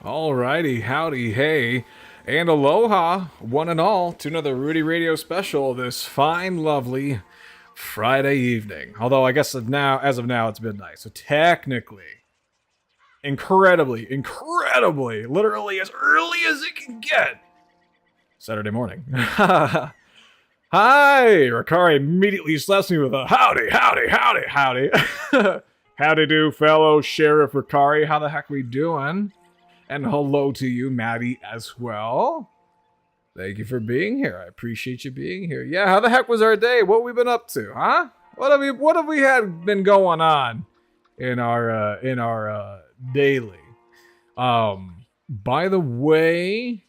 Alrighty, howdy, hey, and aloha, one and all, to another Rootyradio special this fine, lovely Friday evening. Although I guess as of now, it's midnight, so technically, incredibly, literally as early as it can get, Saturday morning. Hi, Ricari immediately slaps me with a howdy. Howdy do, fellow Sheriff Ricari. How the heck we doing? And hello to you, Maddie, as well. Thank you for being here. I appreciate you being here. Yeah, how the heck was our day? What have we been up to, huh? What have we been going on in our daily? By the way,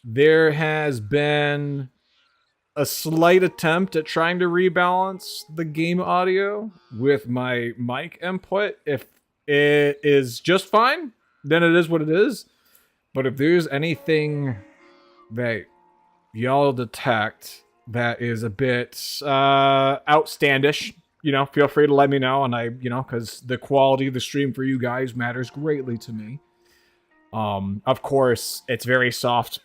there has been a slight attempt at trying to rebalance the game audio with my mic input. If it is just fine, then it is what it is. But if there's anything that y'all detect that is a bit outstandish, feel free to let me know. And because the quality of the stream for you guys matters greatly to me. Of course, it's very soft,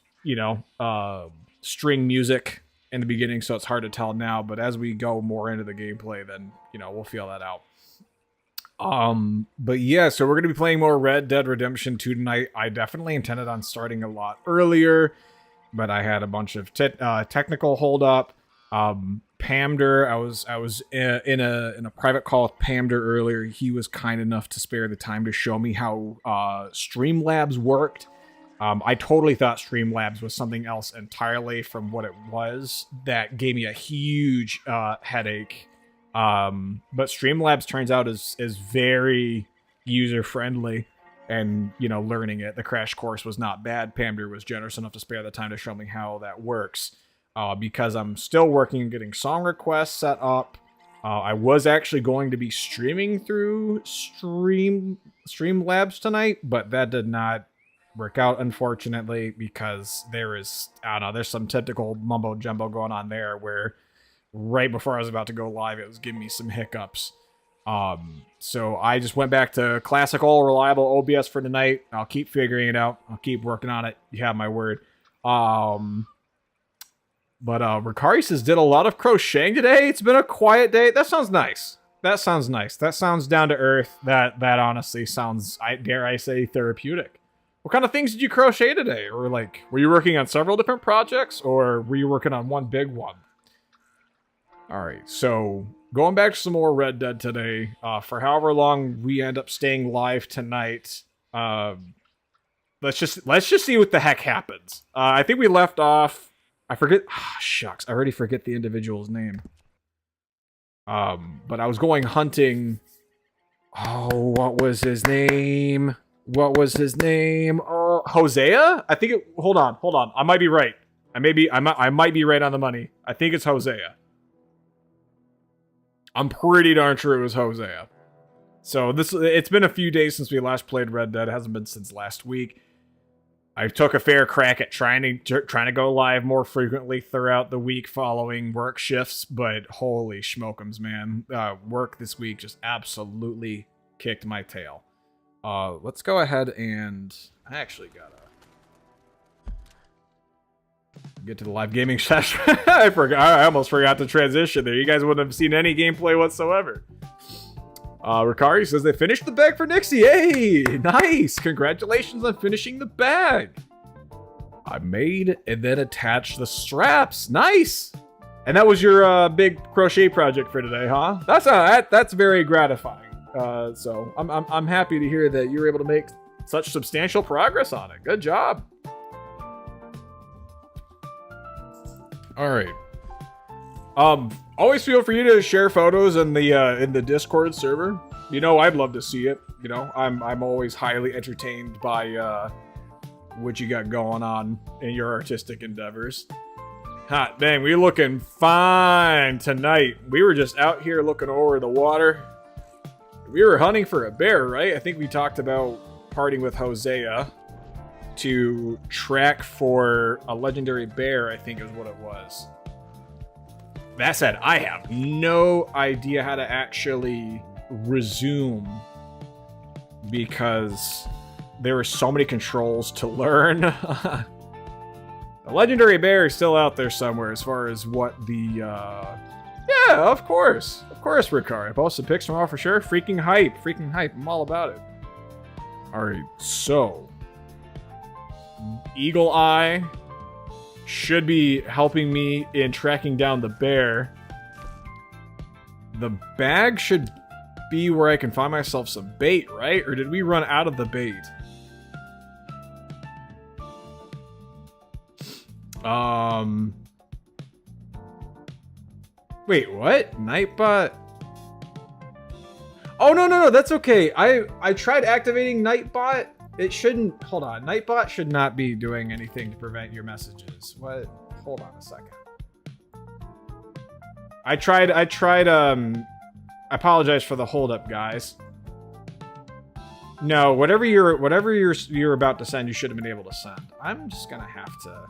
string music in the beginning, so it's hard to tell now. But as we go more into the gameplay, then, we'll feel that out. But yeah, so we're going to be playing more Red Dead Redemption 2 tonight. I definitely intended on starting a lot earlier, but I had a bunch of technical hold up. Pamder, I was in a private call with Pamder earlier. He was kind enough to spare the time to show me how Streamlabs worked. I totally thought Streamlabs was something else entirely from what it was. That gave me a huge headache. But Streamlabs turns out is very user friendly, and learning it, the crash course was not bad. Pamder was generous enough to spare the time to show me how that works. Because I'm still working on getting song requests set up. I was actually going to be streaming through Streamlabs tonight, but that did not work out, unfortunately, because there's some typical mumbo jumbo going on there where right before I was about to go live, it was giving me some hiccups. So I just went back to classical, reliable OBS for tonight. I'll keep figuring it out. I'll keep working on it. You have my word. But Ricari says, did a lot of crocheting today. It's been a quiet day. That sounds nice. That sounds down to earth. That honestly sounds, dare I say, therapeutic. What kind of things did you crochet today? Or were you working on several different projects, or were you working on one big one? Alright, so going back to some more Red Dead today, for however long we end up staying live tonight, let's just see what the heck happens. I think we left off, I forget, shucks, I already forget the individual's name. But I was going hunting, what was his name? Oh, Hosea? I think hold on, I might be right. I might be right on the money. I think it's Hosea. I'm pretty darn sure it was Hosea. So it's been a few days since we last played Red Dead. It hasn't been since last week. I took a fair crack at trying to go live more frequently throughout the week following work shifts, but holy schmokums, man. Work this week just absolutely kicked my tail. Let's go ahead and I actually gotta get to the live gaming session. I almost forgot to transition there. You guys wouldn't have seen any gameplay whatsoever. Ricari says they finished the bag for Nixie. Hey, nice. Congratulations on finishing the bag. I made and then attached the straps. Nice. And that was your big crochet project for today, huh? That's very gratifying. So I'm happy to hear that you were able to make such substantial progress on it. Good job. All right. Always feel free to share photos in the Discord server. I'd love to see it. I'm always highly entertained by what you got going on in your artistic endeavors. Hot dang, we looking fine tonight. We were just out here looking over the water. We were hunting for a bear, right? I think we talked about parting with Hosea to track for a legendary bear, I think is what it was. That said, I have no idea how to actually resume because there were so many controls to learn. The legendary bear is still out there somewhere as far as what the, yeah, of course, Ricard. I posted pics tomorrow for sure. Freaking hype, I'm all about it. Alright, so Eagle Eye should be helping me in tracking down the bear. The bag should be where I can find myself some bait, right? Or did we run out of the bait? Wait, what? Nightbot? Oh, no, that's okay. I tried activating Nightbot. It shouldn't, hold on. Nightbot should not be doing anything to prevent your messages. What? Hold on a second. I apologize for the holdup, guys. No, whatever you're about to send, you should have been able to send. I'm just gonna have to.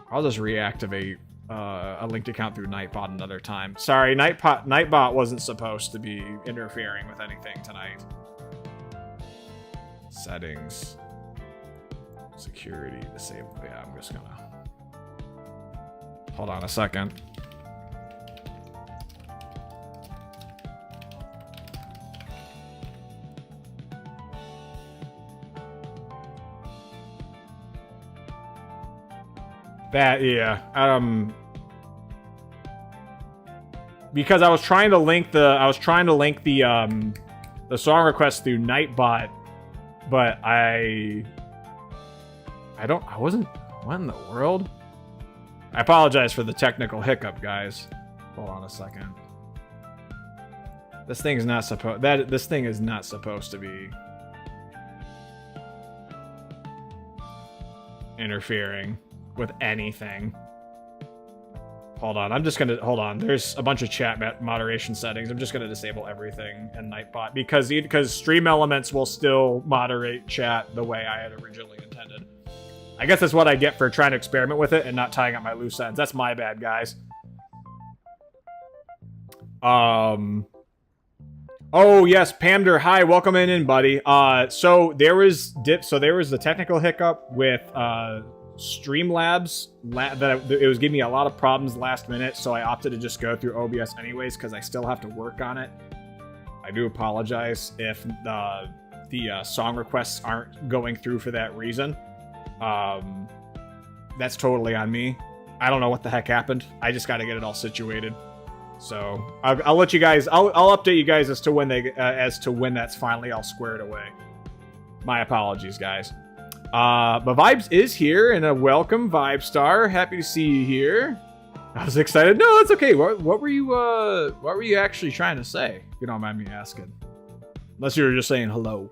I'll just reactivate a linked account through Nightbot another time. Sorry, Nightbot wasn't supposed to be interfering with anything tonight. Settings, security, disable. Yeah, I'm just gonna. Hold on a second. That, yeah. Because I was trying to link the song request through Nightbot, but I wasn't. What in the world? I apologize for the technical hiccup, guys. Hold on a second. This thing is not supposed. This thing is not supposed to be interfering with anything. Hold on. I'm just gonna hold on. There's a bunch of chat moderation settings. I'm just gonna disable everything in Nightbot because Stream Elements will still moderate chat the way I had originally intended. I guess that's what I get for trying to experiment with it and not tying up my loose ends. That's my bad, guys. Oh yes, Pamder. Hi, welcome in, buddy. So there was the technical hiccup with Streamlabs it was giving me a lot of problems last minute, so I opted to just go through OBS anyways because I still have to work on it. I do apologize if the song requests aren't going through for that reason. That's totally on me. I don't know what the heck happened. I just got to get it all situated. So I'll let you guys. I'll update you guys as to when that's finally all squared away. My apologies, guys. But Vibes is here, and a welcome, Vibe Star. Happy to see you here. I was excited. No, that's okay. What were you actually trying to say? If you don't mind me asking. Unless you were just saying hello.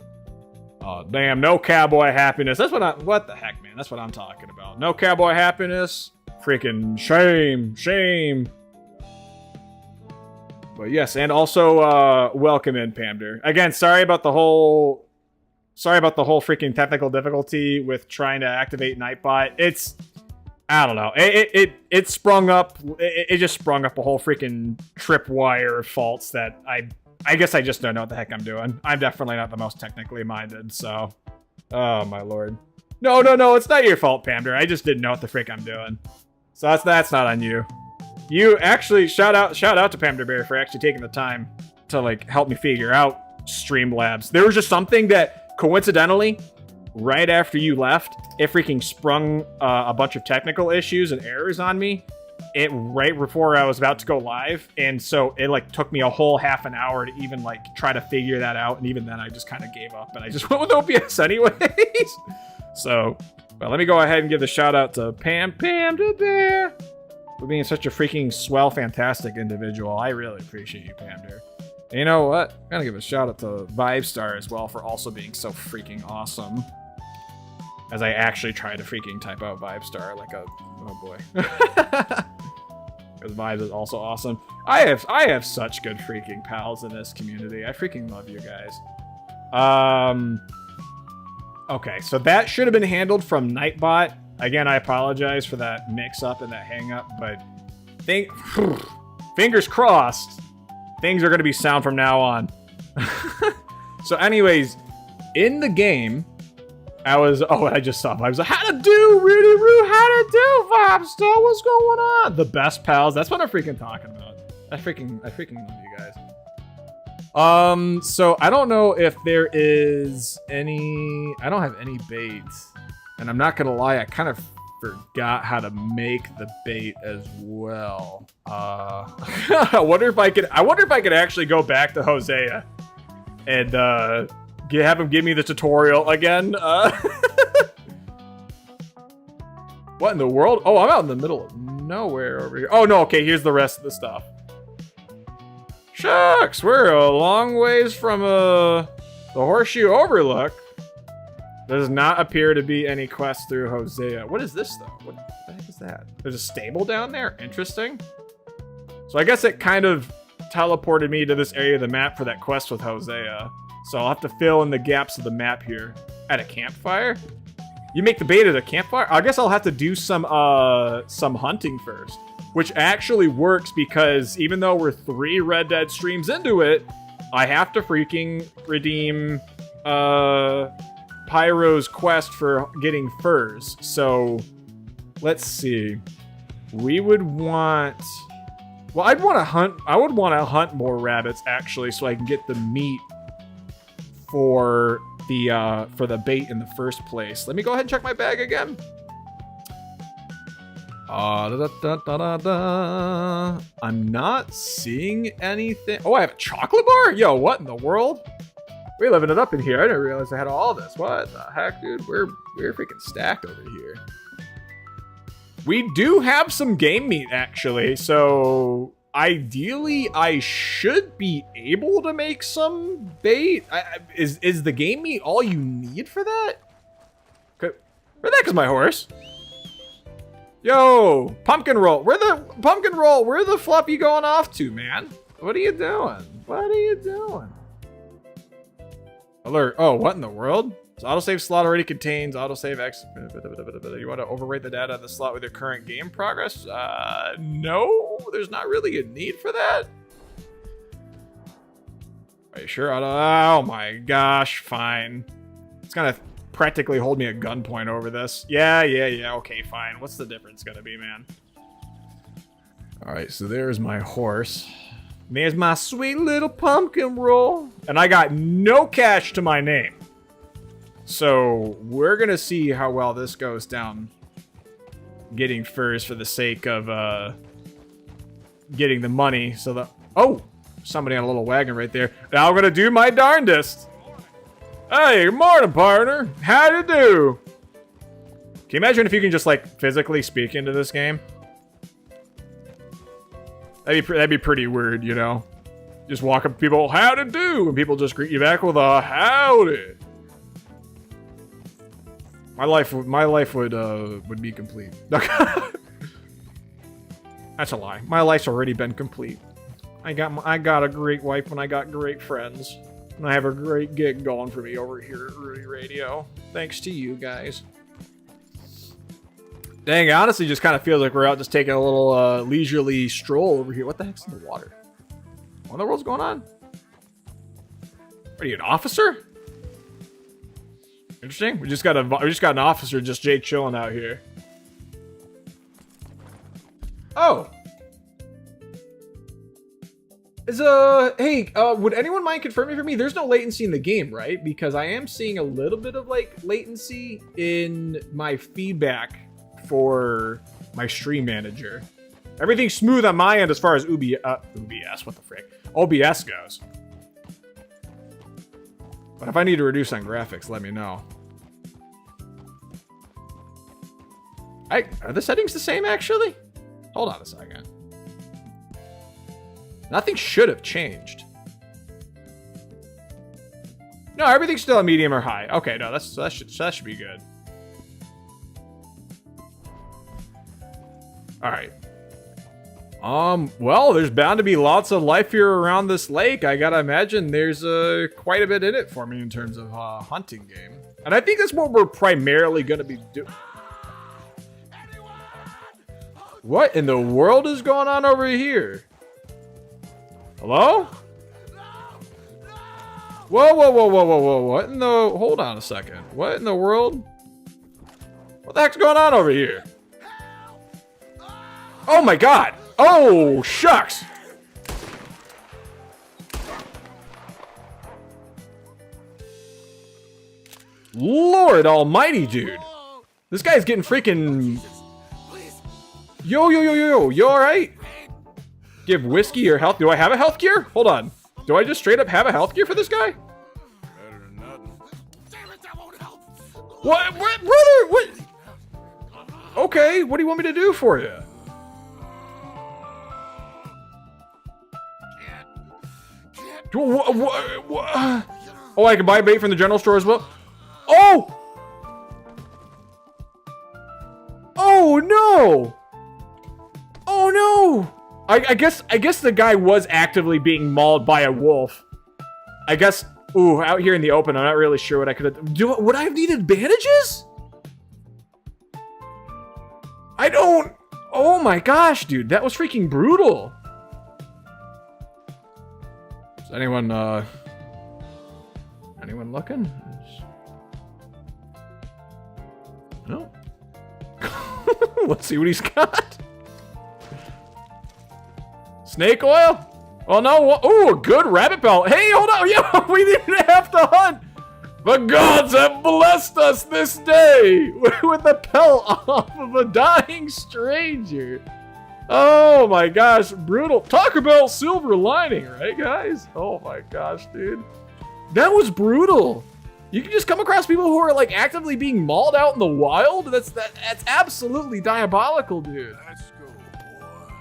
Oh, damn, no cowboy happiness. What the heck, man? That's what I'm talking about. No cowboy happiness. Freaking shame. But yes, and also, welcome in, Pamder. Again, sorry about the whole freaking technical difficulty with trying to activate Nightbot. I don't know. It sprung up. It just sprung up a whole freaking tripwire of faults that I guess I just don't know what the heck I'm doing. I'm definitely not the most technically minded, so. Oh, my lord. No, it's not your fault, Pamder. I just didn't know what the frick I'm doing. So that's not on you. You actually, shout out to Pamder Bear for actually taking the time to, like, help me figure out Streamlabs. There was just something that, coincidentally, right after you left, it freaking sprung a bunch of technical issues and errors on me. Right before I was about to go live, and so it like took me a whole half an hour to even like try to figure that out, and even then I just kind of gave up and I just went with OBS anyways. So, but let me go ahead and give the shout out to Pam the Bear for being such a freaking swell, fantastic individual. I really appreciate you, Pam Dear. And you know what? I'm gonna give a shout out to Vibe Star as well for also being so freaking awesome. As I actually try to freaking type out Vibe Star like a oh boy. Because Vibes is also awesome. I have such good freaking pals in this community. I freaking love you guys. Okay, so that should have been handled from Nightbot. Again, I apologize for that mix-up and that hang-up, but fingers crossed, things are going to be sound from now on. So anyways, in the game, I just saw vibes. How to do, Rooty Roo? How to do, vibes? Still, what's going on? The best pals. That's what I'm freaking talking about. I freaking love you guys. So I don't know if there is any. I don't have any bait, and I'm not gonna lie. I kind of forgot how to make the bait as well. I wonder if I could actually go back to Hosea and have him give me the tutorial again. What in the world? Oh, I'm out in the middle of nowhere over here. Oh no, okay, here's the rest of the stuff. Shucks, we're a long ways from the Horseshoe Overlook. There does not appear to be any quests through Hosea. What is this though? What the heck is that? There's a stable down there? Interesting. So I guess it kind of teleported me to this area of the map for that quest with Hosea. So I'll have to fill in the gaps of the map here. At a campfire? You make the bait at a campfire? I guess I'll have to do some hunting first. Which actually works because even though we're 3 Red Dead streams into it, I have to freaking redeem Pyro's quest for getting furs. So let's see. We would want... Well, I would want to hunt more rabbits actually so I can get the meat for the bait in the first place. Let me go ahead and check my bag again. I'm not seeing anything. Oh, I have a chocolate bar? Yo, what in the world? We're living it up in here. I didn't realize I had all this. What the heck, dude? We're freaking stacked over here. We do have some game meat, actually. So, ideally, I should be able to make some bait. Is the game meat all you need for that? Where the heck is my horse? Yo, pumpkin roll. Where the fluff you going off to, man? What are you doing? What are you doing? Alert. Oh, what in the world? So autosave slot already contains autosave X. You want to overwrite the data of the slot with your current game progress? No, there's not really a need for that. Are you sure? Oh my gosh, fine. It's gonna practically hold me at gunpoint over this. Yeah, okay, fine. What's the difference gonna be, man? All right, so there's my horse. There's my sweet little pumpkin roll. And I got no cash to my name. So we're gonna see how well this goes down. Getting furs for the sake of getting the money. So that, oh, somebody on a little wagon right there. Now I'm gonna do my darndest. Hey, good morning, partner. How do you do? Can you imagine if you can just like physically speak into this game? That'd be pretty weird, you know. Just walk up to people, how to do, and people just greet you back with a howdy. My life would be complete. That's a lie. My life's already been complete. I got a great wife and I got great friends. And I have a great gig going for me over here at Rootyradio. Thanks to you guys. Dang, it honestly just kind of feels like we're out just taking a little leisurely stroll over here. What the heck's in the water? What in the world's going on? Are you an officer? Interesting. We just got an officer just Jay chilling out here. Oh. Hey, would anyone mind confirming for me? There's no latency in the game, right? Because I am seeing a little bit of like latency in my feedback for my stream manager. Everything's smooth on my end as far as OBS, what the frick? OBS goes. But if I need to reduce on graphics, let me know. Are the settings the same actually? Hold on a second. Nothing should have changed. No, everything's still at medium or high. Okay, no, that should be good. All right. Well, there's bound to be lots of life here around this lake. I gotta imagine there's quite a bit in it for me in terms of hunting game. And I think that's what we're primarily gonna be doing. What in the world is going on over here? Hello? Whoa, whoa, whoa, whoa, whoa, whoa. What in the... Hold on a second. What in the world? What the heck's going on over here? Oh my god. Oh, shucks. Lord almighty, dude. This guy's getting freaking... Yo, yo, yo, yo, yo. You alright? Give whiskey or health. Do I have a health cure? Hold on. Do I just straight up have a health cure for this guy? Better than nothing. Damn it, that won't help. What, brother? What? Okay, what do you want me to do for you? Oh, I can buy bait from the general store as well. Oh! Oh no! Oh no! I guess the guy was actively being mauled by a wolf. I guess. Ooh, out here in the open, I'm not really sure what I could have. Would I have needed bandages? I don't. Oh my gosh, dude, that was freaking brutal. Is anyone looking? No. Let's see what he's got. Snake oil? Oh no! Oh, a good rabbit pelt. Hey, hold on! Yo, we didn't have to hunt. The gods have blessed us this day with a pelt off of a dying stranger. Oh my gosh, brutal. Talk about silver lining, right, guys? Oh my gosh, dude, that was brutal. You can just come across people who are like actively being mauled out in the wild. That's absolutely diabolical, dude. Let's go, boy.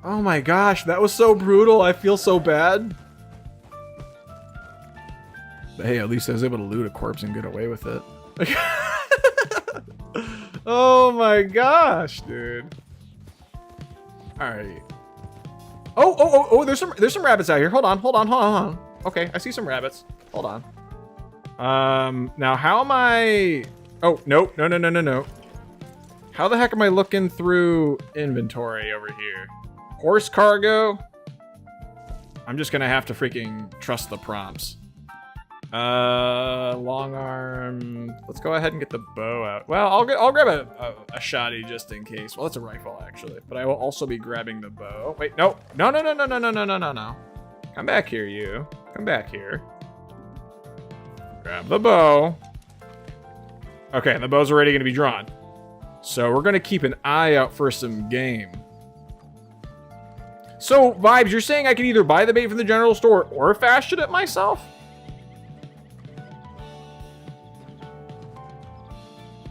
Oh my gosh, that was so brutal. I feel so bad. But hey, at least I was able to loot a corpse and get away with it. Oh my gosh, dude. All right. Oh, there's some rabbits out here. Hold on. Okay, I see some rabbits. Hold on. Now how am I... Oh, no. How the heck am I looking through inventory over here? Horse cargo? I'm just gonna have to freaking trust the prompts. Long arm. Let's go ahead and get the bow out. Well, I'll grab a shotty just in case. Well, it's a rifle actually, but I will also be grabbing the bow. Wait, no. Come back here, you. Come back here. Grab the bow. Okay, the bow's already gonna be drawn. So we're gonna keep an eye out for some game. So, Vibes, you're saying I can either buy the bait from the general store or fashion it myself?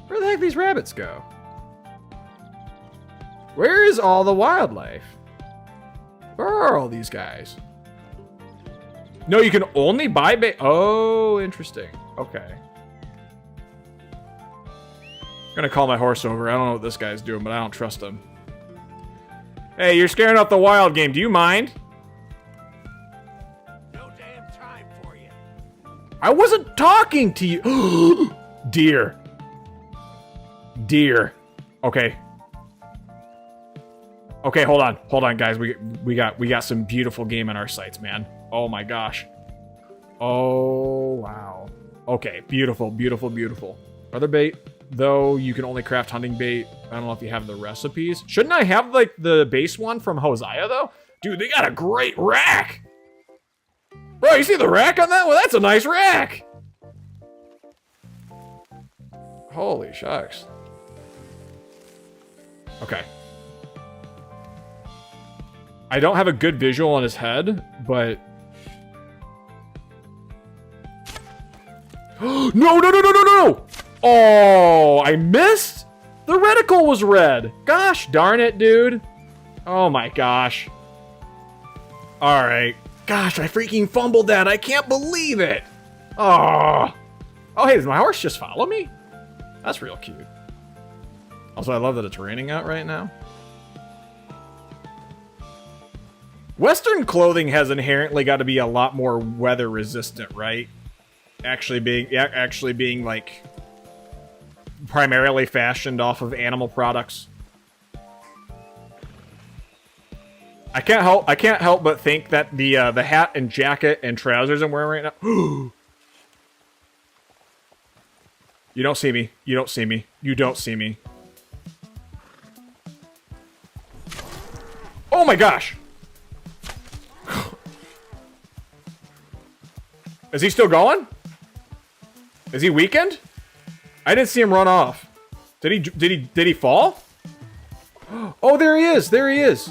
Where the heck these rabbits go? Where is all the wildlife? Where are all these guys? No, you can only buy bait. Oh, interesting. Okay. I'm gonna call my horse over. I don't know what this guy's doing, but I don't trust him. Hey, you're scaring off the wild game. Do you mind? No damn time for you. I wasn't talking to you. Deer. Okay. Okay, hold on, guys. We got some beautiful game in our sights, man. Oh my gosh. Oh wow. Okay, beautiful. Other bait, though, you can only craft hunting bait. I don't know if you have the recipes. Shouldn't I have like the base one from Hosea though? Dude, they got a great rack. Bro, you see the rack on that? Well, that's a nice rack. Holy shucks. Okay. I don't have a good visual on his head, but... No! Oh, I missed? The reticle was red. Gosh darn it, dude. Oh my gosh. Alright. Gosh, I freaking fumbled that. I can't believe it. Oh. Oh, hey, does my horse just follow me? That's real cute. Also, I love that it's raining out right now. Western clothing has inherently got to be a lot more weather resistant, right? Actually being like primarily fashioned off of animal products. I can't help but think that the hat and jacket and trousers I'm wearing right now. You don't see me. You don't see me. You don't see me. Oh my gosh! Is he still going? Is he weakened? I didn't see him run off. Did he fall? Oh, there he is. There he is.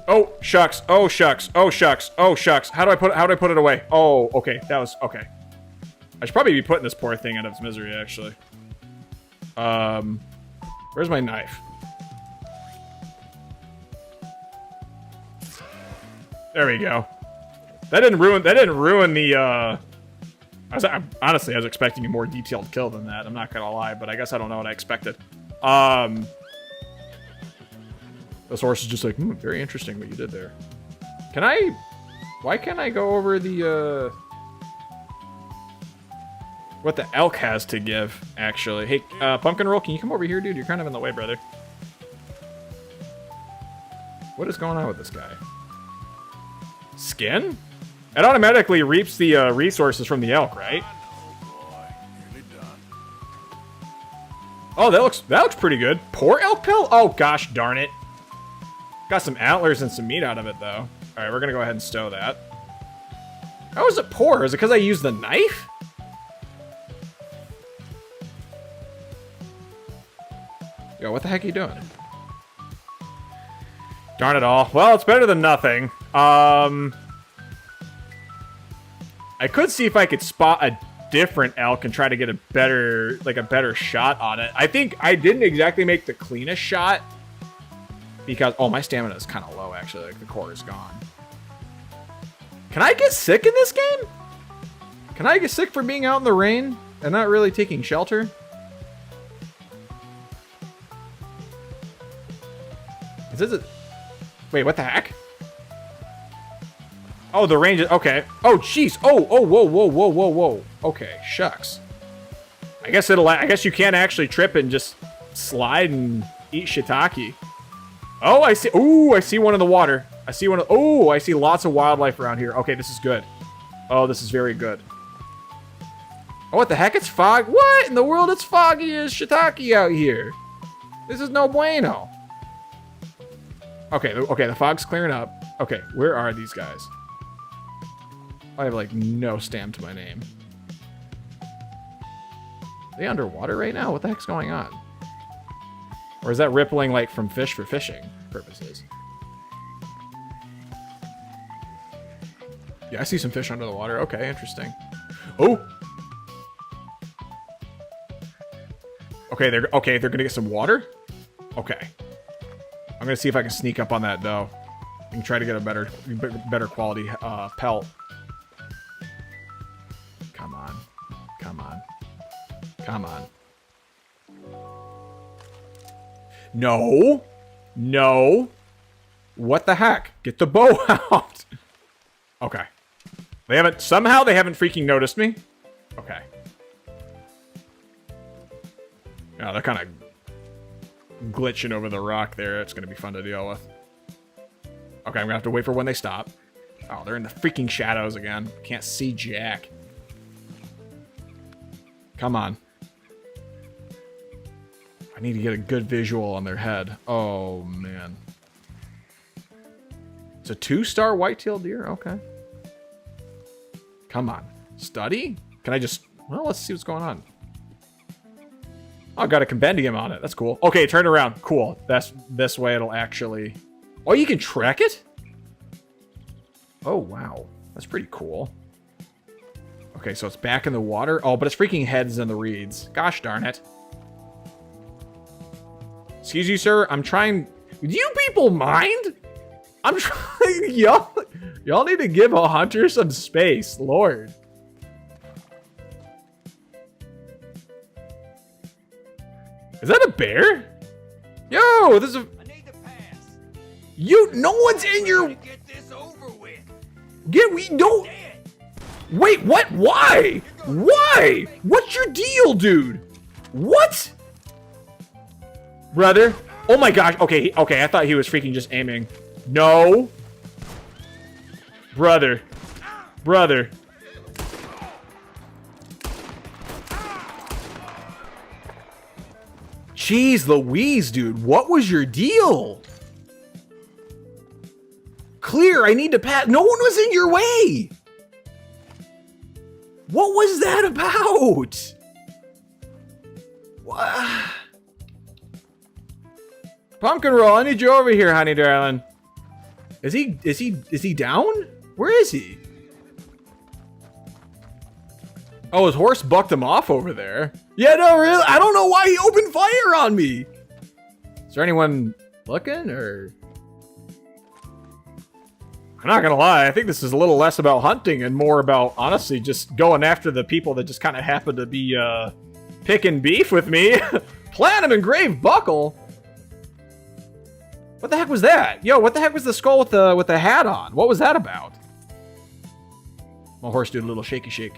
Oh shucks. Oh shucks. Oh shucks. Oh shucks. How do I put it away? Oh, okay. That was okay. I should probably be putting this poor thing out of its misery, actually. Where's my knife? There we go. That didn't ruin the honestly I was expecting a more detailed kill than that. I'm not gonna lie, but I guess I don't know what I expected. This horse is just like, very interesting what you did there. Why can't I go over the what the elk has to give, actually? Hey, Pumpkin Roll, can you come over here, dude? You're kind of in the way, brother. What is going on with this guy? Skin? It automatically reaps the resources from the elk, right? Oh, that looks pretty good. Poor elk pill? Oh gosh darn it. Got some antlers and some meat out of it though. Alright, we're gonna go ahead and stow that. How is it poor? Is it because I used the knife? Yo, what the heck are you doing? Darn it all. Well, it's better than nothing. I could see if I could spot a different elk and try to get a better shot on it. I think I didn't exactly make the cleanest shot because, oh, my stamina is kind of low, actually. Like, the core is gone. Can I get sick in this game? Can I get sick for being out in the rain and not really taking shelter? Is this a... Wait, what the heck? Oh, the range is... Okay. Oh, jeez. Oh, whoa. Okay, shucks. I guess you can't actually trip and just slide and eat shiitake. Oh, I see... Ooh, I see one in the water. I see one... Oh, I see lots of wildlife around here. Okay, this is good. Oh, this is very good. Oh, what the heck? It's fog... What in the world? It's foggy as shiitake out here. This is no bueno. Okay, the fog's clearing up. Okay, where are these guys? I have, like, no stamp to my name. Are they underwater right now? What the heck's going on? Or is that rippling, like, from fish for fishing purposes? Yeah, I see some fish under the water. Okay, interesting. Oh! Okay, they're gonna get some water? Okay. I'm gonna see if I can sneak up on that doe and try to get a better quality pelt. Come on. Come on. Come on. No. No. What the heck? Get the bow out. Okay. Somehow they haven't freaking noticed me. Okay. Yeah, they're kind of glitching over the rock there. It's going to be fun to deal with. Okay, I'm going to have to wait for when they stop. Oh, they're in the freaking shadows again. Can't see jack. Come on. I need to get a good visual on their head. Oh, man. It's a 2-star white-tailed deer? Okay. Come on. Study? Can I just... Well, let's see what's going on. Oh, got a compendium on it. That's cool. Okay, turn around. Cool. That's this way it'll actually... Oh, you can track it? Oh, wow. That's pretty cool. Okay, so it's back in the water. Oh, but its freaking head's in the reeds. Gosh darn it. Excuse you, sir. I'm trying... Do you people mind? I'm trying... Y'all need to give a hunter some space. Lord. Is that a bear? Yo, this is a... I need to pass. No one's in your... Get this over with. We don't... Dead. Wait, what? Why? Why? What's your deal, dude? What? Brother. Oh my gosh. Okay, okay. I thought he was freaking just aiming. No. Brother. Brother. Jeez Louise, dude. What was your deal? Clear, I need to pass. No one was in your way. What was that about? What? Pumpkin roll, I need you over here, honey darling. Is he down? Where is he? Oh, his horse bucked him off over there. Yeah, no, really? I don't know why he opened fire on me. Is there anyone looking, or? I'm not gonna lie, I think this is a little less about hunting and more about, honestly, just going after the people that just kind of happen to be, picking beef with me. Platinum engraved buckle? What the heck was that? Yo, what the heck was the skull with the hat on? What was that about? My horse did a little shaky shake.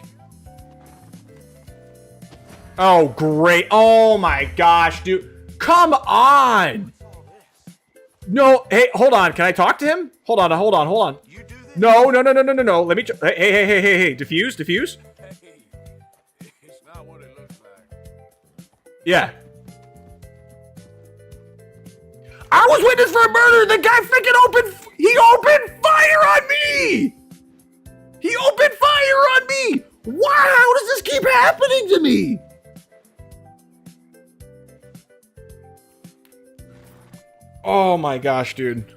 Oh, great. Oh my gosh, dude. Come on. No, hey, hold on. Can I talk to him? Hold on. No. Let me, hey. Diffuse. Hey, it's not what it looks like. Yeah. I was witness for a murder. The guy freaking he opened fire on me. He opened fire on me. Why? How does this keep happening to me? Oh my gosh, dude.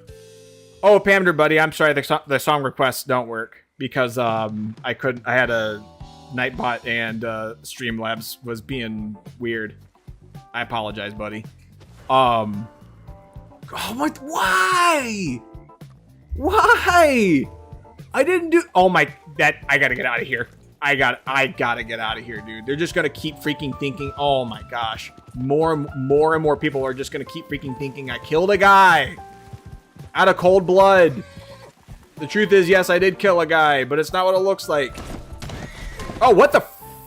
Oh, Pamder buddy, I'm sorry, the song requests don't work because I had a Nightbot and Streamlabs was being weird. I apologize, buddy. Oh my, why? I didn't do, oh my, I gotta get out of here. I gotta get out of here, dude. They're just gonna keep freaking thinking, oh my gosh. More and more people are just gonna keep freaking thinking I killed a guy. Out of cold blood. The truth is, yes, I did kill a guy, but it's not what it looks like. Oh, what the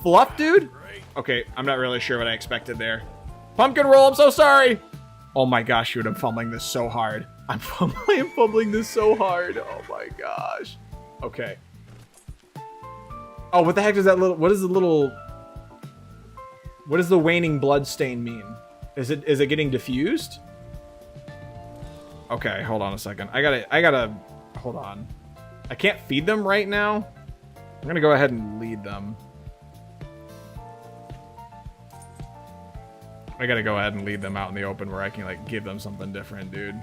fluff, dude? Okay, I'm not really sure what I expected there. Pumpkin roll, I'm so sorry. Oh my gosh, dude, I'm fumbling this so hard. I'm fumbling this so hard. Oh my gosh. Okay. Oh, what the heck does that what does the waning blood stain mean? Is it getting diffused? Okay, hold on a second. I gotta, hold on. I can't feed them right now. I'm gonna go ahead and lead them. I gotta go ahead and lead them out in the open where I can, like, give them something different, dude.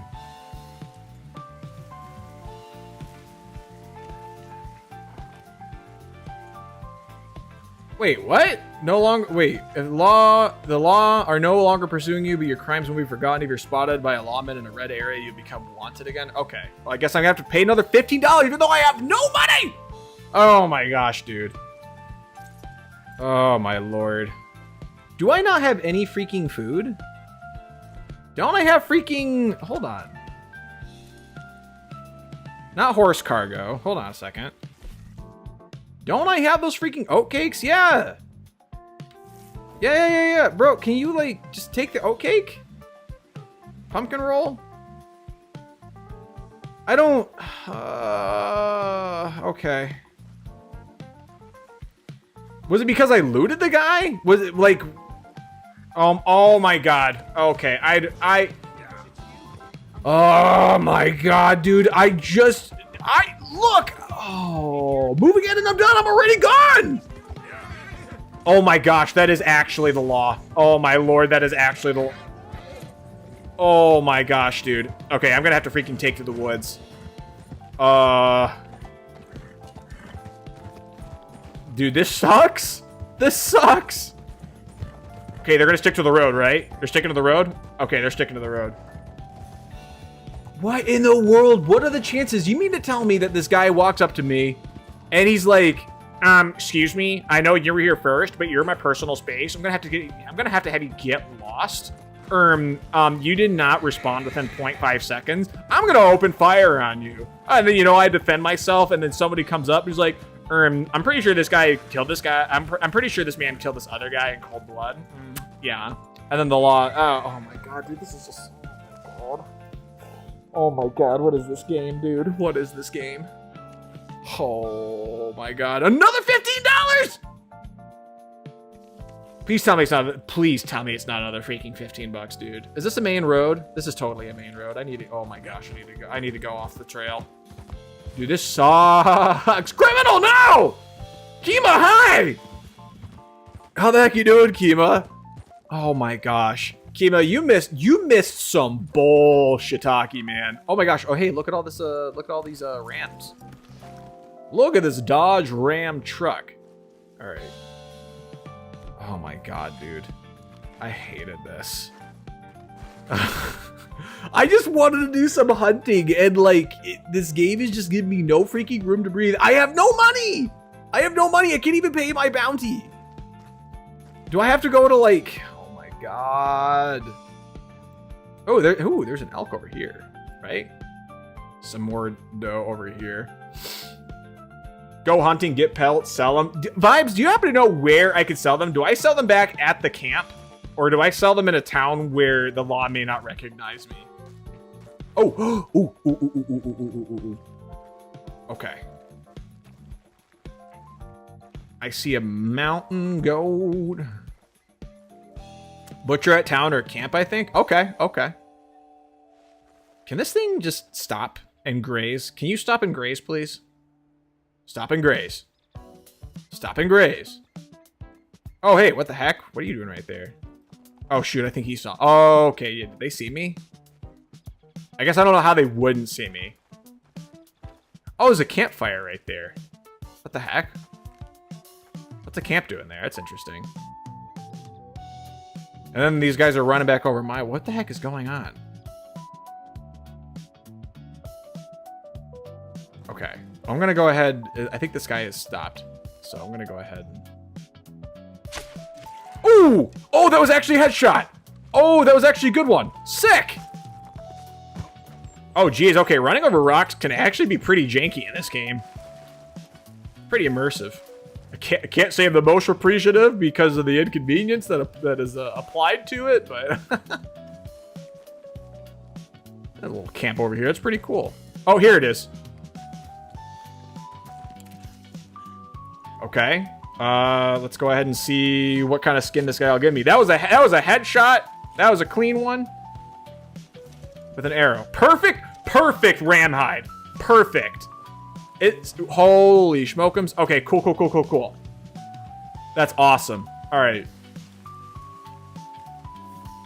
Wait, what? No longer, wait, the law are no longer pursuing you, but your crimes will be forgotten. If you're spotted by a lawman in a red area, you become wanted again. Okay, well, I guess I'm gonna have to pay another $15 even though I have no money. Oh my gosh, dude. Oh my lord. Do I not have any freaking food? Don't I have freaking, hold on. Not horse cargo, hold on a second. Don't I have those freaking oatcakes? Yeah. Yeah. Bro, can you, like, just take the oatcake? Pumpkin roll? I don't... okay. Was it because I looted the guy? Was it, like... oh my god. Okay, oh my god, dude. Look! Oh, move again and I'm done. I'm already gone. Oh my gosh, that is actually the law. Oh my lord, that is actually the... Oh my gosh, dude. Okay, I'm gonna have to freaking take to the woods. Dude, this sucks. This sucks. Okay, they're gonna stick to the road, right? They're sticking to the road? Okay, they're sticking to the road. What in the world? What are the chances? You mean to tell me that this guy walks up to me and he's like, excuse me, I know you were here first, but you're my personal space. I'm gonna have to have you get lost. You did not respond within 0.5 seconds. I'm gonna open fire on you. And then, you know, I defend myself, and then somebody comes up who's like, I'm pretty sure this guy killed this guy. I'm pretty sure this man killed this other guy in cold blood. Yeah. And then the law. Oh my god, dude, this is just. Oh my god, what is this game, dude? What is this game? Oh my god, another $15! Please tell me it's not. Please tell me it's not another freaking $15, dude. Is this a main road? This is totally a main road. I need to. Oh my gosh, I need to go. I need to go off the trail. Dude, this sucks. Criminal, no! Kima, hi! How the heck you doing, Kima? Oh my gosh, Kima, you missed some bullshitaki, man. Oh my gosh. Oh hey, look at all this. Look at all these Rams. Look at this Dodge Ram truck. All right. Oh my god, dude. I hated this. I just wanted to do some hunting, and like, this game is just giving me no freaking room to breathe. I have no money! I have no money! I can't even pay my bounty! Do I have to go to like... Oh my god. Oh, there's an elk over here, right? Some more dough over here. Go hunting, get pelts, sell them. Vibes, do you happen to know where I could sell them? Do I sell them back at the camp? Or do I sell them in a town where the law may not recognize me? Oh, ooh. Okay. I see a mountain goat. Butcher at town or camp, I think. Okay. Can this thing just stop and graze? Can you stop and graze, please? Stop and graze. Stop and graze. Oh, hey, what the heck? What are you doing right there? Oh, shoot, I think he saw. Oh, okay, yeah, did they see me? I guess I don't know how they wouldn't see me. Oh, there's a campfire right there. What the heck? What's the camp doing there? That's interesting. And then these guys are running back over my... What the heck is going on? Okay. I'm going to go ahead. I think this guy has stopped. So I'm going to go ahead. Ooh! Oh, that was actually a headshot. Oh, that was actually a good one. Sick! Oh, geez. Okay, running over rocks can actually be pretty janky in this game. Pretty immersive. I can't say I'm the most appreciative because of the inconvenience that is applied to it, but... a little camp over here. That's pretty cool. Oh, here it is. Okay. Let's go ahead and see what kind of skin this guy will give me. That was a headshot. That was a clean one. With an arrow. Perfect ram hide. Perfect. It's holy schmokums. Okay, cool. That's awesome. All right.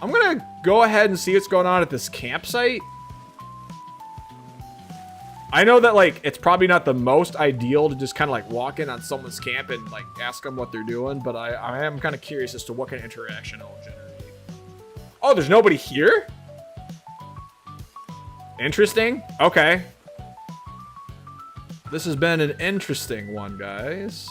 I'm gonna go ahead and see what's going on at this campsite. I know that, like, it's probably not the most ideal to just kind of, like, walk in on someone's camp and, like, ask them what they're doing, but I am kind of curious as to what kind of interaction it'll generate. Oh, there's nobody here? Interesting. Okay. This has been an interesting one, guys.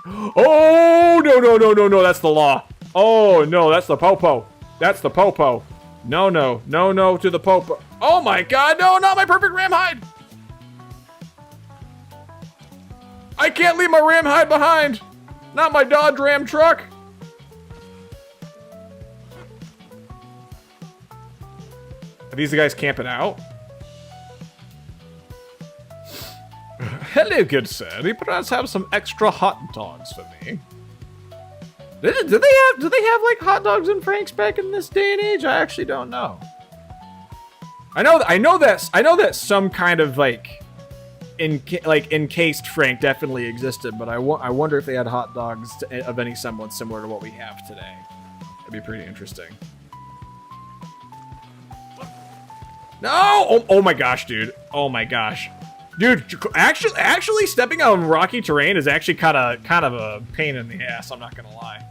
Oh, no, that's the law. Oh, no, that's the popo. That's the popo. No to the popo. Oh, my God, no, not my perfect ram hide. I can't leave my ram hide behind. Not my Dodge Ram truck. Are these the guys camping out? Hello, good sir. Do you perhaps have some extra hot dogs for me? Do they have like hot dogs and Franks back in this day and age? I actually don't know. I know that some kind of like encased Frank definitely existed, but I wonder if they had hot dogs of any semblance similar to what we have today. That'd be pretty interesting. No! Oh my gosh, dude. Oh my gosh. Dude, actually stepping on rocky terrain is actually kind of a pain in the ass, I'm not gonna lie.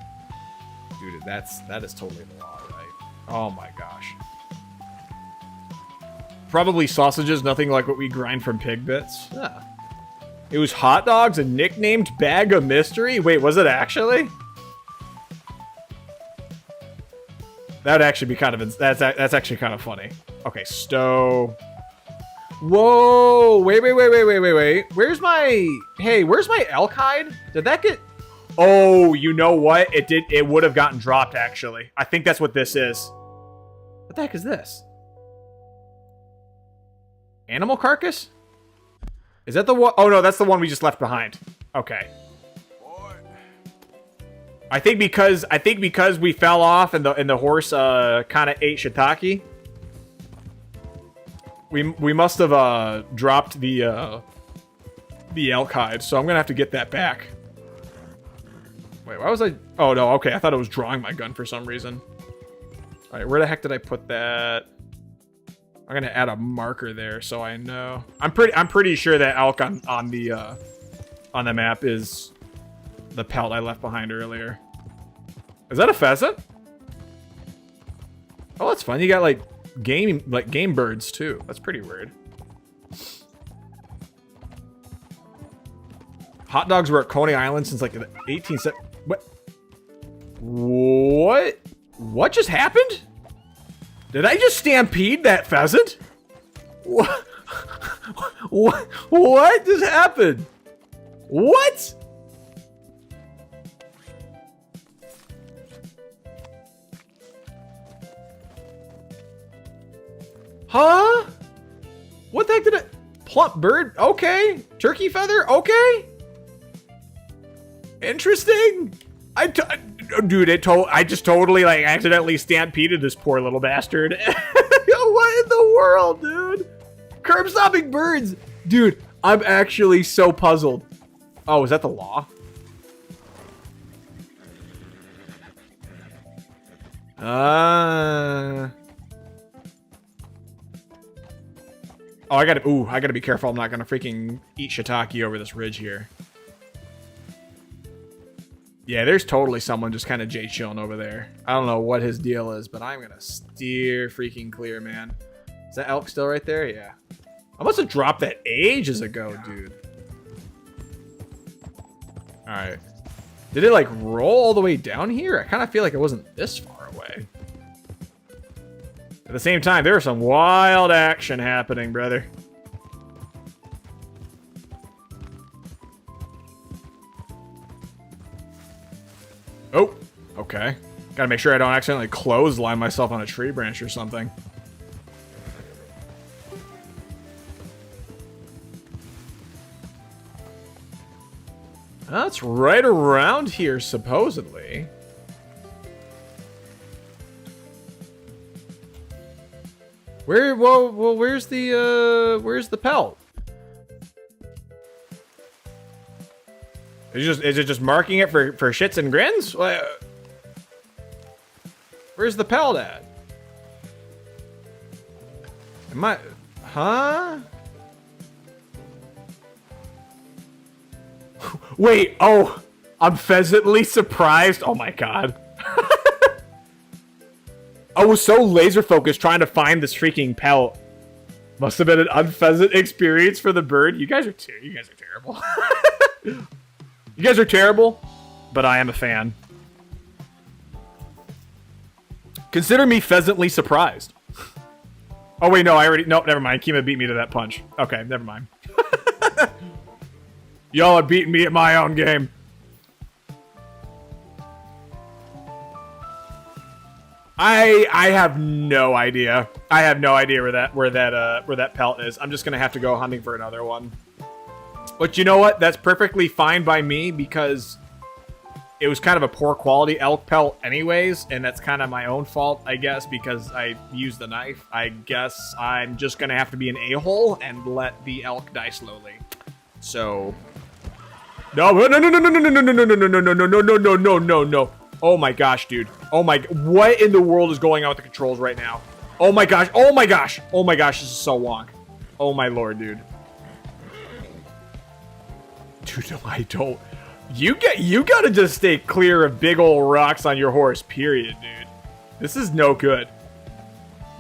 Dude, that is totally the law, right? Oh my gosh. Probably sausages, nothing like what we grind from pig bits. Yeah. It was hot dogs, a nicknamed bag of mystery? Wait, was it actually? That would actually be kind of... That's actually kind of funny. Okay, stow. Whoa! Wait. Where's my... Hey, where's my elk hide? Did that get... Oh, you know what? It would have gotten dropped, actually. I think that's what this is. What the heck is this? Animal carcass? Is that the one? Oh, no, that's the one we just left behind. Okay. Boy. I think because we fell off and the horse kind of ate shiitake. We must have dropped the elk hide, so I'm gonna have to get that back. Wait, why was I? Oh no, okay, I thought it was drawing my gun for some reason. All right, where the heck did I put that? I'm gonna add a marker there so I know. I'm pretty sure that elk on the map is the pelt I left behind earlier. Is that a pheasant? Oh, that's fun. You got like game birds too. That's pretty weird. Hot dogs were at Coney Island since like the 18th. What? What just happened? Did I just stampede that pheasant? What? What just happened? What? Huh? What the heck did it? Plump bird? Okay. Turkey feather? Okay. Interesting. Dude, I just totally like accidentally stampeded this poor little bastard. What in the world, dude? Curb stopping birds. Dude, I'm actually so puzzled. Oh, is that the law? Oh, I gotta be careful. I'm not gonna freaking eat shiitake over this ridge here. Yeah, there's totally someone just kind of chilling over there. I don't know what his deal is, but I'm gonna steer freaking clear, man. Is that elk still right there? Yeah. I must have dropped that ages ago, dude. All right. Did it like roll all the way down here? I kind of feel like it wasn't this far away. At the same time, there was some wild action happening, brother. Oh, okay. Gotta make sure I don't accidentally clothesline myself on a tree branch or something. That's right around here, supposedly. Well, where's the pelt? Is it just marking it for shits and grins? Where's the pelt at? Huh? Wait, oh, I'm pheasantly surprised. Oh my god. I was so laser focused trying to find this freaking pelt. Must have been an unpheasant experience for the bird. You guys are terrible. You guys are terrible, but I am a fan. Consider me pheasantly surprised. Oh wait, no, nope, never mind. Kima beat me to that punch. Okay, never mind. Y'all are beating me at my own game. I have no idea. I have no idea where that pelt is. I'm just gonna have to go hunting for another one. But you know what? That's perfectly fine by me because it was kind of a poor quality elk pelt anyways, and that's kind of my own fault, I guess, because I used the knife. I guess I'm just gonna have to be an a-hole and let the elk die slowly. So no. Oh my gosh, dude. Oh my, what in the world is going on with the controls right now? Oh my gosh, oh my gosh. Oh my gosh, this is so wonk. Oh my lord, dude. Dude, no, I don't. You gotta just stay clear of big old rocks on your horse, period, dude. This is no good.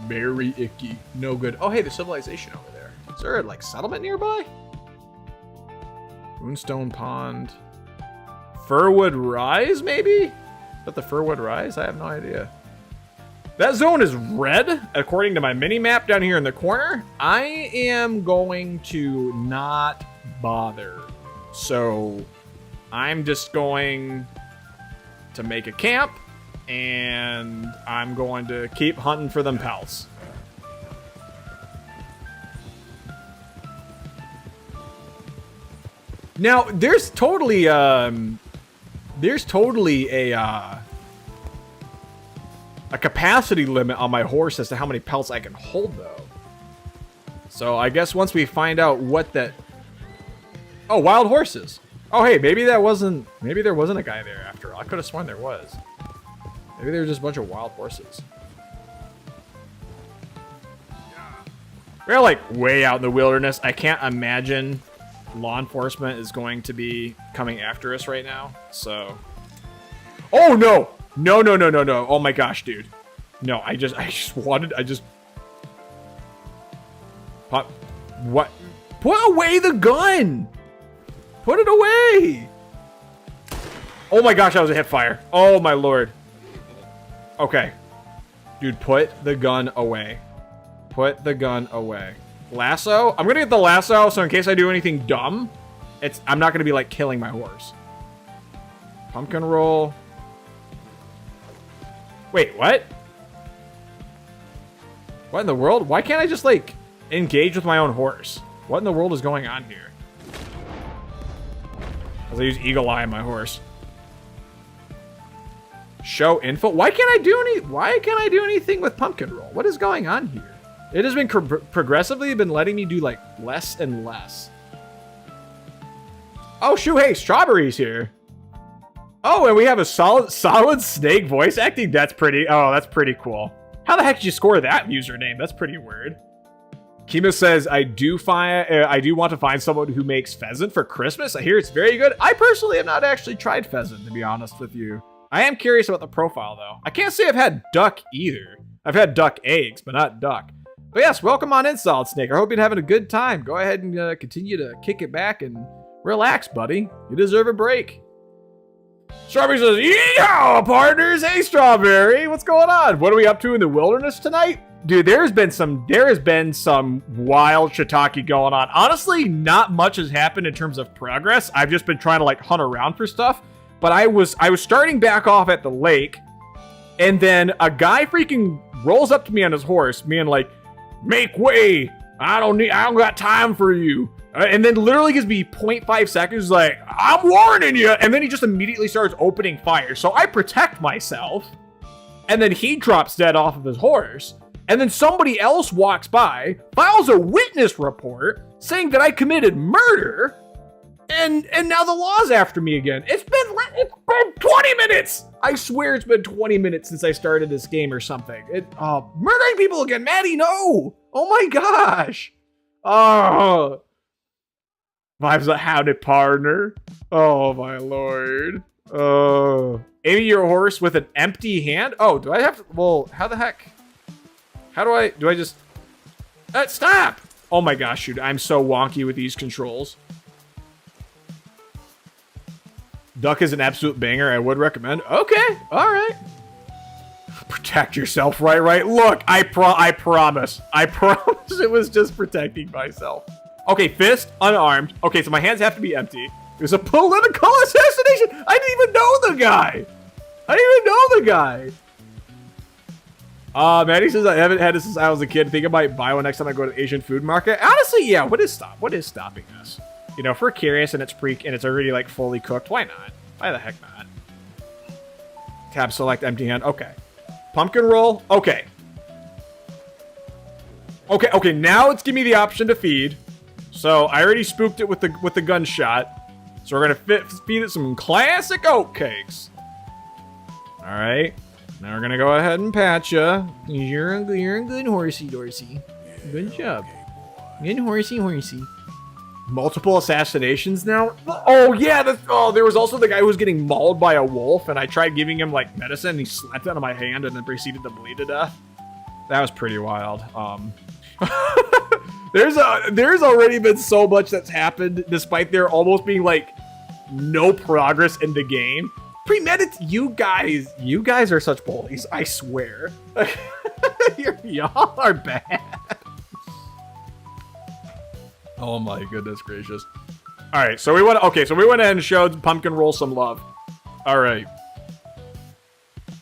Very icky. No good. Oh, hey, there's civilization over there. Is there, like, settlement nearby? Moonstone Pond. Firwood Rise, maybe? Is that the Firwood Rise? I have no idea. That zone is red, according to my mini-map down here in the corner. I am going to not bother. So, I'm just going to make a camp, and I'm going to keep hunting for them pelts. Now, there's totally a capacity limit on my horse as to how many pelts I can hold, though. So I guess once we find out what that... Oh, wild horses. Oh, hey, maybe there wasn't a guy there after all. I could have sworn there was. Maybe there were just a bunch of wild horses. We're like way out in the wilderness. I can't imagine law enforcement is going to be coming after us right now. So, oh no, no, no, no, no, no! Oh my gosh, dude! No, I just pop. What? Put away the gun! Put it away! Oh my gosh, that was a hip fire. Oh my lord. Okay. Dude, put the gun away. Put the gun away. Lasso? I'm gonna get the lasso, so in case I do anything dumb, I'm not gonna be like killing my horse. Pumpkin roll. Wait, what? What in the world? Why can't I just like engage with my own horse? What in the world is going on here? As I use Eagle Eye on my horse. Show info. Why can't I do anything with pumpkin roll? What is going on here? It has been progressively been letting me do like less and less. Oh shoot! Hey, strawberries here. Oh, and we have a solid snake voice acting. That's pretty. Oh, that's pretty cool. How the heck did you score that username? That's pretty weird. Kima says, I do want to find someone who makes pheasant for Christmas. I hear it's very good. I personally have not actually tried pheasant, to be honest with you. I am curious about the profile, though. I can't say I've had duck either. I've had duck eggs, but not duck. But yes, welcome on in, Solid Snake. I hope you're having a good time. Go ahead and continue to kick it back and relax, buddy. You deserve a break. Strawberry says, yeehaw, partners. Hey, Strawberry. What's going on? What are we up to in the wilderness tonight? Dude, there has been some wild shiitake going on. Honestly, not much has happened in terms of progress. I've just been trying to like hunt around for stuff. But I was starting back off at the lake, and then a guy freaking rolls up to me on his horse, being like, make way. I don't got time for you. And then literally gives me 0.5 seconds, like, I'm warning you. And then he just immediately starts opening fire. So I protect myself. And then he drops dead off of his horse. And then somebody else walks by, files a witness report saying that I committed murder. And now the law's after me again. It's been 20 minutes. I swear it's been 20 minutes since I started this game or something. Murdering people again. Maddie, no. Oh my gosh. Oh. Vibes like, howdy, partner. Oh my lord. Oh. Aiming your horse with an empty hand? Oh, do I have to? Well, how the heck? How do I just... stop. Oh my gosh, dude. I'm so wonky with these controls. Duck is an absolute banger. I would recommend. Okay, all right. Protect yourself, right. Look, I promise. I promise it was just protecting myself. Okay, fist, unarmed. Okay, so my hands have to be empty. There's a political assassination. I didn't even know the guy. Maddie says I haven't had it since I was a kid. I think I might buy one next time I go to the Asian food market. Honestly, yeah. What is stopping us? You know, if we're curious and it's already like fully cooked, why not? Why the heck not? Tab select empty hand. Okay. Pumpkin roll. Okay. Okay. Now it's giving me the option to feed. So I already spooked it with the gunshot. So we're gonna feed it some classic oat cakes. All right. Now we're gonna go ahead and pat you. You're a good horsey, Dorsey. Good job. Good horsey. Multiple assassinations now? Oh, yeah. There was also the guy who was getting mauled by a wolf, and I tried giving him, like, medicine, and he slapped it out of my hand and then proceeded to bleed to death. That was pretty wild. There's already been so much that's happened, despite there almost being, like, no progress in the game. You guys are such bullies, I swear. Y'all are bad. Oh my goodness gracious. All right, so we went. Okay, so we went ahead and showed Pumpkin Roll some love. All right,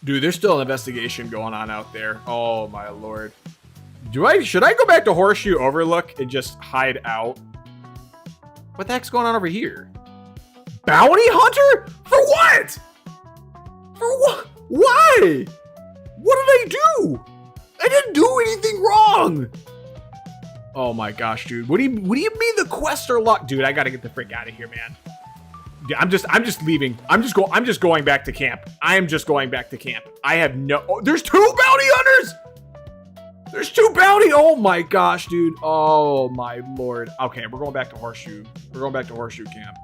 dude. There's still an investigation going on out there. Oh my lord. Should I go back to Horseshoe Overlook and just hide out? What the heck's going on over here? Bounty Hunter? For what? For what? Why? What did I do? I didn't do anything wrong. Oh my gosh, dude. What do you mean the quests are locked? Dude, I gotta get the frick out of here, man. Dude, I'm just leaving. I'm just going back to camp. I am just going back to camp. I have no. Oh, there's 2 bounty hunters. There's 2 bounty. Oh my gosh, dude. Oh my lord. Okay, we're going back to Horseshoe. We're going back to Horseshoe Camp.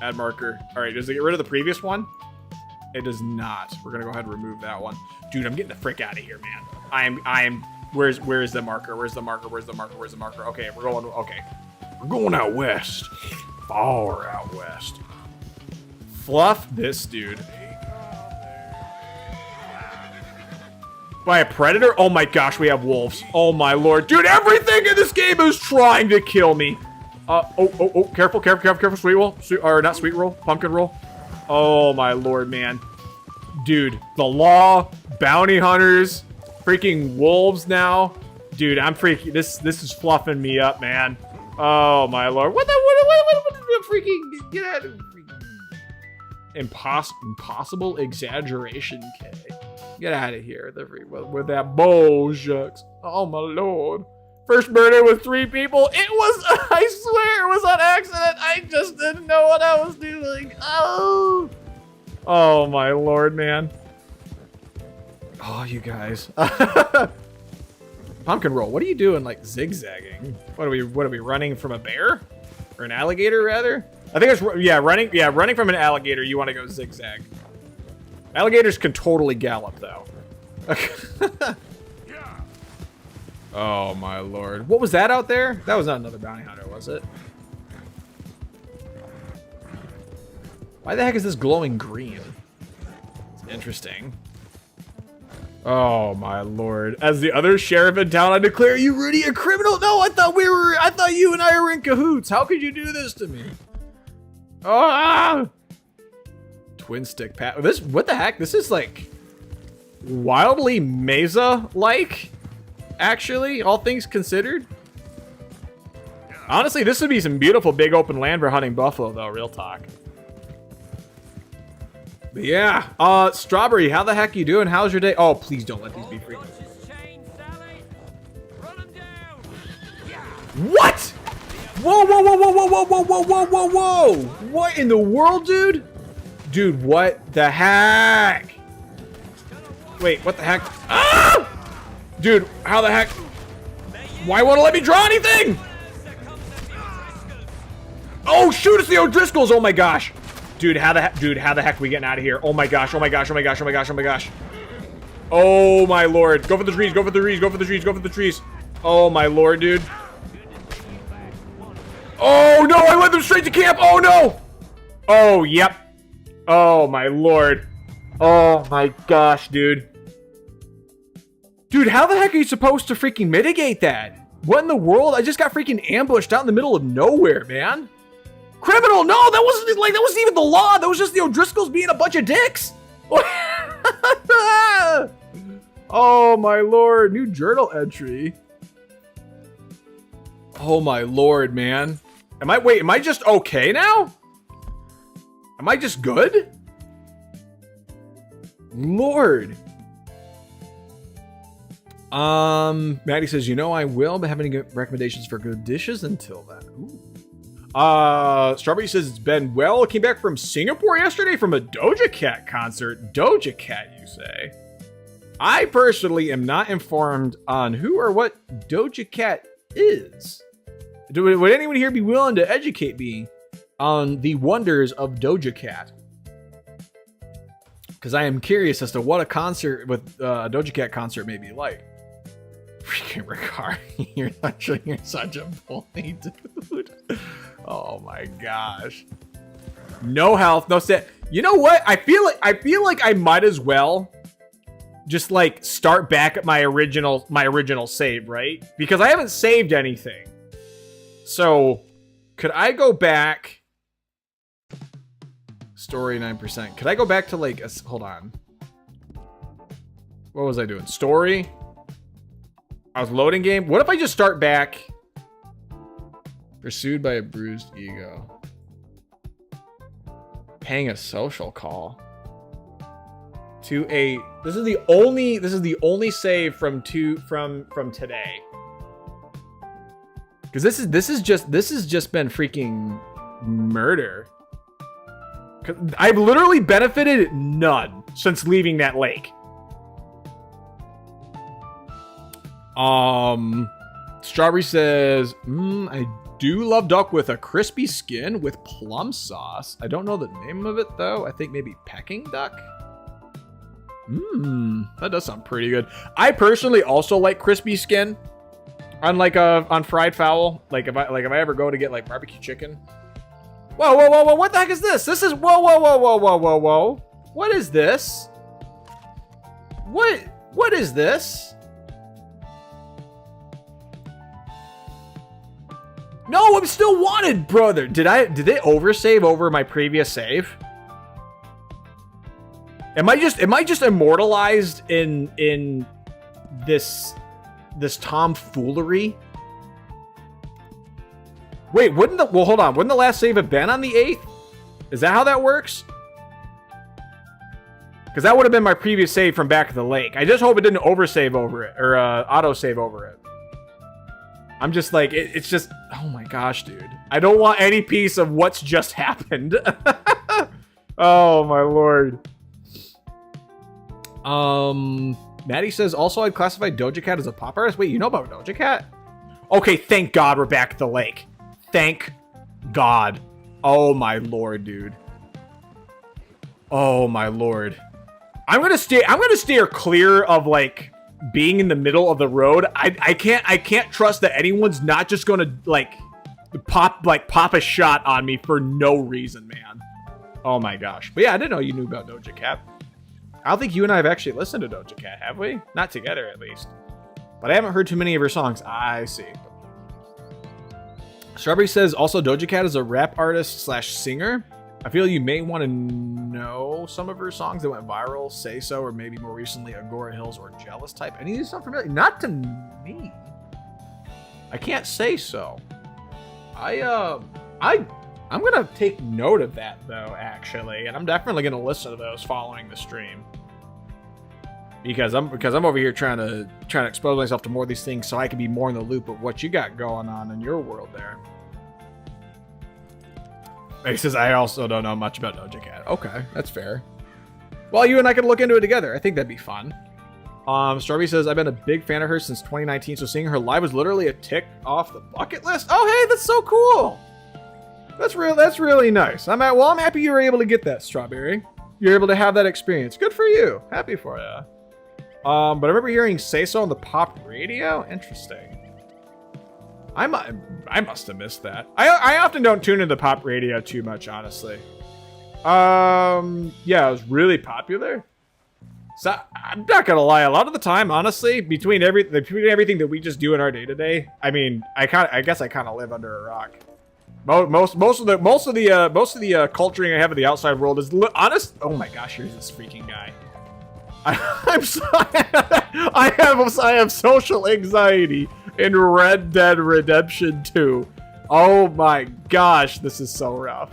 Add marker. All right, does it get rid of the previous one? It does not. We're gonna go ahead and remove that one. Dude, I'm getting the frick out of here, man. I am. Where is the marker? Where's the marker? Where's the marker? Where's the marker? Okay, we're going. Okay, we're going out west. Far out west. Fluff this dude. By a predator? Oh my gosh, we have wolves. Oh my lord. Dude, everything in this game is trying to kill me. Oh, careful, sweet roll. Or not sweet roll, pumpkin roll. Oh my lord, man. Dude, the law, bounty hunters, freaking wolves now. Dude, I'm freaking, this is fluffing me up, man. Oh my lord. What the freaking, get out of impossible exaggeration, K. Get out of here with that bullshucks. Oh my lord. First murder with 3 people. It was, I swear it was on accident. I just didn't know what I was doing. Oh. Oh my lord, man. Oh, you guys. Pumpkin roll. What are you doing, like zigzagging? What are we running from a bear? Or an alligator rather? I think it's, running from an alligator, you want to go zigzag. Alligators can totally gallop, though. Oh, my lord. What was that out there? That was not another bounty hunter, was it? Why the heck is this glowing green? It's interesting. Oh, my lord. As the other sheriff in town, I declare you, Rooty, a criminal. No, I thought you and I were in cahoots. How could you do this to me? Ah! Twin stick pat. What the heck? This is like wildly Mesa-like, actually, all things considered. Honestly, this would be some beautiful big open land for hunting buffalo, though, real talk. But yeah, Strawberry, how the heck you doing? How's your day? Oh, please don't let these be free. What? Whoa, whoa, whoa, whoa, whoa, whoa, whoa, whoa, whoa, whoa, whoa. What in the world, dude? Dude, what the heck? Wait, what the heck? Ah! Dude, how the heck? Why won't it let me draw anything? Oh, shoot, it's the O'Driscolls. Oh my gosh. Dude, how the heck are we getting out of here? Oh my gosh, oh my gosh, oh my gosh, oh my gosh, oh my gosh. Oh my lord. Go for the trees, go for the trees, go for the trees, go for the trees. Oh my lord, dude. Oh no, I led them straight to camp. Oh no. Oh, yep. Oh my lord. Oh my gosh, dude. Dude, how the heck are you supposed to freaking mitigate that? What in the world? I just got freaking ambushed out in the middle of nowhere, man. Criminal? No, that wasn't even the law. That was just the O'Driscolls being a bunch of dicks. Oh my lord, new journal entry. Oh my lord, man. Am I just okay now? Am I just good? Lord. Maddie says, you know I will, but having good recommendations for good dishes until then. Ooh. Strawberry says it's been well. Came back from Singapore yesterday from a Doja Cat concert. Doja Cat, you say? I personally am not informed on who or what Doja Cat is. Would anyone here be willing to educate me on the wonders of Doja Cat? Because I am curious as to what a concert with Doja Cat concert may be like. Freaking Ricard, you're such a bully, dude. Oh my gosh. No health, no set. You know what? I feel like I might as well just like start back at my original save, right? Because I haven't saved anything. So could I go back Story 9%. Could I go back to like hold on. What was I doing? Story. I was loading game. What if I just start back? Pursued by a bruised ego. Paying a social call. To a this is the only save from today. Cuz this has just been freaking murder. Cuz I've literally benefited none since leaving that lake. Strawberry says, I do love duck with a crispy skin with plum sauce. I don't know the name of it though. I think maybe Peking duck. That does sound pretty good. I personally also like crispy skin on on fried fowl. Like if I ever go to get like barbecue chicken. Whoa, whoa, whoa, whoa! What the heck is this? This is whoa, whoa, whoa, whoa, whoa, whoa, whoa! What is this? What is this? No, I'm still wanted, brother. Did they oversave over my previous save? Am I just immortalized in this tomfoolery? Wait, hold on. Wouldn't the last save have been on the 8th? Is that how that works? Because that would have been my previous save from back at the lake. I just hope it didn't oversave over it or autosave over it. I'm just like, it's just, oh my gosh, dude. I don't want any piece of what's just happened. Oh my lord. Maddie says, also I'd classify Doja Cat as a pop artist. Wait, you know about Doja Cat? Okay, thank God we're back at the lake. Thank God. Oh my lord, dude. Oh my lord. I'm gonna steer clear of like being in the middle of the road. I can't trust that anyone's not just gonna pop a shot on me for no reason, man. Oh my gosh. But yeah, I didn't know you knew about Doja Cat. I don't think you and I have actually listened to Doja Cat, have we? Not together, at least. But I haven't heard too many of her songs. I see. Strawberry says, also Doja Cat is a rap artist / singer. I feel you may want to know some of her songs that went viral, Say So, or maybe more recently, Agora Hills or Jealous Type. Any of these sound familiar? Not to me. I can't say so. I'm gonna take note of that though, actually, and I'm definitely gonna listen to those following the stream. Because I'm over here trying to expose myself to more of these things so I can be more in the loop of what you got going on in your world there. He says, I also don't know much about Doja Cat. Okay, that's fair. Well, you and I could look into it together. I think that'd be fun. Strawberry says, I've been a big fan of her since 2019, so seeing her live was literally a tick off the bucket list. Oh, hey, that's so cool. That's really nice. I'm happy you were able to get that, Strawberry. You're able to have that experience. Good for you. Happy for you. But I remember hearing Say So on the pop radio. Interesting. I must have missed that. I often don't tune into pop radio too much, honestly. Yeah, it was really popular. So I'm not gonna lie, a lot of the time, honestly, between everything that we just do in our day to day, I mean, I guess I kind of live under a rock. Most of the culturing I have of the outside world is honest. Oh my gosh, here's this freaking guy. I'm sorry. I have social anxiety in Red Dead Redemption 2. Oh my gosh, this is so rough.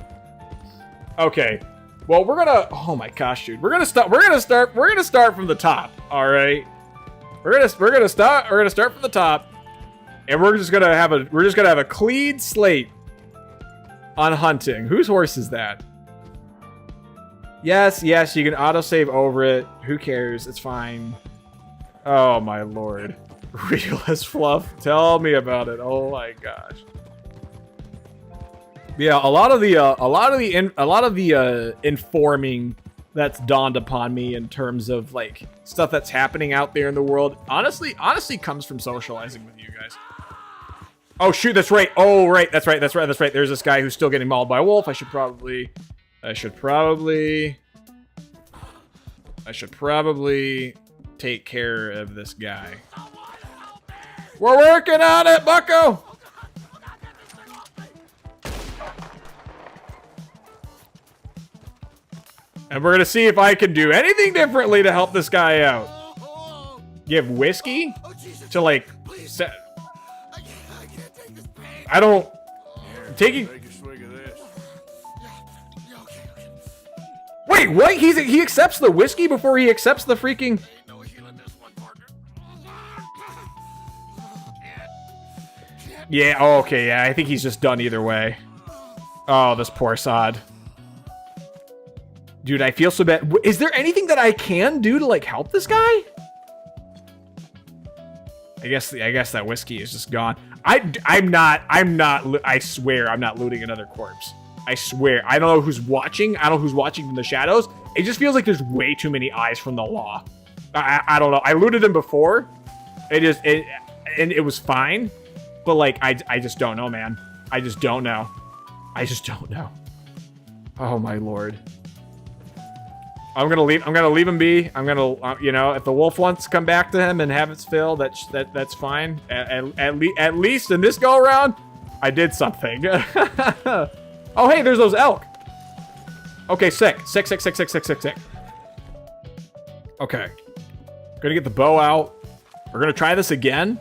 Okay, well we're gonna. Oh my gosh, dude, we're gonna start from the top. All right, we're gonna start from the top, and we're just gonna have a clean slate on hunting. Whose horse is that? Yes, you can autosave over it. Who cares? It's fine. Oh my lord. Real as fluff. Tell me about it. Oh my gosh. Yeah, a lot of the informing that's dawned upon me in terms of like stuff that's happening out there in the world honestly comes from socializing with you guys. Oh shoot, that's right. Oh right, that's right. There's this guy who's still getting mauled by a wolf. I should probably take care of this guy. We're working on it, bucko! And we're gonna see if I can do anything differently to help this guy out. Give whiskey to like. I don't. Taking. Take a swig of this. Wait, what? He accepts the whiskey before he accepts the freaking. Yeah. Oh, okay. Yeah. I think he's just done either way. Oh, this poor sod. Dude, I feel so bad. Is there anything that I can do to like help this guy? I guess that whiskey is just gone. I'm not. I swear I'm not looting another corpse. I swear. I don't know who's watching. I don't know who's watching from the shadows. It just feels like there's way too many eyes from the law. I don't know. I looted him before. And it was fine. But like, I just don't know, man. I just don't know. I just don't know. Oh my lord. I'm gonna leave him be. I'm gonna, you know, if the wolf wants to come back to him and have its fill, that's fine. At least in this go around, I did something. Oh hey, there's those elk. Okay, sick. Okay, gonna get the bow out. We're gonna try this again.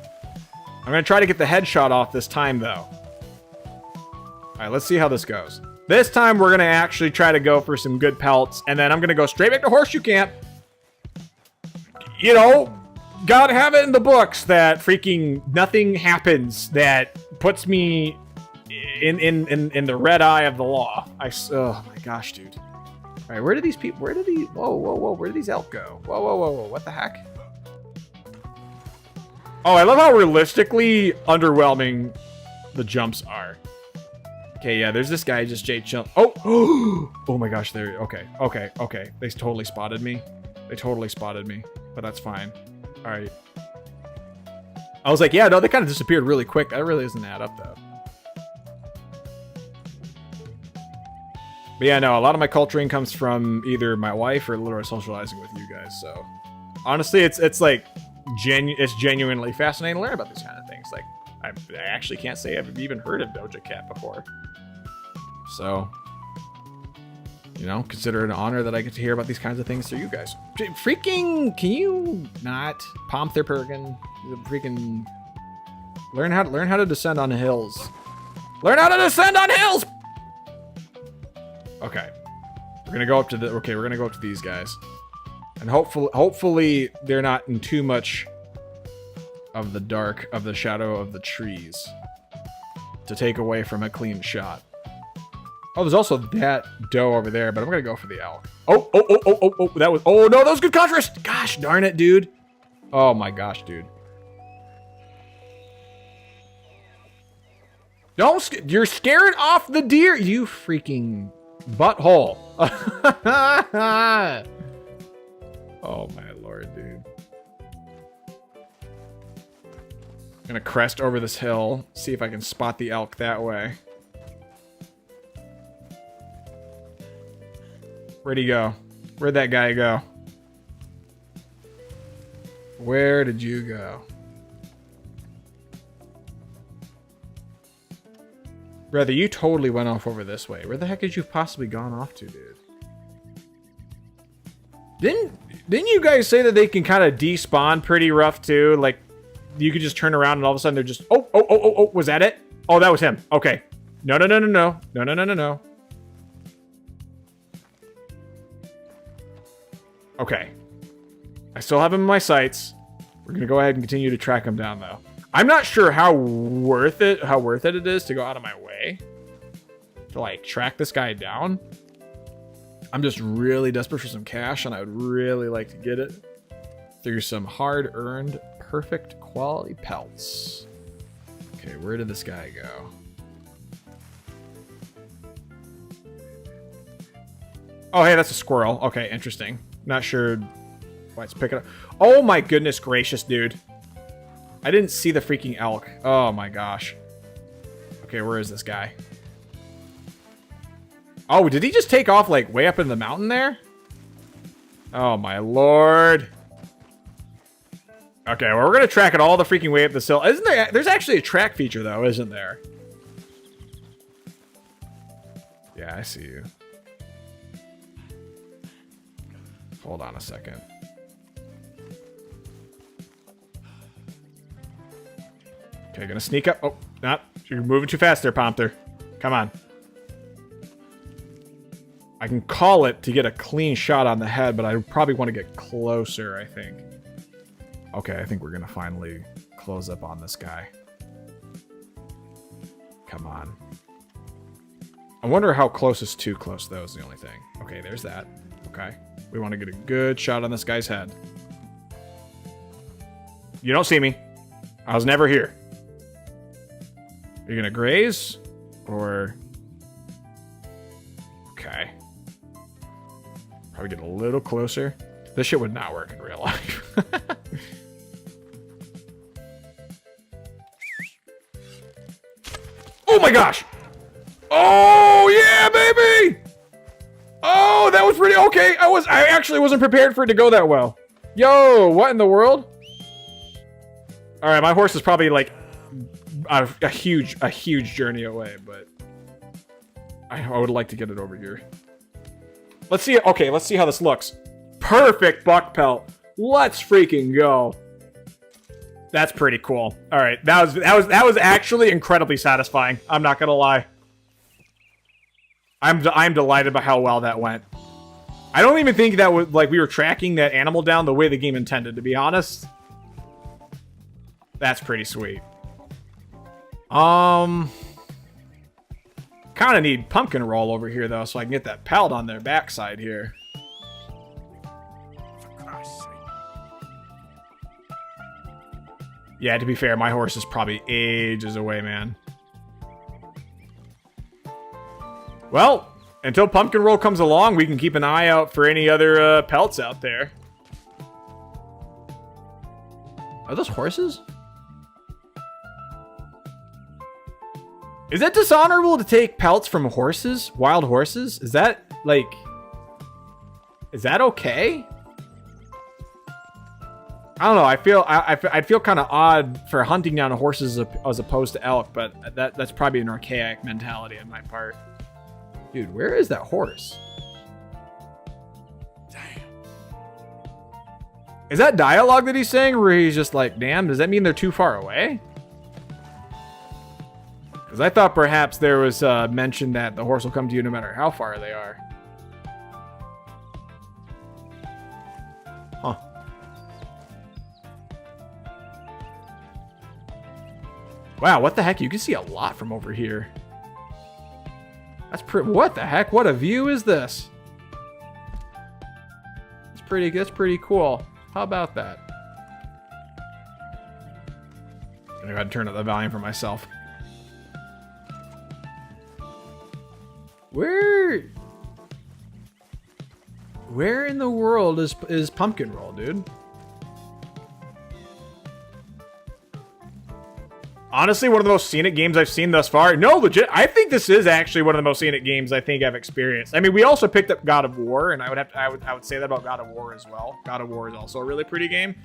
I'm gonna try to get the headshot off this time though. All right, let's see how this goes. This time we're gonna actually try to go for some good pelts, and then I'm gonna go straight back to Horseshoe Camp. You know, gotta have it in the books that freaking nothing happens that puts me in the red eye of the law. Oh my gosh, dude. All right, where do these people? Where do these? Whoa, where do these elk go? Whoa, what the heck? Oh, I love how realistically underwhelming the jumps are. Okay, yeah, there's this guy just Jay chill. Oh, oh my gosh, there. Okay. They totally spotted me. But that's fine. All right. I was like, yeah, no, they kind of disappeared really quick. That really doesn't add up though. But yeah, no, a lot of my culturing comes from either my wife or literally socializing with you guys. So honestly, it's like it's genuinely fascinating to learn about these kind of things. Like I actually can't say I've even heard of Doja Cat before. So, you know, consider it an honor that I get to hear about these kinds of things through you guys. Freaking, can you not Pomtherpergen? Freaking learn how to descend on hills. Learn how to descend on hills. Okay, we're gonna go up to these guys, and hopefully they're not in too much of the dark of the shadow of the trees to take away from a clean shot. Oh, there's also that doe over there, but I'm gonna go for the elk. Oh, that was good contrast. Gosh darn it, dude. Oh my gosh, dude. You're scaring off the deer, you freaking butthole. Oh my lord, dude. I'm gonna crest over this hill, see if I can spot the elk that way. Where'd he go? Where'd that guy go? Where did you go? Brother, you totally went off over this way. Where the heck had you possibly gone off to, dude? Didn't you guys say that they can kind of despawn pretty rough too? Like, you could just turn around and all of a sudden they're just... Oh, was that it? Oh, that was him. Okay. No. Okay. I still have him in my sights. We're gonna go ahead and continue to track him down though. I'm not sure how worth it it is to go out of my way to like track this guy down. I'm just really desperate for some cash, and I would really like to get it through some hard-earned, perfect quality pelts. Okay, where did this guy go? Oh, hey, that's a squirrel. Okay, interesting. Not sure why it's picking up. Oh my goodness gracious, dude. I didn't see the freaking elk. Oh my gosh. Okay, where is this guy? Oh, did he just take off like way up in the mountain there? Oh my lord. Okay, well, we're gonna track it all the freaking way up this hill. Isn't there? There's actually a track feature though, isn't there? Yeah, I see you. Hold on a second. Okay, gonna sneak up. Oh, not. You're moving too fast there, Pompter. Come on. I can call it to get a clean shot on the head, but I probably want to get closer, I think. Okay, I think we're gonna finally close up on this guy. Come on. I wonder how close is too close, though, is the only thing. Okay, there's that. Okay. We want to get a good shot on this guy's head. You don't see me. I was never here. Are you gonna graze? Or... Okay. Probably get a little closer. This shit would not work in real life. Oh my gosh! Oh yeah, baby! Oh, that was pretty okay. I actually wasn't prepared for it to go that well. Yo, what in the world? All right, my horse is probably like a huge journey away, but I would like to get it over here. Let's see. Okay, let's see how this looks. Perfect buck pelt. Let's freaking go. That's pretty cool. All right, that was actually incredibly satisfying. I'm not gonna lie. I'm delighted by how well that went. I don't even think that was like we were tracking that animal down the way the game intended, to be honest. That's pretty sweet. Kind of need pumpkin roll over here though, so I can get that pelt on their backside here. For Christ's sake. Yeah, to be fair, my horse is probably ages away, man. Well, until pumpkin roll comes along, we can keep an eye out for any other pelts out there. Are those horses? Is that dishonorable to take pelts from horses? Wild horses? Is that, like... Is that okay? I don't know. I'd feel kind of odd for hunting down horses as opposed to elk, but that's probably an archaic mentality on my part. Dude, where is that horse? Damn. Is that dialogue that he's saying where he's just like, damn, does that mean they're too far away? Because I thought perhaps there was mention that the horse will come to you no matter how far they are. Huh. Wow, what the heck? You can see a lot from over here. That's pretty. What the heck? What a view is this? It's pretty. That's pretty cool. How about that? I'm gonna turn up the volume for myself. Where in the world is pumpkin roll, dude? Honestly, one of the most scenic games I've seen thus far. No, legit. I think this is actually one of the most scenic games I think I've experienced. I mean, we also picked up God of War, and I would say that about God of War as well. God of War is also a really pretty game.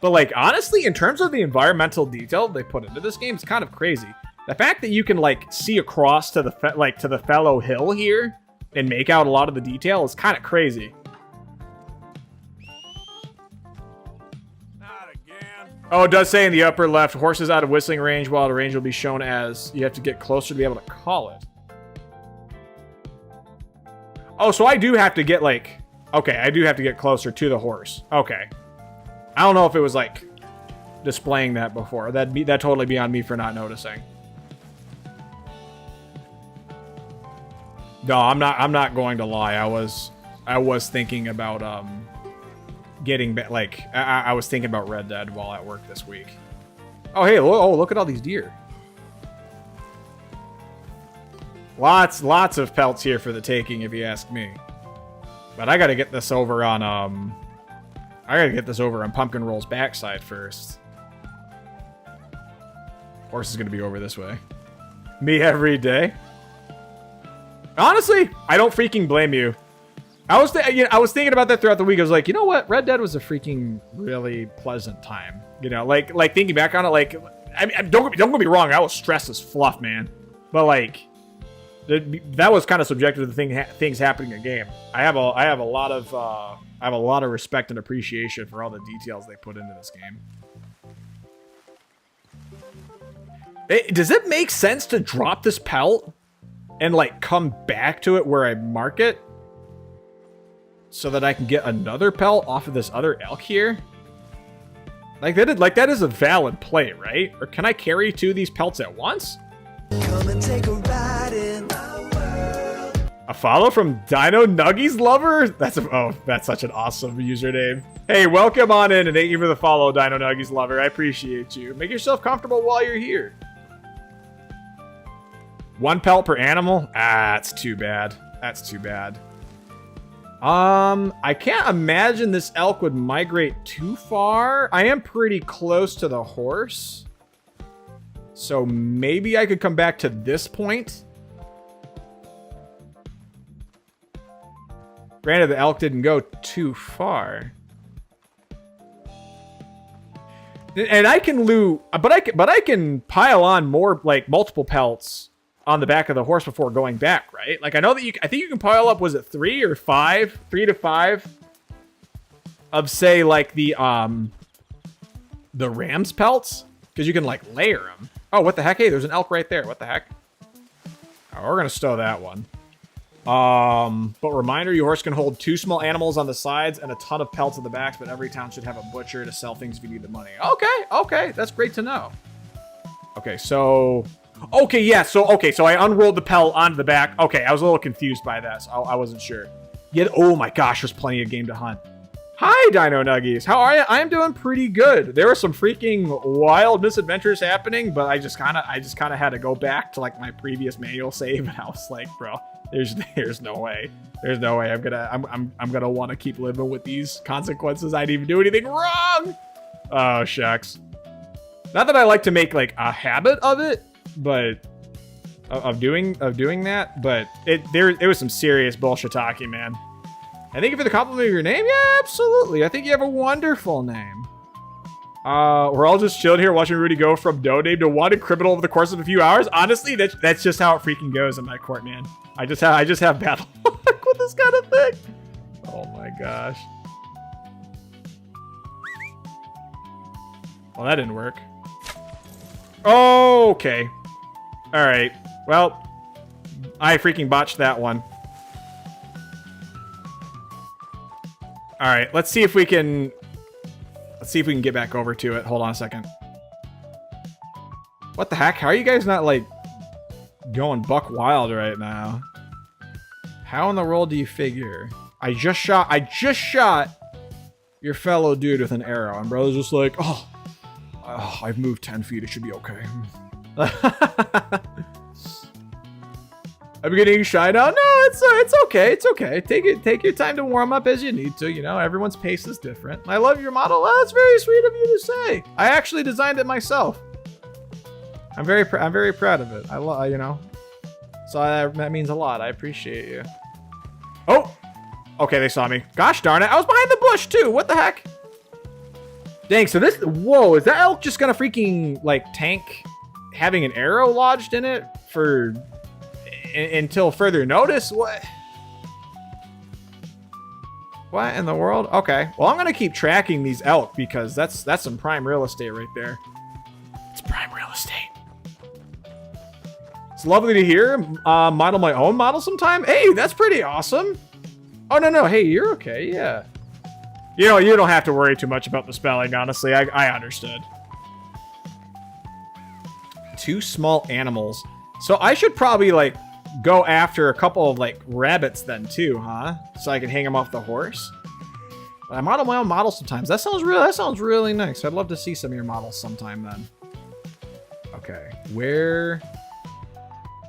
But like, honestly, in terms of the environmental detail they put into this game, it's kind of crazy. The fact that you can like see across to the fellow hill here and make out a lot of the detail is kind of crazy. Oh, it does say in the upper left, horses out of whistling range, while the range will be shown as you have to get closer to be able to call it. Oh, so I do have to get like, okay, I do have to get closer to the horse. Okay. I don't know if it was like displaying that before. That'd totally be on me for not noticing. No, I'm not going to lie. I was thinking about getting back, like I was thinking about Red Dead while at work this week. Oh hey, look at all these deer. Lots of pelts here for the taking, if you ask me. But I gotta get this over on Pumpkin Roll's backside first. Horse is gonna be over this way. Me every day. Honestly, I don't freaking blame you. I was thinking about that throughout the week. I was like, you know what? Red Dead was a freaking really pleasant time. You know, like thinking back on it, like, I mean, don't get me wrong. I was stressed as fluff, man. But like, that was kind of subjective to the things happening in the game. I have a lot of I have a lot of respect and appreciation for all the details they put into this game. Does it make sense to drop this pelt and like come back to it where I mark it so that I can get another pelt off of this other elk here? Like that is a valid play, right? Or can I carry 2 of these pelts at once? Come and take a ride in my world. A follow from Dino Nuggies Lover? That's such an awesome username. Hey, welcome on in and thank you for the follow, Dino Nuggies Lover. I appreciate you. Make yourself comfortable while you're here. 1 pelt per animal? Ah, that's too bad. That's too bad. I can't imagine this elk would migrate too far. I am pretty close to the horse. So maybe I could come back to this point. Granted, the elk didn't go too far. And I can loot, but I can pile on more, like, multiple pelts on the back of the horse before going back, right? Like, I know that I think you can pile up, was it 3 or 5? 3 to 5 of, say, like, the ram's pelts? Because you can, like, layer them. Oh, what the heck? Hey, there's an elk right there. What the heck? Oh, we're going to stow that one. But reminder, your horse can hold 2 small animals on the sides and a ton of pelts at the backs, but every town should have a butcher to sell things if you need the money. Okay. That's great to know. Okay, so... Okay, yeah, so I unrolled the pelt onto the back. Okay, I was a little confused by that, so I wasn't sure. Yet, oh my gosh, there's plenty of game to hunt. Hi, Dino Nuggies. How are you? I am doing pretty good. There were some freaking wild misadventures happening, but I just kind of had to go back to like my previous manual save, and I was like, bro, there's no way. There's no way I'm gonna want to keep living with these consequences. I didn't even do anything wrong. Oh shucks. Not that I like to make like a habit of it, but of doing that, but there was some serious bullshit talking, man. And thank you for the compliment of your name. Yeah, absolutely. I think you have a wonderful name. We're all just chilling here watching Rooty go from no name to wanted criminal over the course of a few hours. Honestly, that's just how it freaking goes in my court, man. I just have bad luck with this kind of thing. Oh my gosh. Well, that didn't work. Okay. All right. Well, I freaking botched that one. All right, let's see if we can get back over to it. Hold on a second. What the heck? How are you guys not like going buck wild right now? How in the world do you figure? I just shot your fellow dude with an arrow, and brother's just like, oh, I've moved 10 feet. It should be okay. I'm getting shy now. No, it's okay. It's okay. Take your time to warm up as you need to. You know, everyone's pace is different. I love your model. Well, that's very sweet of you to say. I actually designed it myself. I'm very proud of it. You know, so that means a lot. I appreciate you. Oh, okay. They saw me. Gosh darn it! I was behind the bush too. What the heck? Dang. So this. Whoa! Is that elk just gonna freaking like tank having an arrow lodged in it for? Until further notice? What in the world? Okay, well, I'm gonna keep tracking these elk because that's some prime real estate right there. It's prime real estate. It's lovely to hear. Model my own model sometime. Hey, that's pretty awesome. Oh no, hey, you're okay. Yeah, you know, you don't have to worry too much about the spelling, honestly. I understood. 2 small animals, so I should probably like go after a couple of like rabbits then too, huh? So I can hang them off the horse. But I model my own models sometimes. That sounds really nice. I'd love to see some of your models sometime then. Okay, where?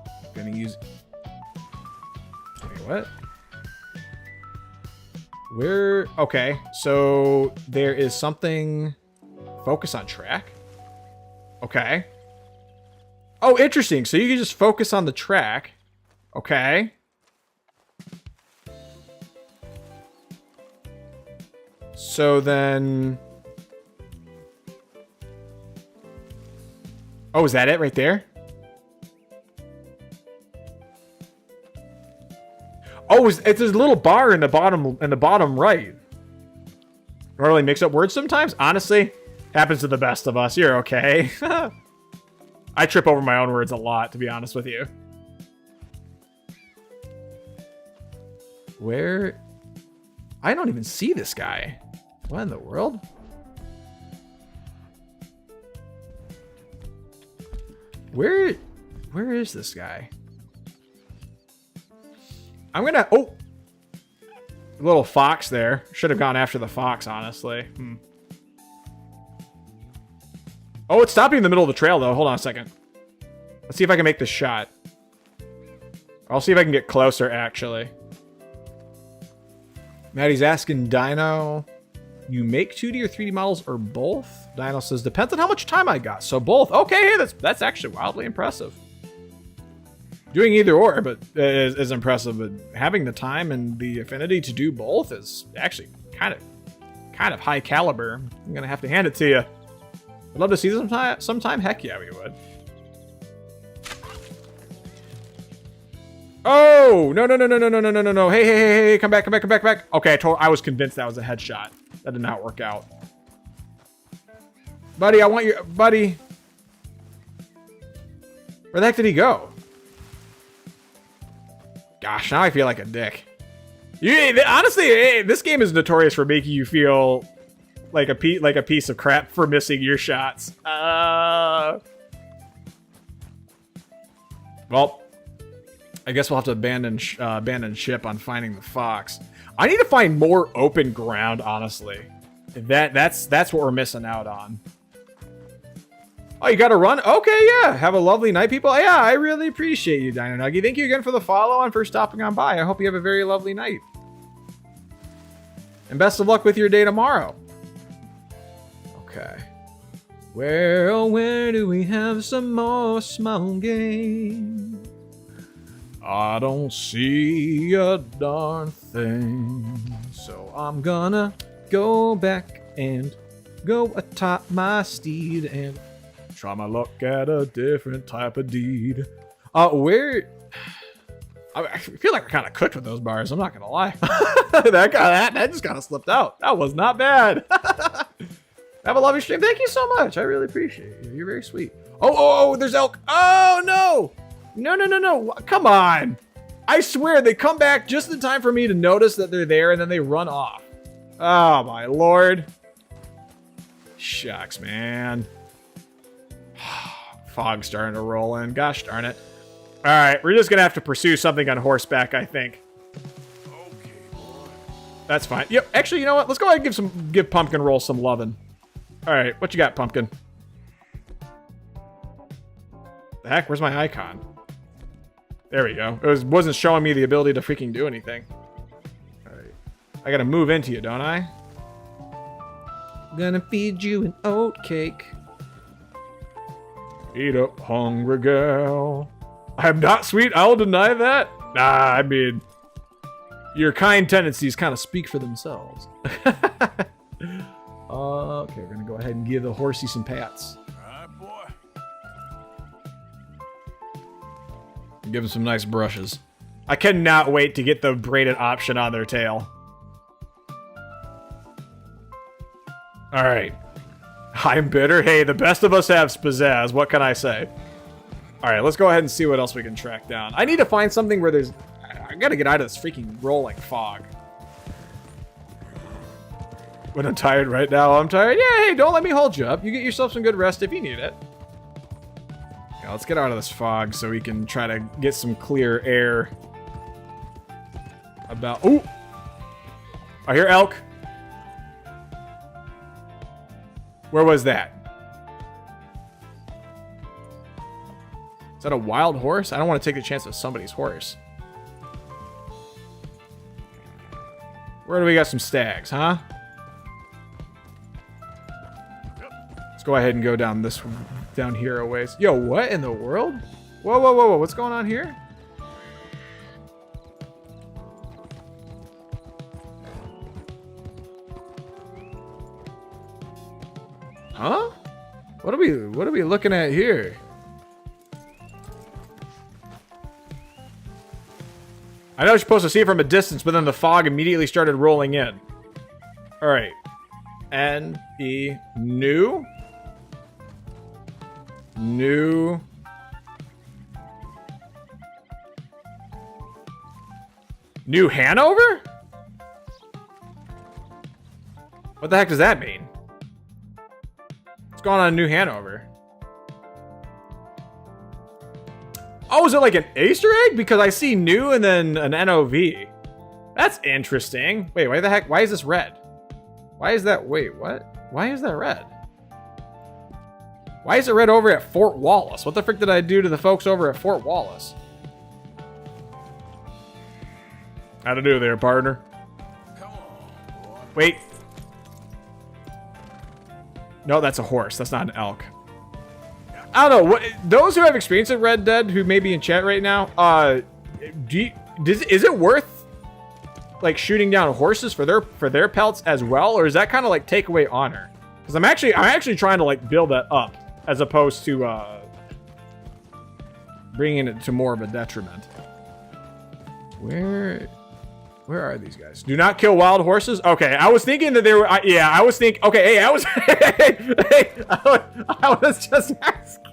I'm gonna use. Wait, what? Where? Okay, so there is something. Focus on track. Okay. Oh, interesting. So you can just focus on the track. Okay. So then... Oh, is that it right there? Oh, it's a little bar in the bottom right. Normally mix up words sometimes. Honestly, happens to the best of us. You're okay. I trip over my own words a lot, to be honest with you. Where? I don't even see this guy. What in the world? Where is this guy? I'm gonna... Oh! Little fox there. Should have gone after the fox, honestly. Oh, it's stopping in the middle of the trail, though. Hold on a second. Let's see if I can make this shot. I'll see if I can get closer, actually. Maddie's asking Dino, you make 2D or 3D models or both? Dino says, depends on how much time I got. So both. Okay, hey, that's actually wildly impressive. Doing either or, but is impressive. But having the time and the affinity to do both is actually kind of high caliber. I'm gonna have to hand it to you. I'd love to see this sometime. Heck yeah, we would. Oh no! Hey! Come back! Okay, I was convinced that was a headshot. That did not work out. Buddy, I want your buddy. Where the heck did he go? Gosh, now I feel like a dick. Honestly, this game is notorious for making you feel like a piece of crap for missing your shots. Well, I guess we'll have to abandon ship on finding the fox. I need to find more open ground, honestly. That's what we're missing out on. Oh, you gotta run? Okay, yeah. Have a lovely night, people. Yeah, I really appreciate you, Dino Nuggy. Thank you again for the follow and for stopping on by. I hope you have a very lovely night. And best of luck with your day tomorrow. Okay. Well, where do we have some more small game? I don't see a darn thing. So I'm gonna go back and go atop my steed and try my luck at a different type of deed. Where... I feel like I kind of cooked with those bars. I'm not gonna lie. that just kind of slipped out. That was not bad. Have a lovely stream. Thank you so much. I really appreciate you. You're very sweet. Oh, there's elk. Oh, no. No. Come on. I swear they come back just in time for me to notice that they're there and then they run off. Oh, my Lord. Shucks, man. Fog's starting to roll in. Gosh darn it. All right, we're just going to have to pursue something on horseback, I think. Okay, boy. That's fine. Yep, actually, you know what? Let's go ahead and give Pumpkin Roll some lovin'. All right, what you got, Pumpkin? The heck? Where's my icon? There we go. It wasn't showing me the ability to freaking do anything. All right. I got to move into you, don't I? Gonna feed you an oat cake. Eat up, hungry girl. I am not sweet. I'll deny that. Nah, I mean, your kind tendencies kind of speak for themselves. Okay, we're gonna go ahead and give the horsey some pats. Alright, boy. Give them some nice brushes. I cannot wait to get the braided option on their tail. All right. I'm bitter. Hey, the best of us have pizzazz. What can I say? All right, let's go ahead and see what else we can track down. I need to find something where there's... I gotta get out of this freaking rolling fog. When I'm tired right now, I'm tired. Yeah, hey, don't let me hold you up. You get yourself some good rest if you need it. Yeah, let's get out of this fog so we can try to get some clear air. About... Ooh! I hear elk. Where was that? Is that a wild horse? I don't want to take the chance of somebody's horse. Where do we got some stags, huh? Let's go ahead and go down here a ways. Yo, what in the world? Whoa. What's going on here? Huh? What are we looking at here? I know you're supposed to see it from a distance, but then the fog immediately started rolling in. All right. N-E, New. New. New Hanover? What the heck does that mean? What's going on in New Hanover? Oh, is it like an Easter egg? Because I see new and then an NOV. That's interesting. Wait, why the heck? Why is this red? Why is that? Wait, what? Why is that red? Why is it red over at Fort Wallace? What the frick did I do to the folks over at Fort Wallace? How to do there, partner? Wait. No, that's a horse. That's not an elk. I don't know. What, those who have experience at Red Dead, who may be in chat right now, is it worth like shooting down horses for their pelts as well, or is that kind of like take away honor? Because I'm actually trying to like build that up as opposed to bringing it to more of a detriment. Where are these guys? Do not kill wild horses. Okay, I was thinking that they were. Yeah, I was thinking. Okay, hey, I was. I was just asking.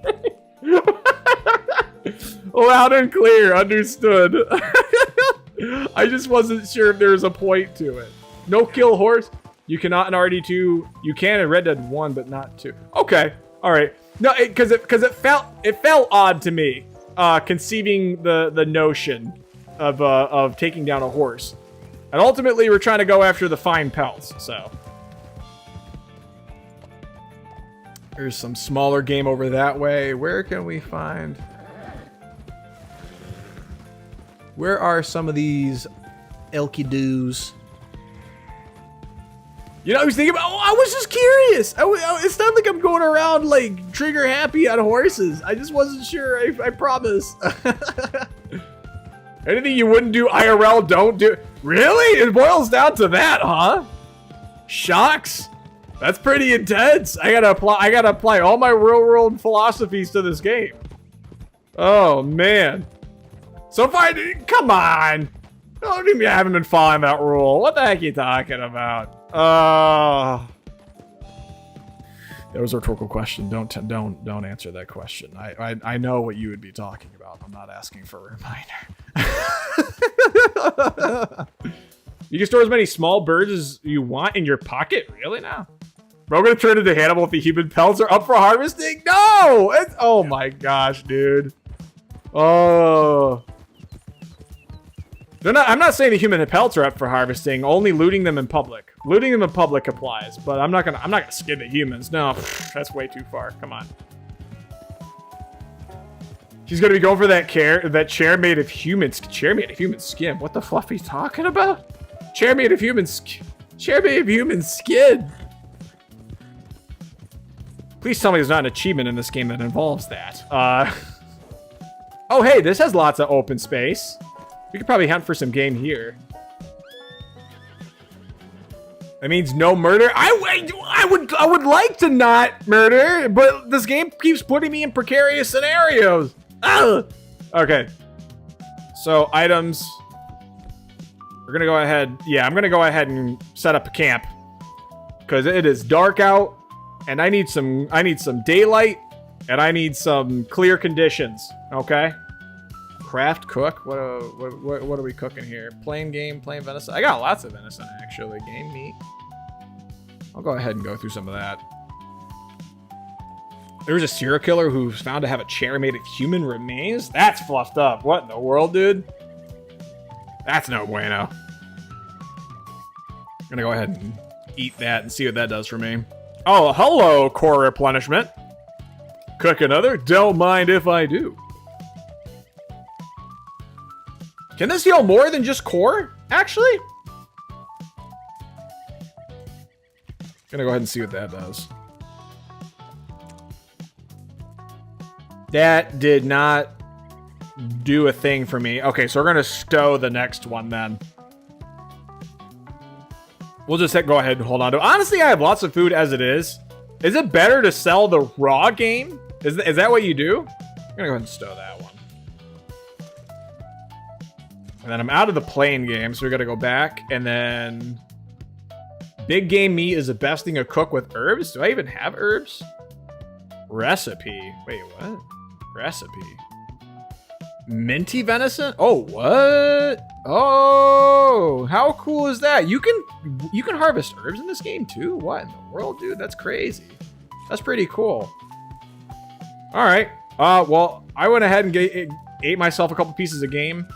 Loud and clear, understood. I just wasn't sure if there was a point to it. No kill horse. You cannot in RD2. You can in Red Dead 1, but not 2. Okay, all right. No, because it felt odd to me, conceiving the notion of taking down a horse. And ultimately, we're trying to go after the fine pelts, so. There's some smaller game over that way. Where can we find... Where are some of these elky-doos? You know, I was thinking about... Oh, I was just curious! It's not like I'm going around, like, trigger happy on horses. I just wasn't sure, I promise. Anything you wouldn't do IRL, don't do. Really? It boils down to that, huh? Shocks? That's pretty intense. I gotta apply all my real world philosophies to this game. Oh man. So far, come on. Don't even haven't been following that rule. What the heck are you talking about? That was a rhetorical question. Don't answer that question. I know what you would be talking about. I'm not asking for a reminder. You can store as many small birds as you want in your pocket. Really now? We're gonna turn into Hannibal if the human pelts are up for harvesting. No! Oh my gosh, dude. Oh. They're not. I'm not saying the human pelts are up for harvesting. Only looting them in public. Looting them in public applies, but I'm not gonna skin the humans. No, that's way too far. Come on. She's gonna be going for that chair made of human skin. What the fluff are you talking about? Chair made of human skin. Please tell me there's not an achievement in this game that involves that. Oh hey, this has lots of open space. We could probably hunt for some game here. That means no murder. I would like to not murder, but this game keeps putting me in precarious scenarios. Ugh. Okay. So items. We're gonna go ahead. Yeah, I'm gonna go ahead and set up a camp because it is dark out, and I need some daylight, and I need some clear conditions. Okay. Craft, cook. What are we cooking here? Plain game, plain venison. I got lots of venison actually. Game meat. I'll go ahead and go through some of that. There was a serial killer who was found to have a chair made of human remains. That's fluffed up. What in the world, dude? That's no bueno. I'm gonna go ahead and eat that and see what that does for me. Oh, hello, core replenishment. Cook another? Don't mind if I do. Can this heal more than just core, actually? Gonna go ahead and see what that does. That did not do a thing for me. Okay, so we're gonna stow the next one then. We'll just go ahead and hold on to it. Honestly, I have lots of food as it is. Is it better to sell the raw game? Is that what you do? I'm gonna go ahead and stow that one. And then I'm out of the plain game, so we gotta go back and then Big game meat is the best thing to cook with herbs. Do I even have herbs? Recipe. Wait, what? Recipe. Minty venison? Oh, what? Oh, how cool is that? You can harvest herbs in this game too? What in the world, dude? That's crazy. That's pretty cool. All right. Well, I went ahead and ate myself a couple pieces of game.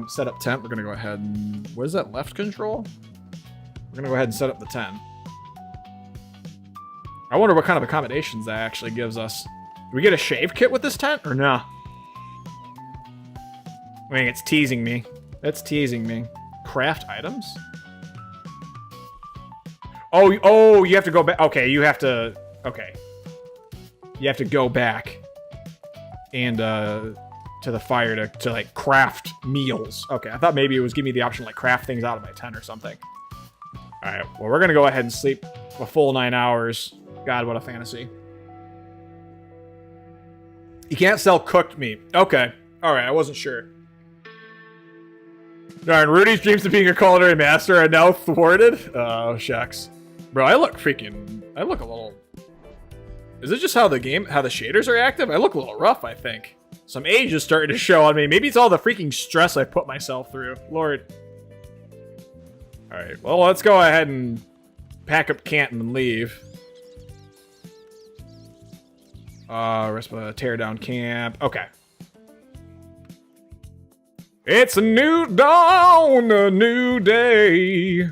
Set up tent. We're gonna go ahead and what is that? Left control? We're gonna go ahead and set up the tent. I wonder what kind of accommodations that actually gives us. Do we get a shave kit with this tent or no? I mean, it's teasing me. It's teasing me. Craft items? Oh, you have to go back. Okay, you have to. Okay. You have to go back and to the fire to like craft meals. Okay, I thought maybe it was giving me the option to like craft things out of my tent or something. All right, well, we're gonna go ahead and sleep a full 9 hours. God, what a fantasy. You can't sell cooked meat. Okay, all right, I wasn't sure. Darn, Rooty's dreams of being a culinary master are now thwarted. Oh, shucks. Bro, I look a little... Is it just how the shaders are active? I look a little rough, I think. Some age is starting to show on me. Maybe it's all the freaking stress I put myself through. Lord. Alright, well, let's go ahead and pack up Canton and leave. Rest of a tear down camp. Okay. It's a new dawn, a new day.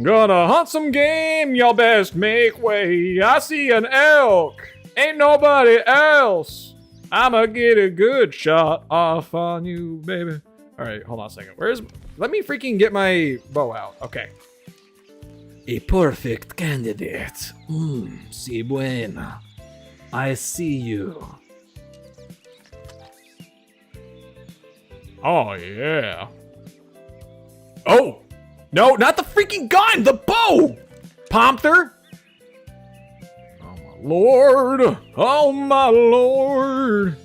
Gonna hunt some game, y'all best make way. I see an elk, ain't nobody else. I'ma get a good shot off on you, baby. All right, hold on a second. Let me freaking get my bow out. Okay. A perfect candidate. Si buena. I see you. Oh, yeah. Oh! No, not the freaking gun! The bow! Pomther! Oh, my lord! Oh, my lord!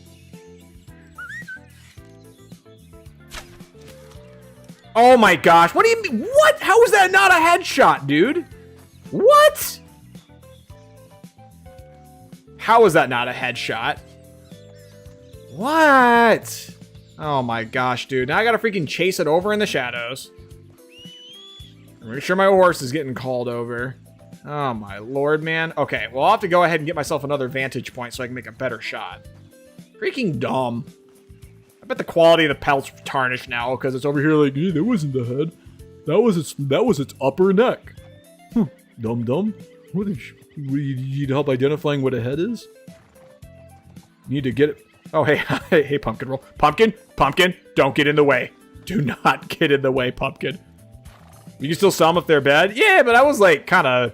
Oh, my gosh. What do you mean? What? How is that not a headshot, dude? What? How is that not a headshot? What? Oh my gosh, dude. Now I gotta freaking chase it over in the shadows. Make sure my horse is getting called over. Oh my lord, man. Okay, well, I'll have to go ahead and get myself another vantage point so I can make a better shot. Freaking dumb. I bet the quality of the pelt's tarnished now because it's over here like, hey, that wasn't the head. That was its upper neck. Dumb. What you need help identifying what a head is? You need to get it. Oh, hey, hey, pumpkin roll. Pumpkin, don't get in the way. Do not get in the way, pumpkin. You can still sell them if they're bad. Yeah, but I was like kind of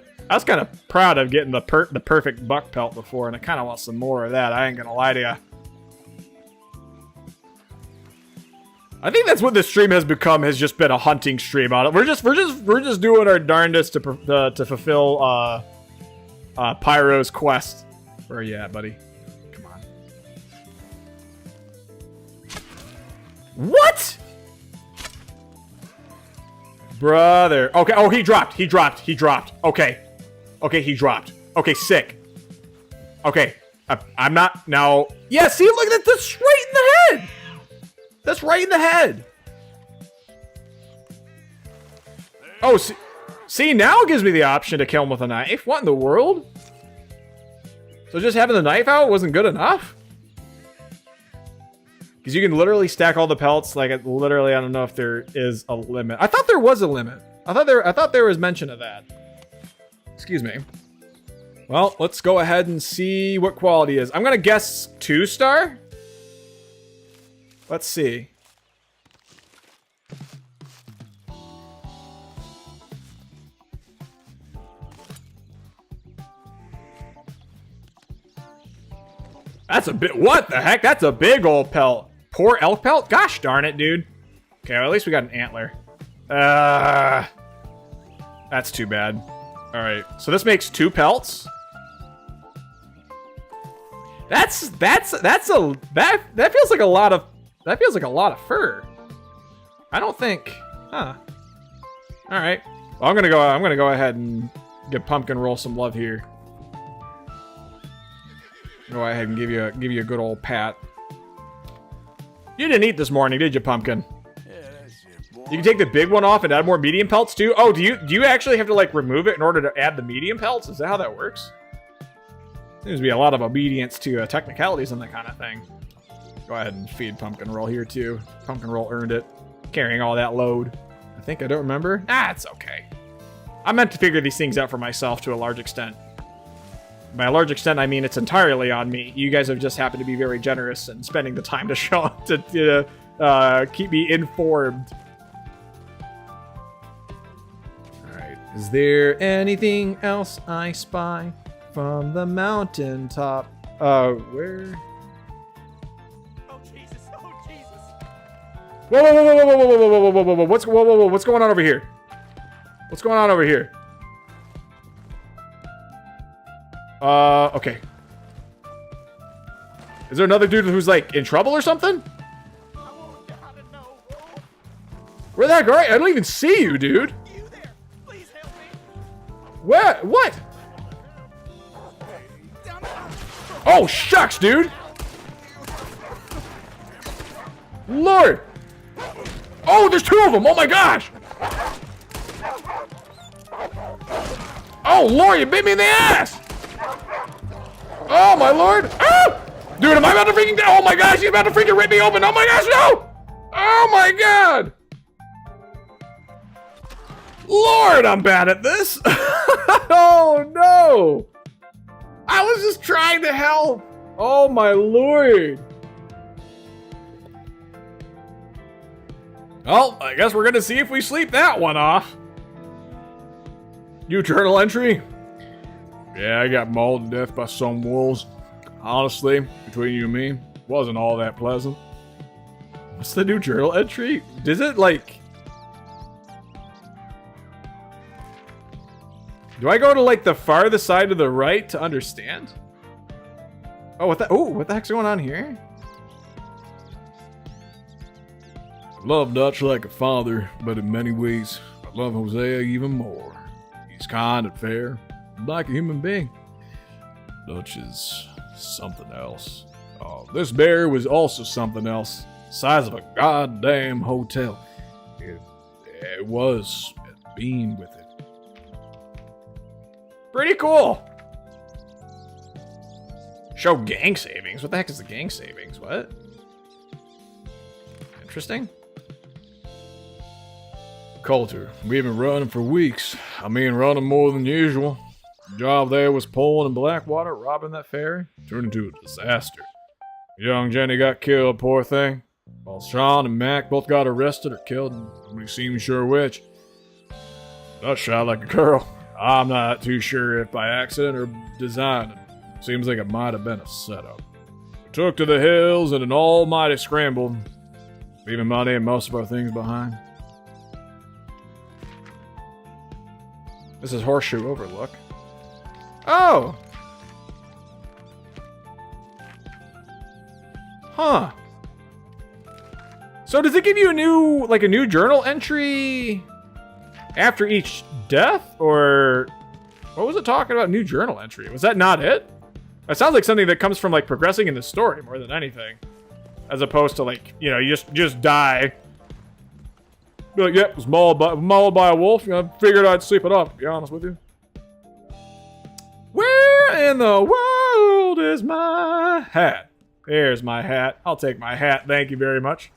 proud of getting the perfect buck pelt before, and I kind of want some more of that. I ain't gonna lie to you. I think that's what this stream has become. Has just been a hunting stream on it. We're just doing our darndest to fulfill Pyro's quest. Where are you at, buddy? Come on. What? Brother. Okay. Oh, he dropped. Okay. Okay, he dropped. Okay, sick. Okay. I'm not now. Yeah, see, look at that. That's right in the head. That's right in the head. Oh, see, now it gives me the option to kill him with a knife. What in the world? So just having the knife out wasn't good enough? Because you can literally stack all the pelts. Like, literally, I don't know if there is a limit. I thought there was a limit. I thought there was mention of that. Excuse me. Well, let's go ahead and see what quality is. I'm gonna guess 2-star. Let's see. That's a bit. What the heck? That's a big old pelt. Poor elk pelt? Gosh darn it, dude. Okay, well, at least we got an antler. That's too bad. All right, so this makes 2 pelts. That feels like a lot of. That feels like a lot of fur. I don't think. Huh. All right. Well, I'm gonna go ahead and give Pumpkin Roll some love here. Go ahead and give you a good old pat. You didn't eat this morning, did you, Pumpkin? Yeah, that's it, boy. You can take the big one off and add more medium pelts too. Oh, do you actually have to like remove it in order to add the medium pelts? Is that how that works? Seems to be a lot of obedience to technicalities and that kind of thing. Go ahead and feed Pumpkin Roll here too. Pumpkin Roll earned it, carrying all that load. I think I don't remember. Ah, it's okay. I meant to figure these things out for myself to a large extent. By a large extent, I mean it's entirely on me. You guys have just happened to be very generous and spending the time to show to keep me informed. All right. Is there anything else I spy from the mountaintop? Where? Oh Jesus! Oh Jesus! Whoa, whoa, whoa, whoa, whoa, whoa, whoa, whoa, whoa, whoa, what's going on over here? What's going on over here? Okay. Is there another dude who's like in trouble or something? I won't gotta know. Where'd that go? I don't even see you, dude. You there? Please help me. What? What? Down the Oh, shucks, dude. Lord. Oh, there's two of them. Oh my gosh. Oh, Lord, you bit me in the ass. Oh, my Lord. Oh! Dude, am I about to freaking... Oh, my gosh, he's about to freaking rip me open. Oh, my gosh, no! Oh, my God. Lord, I'm bad at this. Oh, no. I was just trying to help. Oh, my Lord. Well, I guess we're going to see if we sleep that one off. New journal entry. Yeah, I got mauled to death by some wolves. Honestly, between you and me, wasn't all that pleasant. What's the new journal entry? Does it like... Do I go to like the farthest side to the right to understand? Oh, what the heck's going on here? I love Dutch like a father, but in many ways, I love Hosea even more. He's kind and fair, like a human being. Dutch is something else. Oh, this bear was also something else. The size of a goddamn hotel. It was being with it. Pretty cool. Show gang savings. What the heck is the gang savings? What? Interesting. Coulter, we've been running for weeks. I mean, running more than usual. The job there was pulling in Blackwater, robbing that ferry. Turned into a disaster. Young Jenny got killed, poor thing. While Sean and Mac both got arrested or killed. Nobody seems sure which. Not shot like a girl. I'm not too sure if by accident or design. Seems like it might have been a setup. We took to the hills in an almighty scramble, leaving money and most of our things behind. This is Horseshoe Overlook. Oh! Huh. So does it give you a new journal entry after each death? Or what was it talking about? New journal entry. Was that not it? That sounds like something that comes from like progressing in the story more than anything. As opposed to like, you know, you just die. Be like, yep, was mauled by a wolf. You know, I figured I'd sleep it off, to be honest with you. Where in the world is my hat? There's my hat. I'll take my hat. Thank you very much.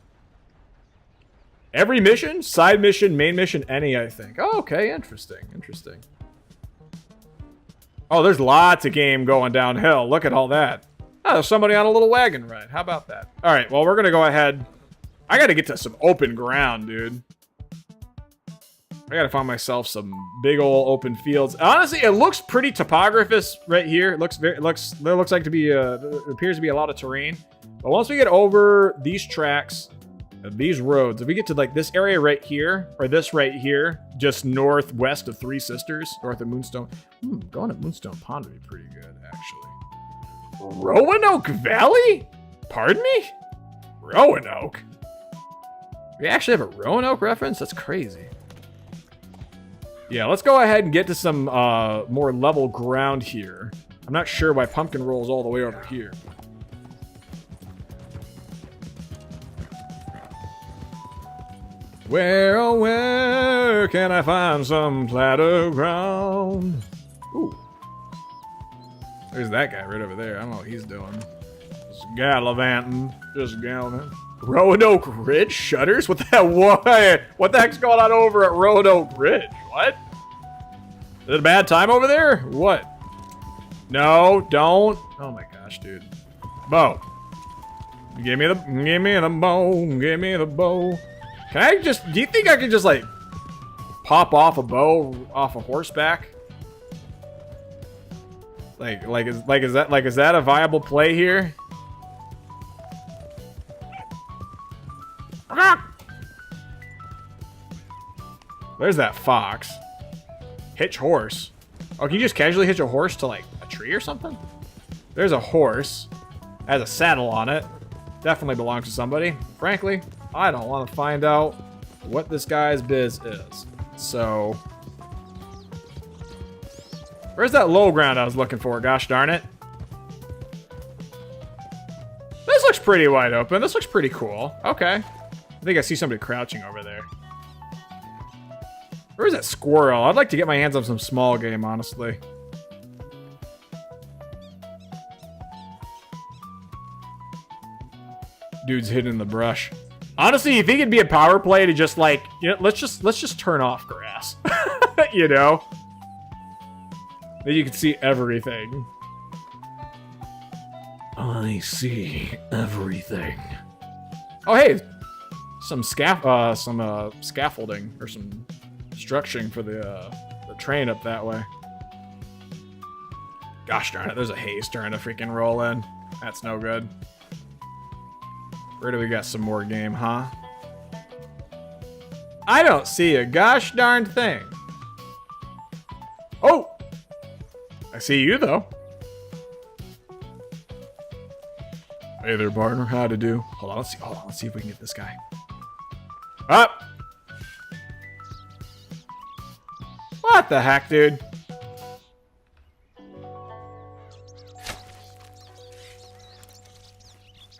Every mission? Side mission, main mission, any, I think. Oh, okay, interesting, interesting. Oh, there's lots of game going downhill. Look at all that. Oh, there's somebody on a little wagon ride. How about that? All right, well, we're going to go ahead. I got to get to some open ground, dude. I gotta find myself some big old open fields. Honestly, it looks pretty topographous right here. It looks like to be it appears to be a lot of terrain. But once we get over these tracks, these roads, if we get to like this area right here, or this right here, just northwest of Three Sisters, north of Moonstone. Going to Moonstone Pond would be pretty good, actually. Roanoke Valley? Pardon me? Roanoke? We actually have a Roanoke reference? That's crazy. Yeah, let's go ahead and get to some more level ground here. I'm not sure why Pumpkin rolls all the way over here. Where, oh, where can I find some flatter ground? Ooh. There's that guy right over there. I don't know what he's doing. Just gallivanting. Just gallivanting. Roanoke Ridge shutters? What the heck's going on over at Roanoke Ridge? What? Is it a bad time over there? What? No, don't. Oh my gosh, dude. Bow. Give me the bow. Give me the bow. Can I just, do you think I could just like pop off a bow off a horseback? Is that a viable play here? There's that fox. Hitch horse. Oh, can you just casually hitch a horse to like a tree or something? There's a horse. Has a saddle on it. Definitely belongs to somebody. Frankly, I don't want to find out what this guy's biz is. So, where's that low ground I was looking for? Gosh darn it. This looks pretty wide open. This looks pretty cool. Okay. I think I see somebody crouching over there. Where's that squirrel? I'd like to get my hands on some small game, honestly. Dude's hidden in the brush. Honestly, you think it'd be a power play to just like, you know, let's just turn off grass. You know? Then you can see everything. I see everything. Oh hey, some scaffolding or some structuring for the train up that way. Gosh darn it, there's a haze starting to freaking roll in. That's no good. Where do we got some more game, huh? I don't see a gosh darn thing. Oh! I see you though. Hey there, partner. How to do? Hold on, let's see if we can get this guy. Up! What the heck, dude?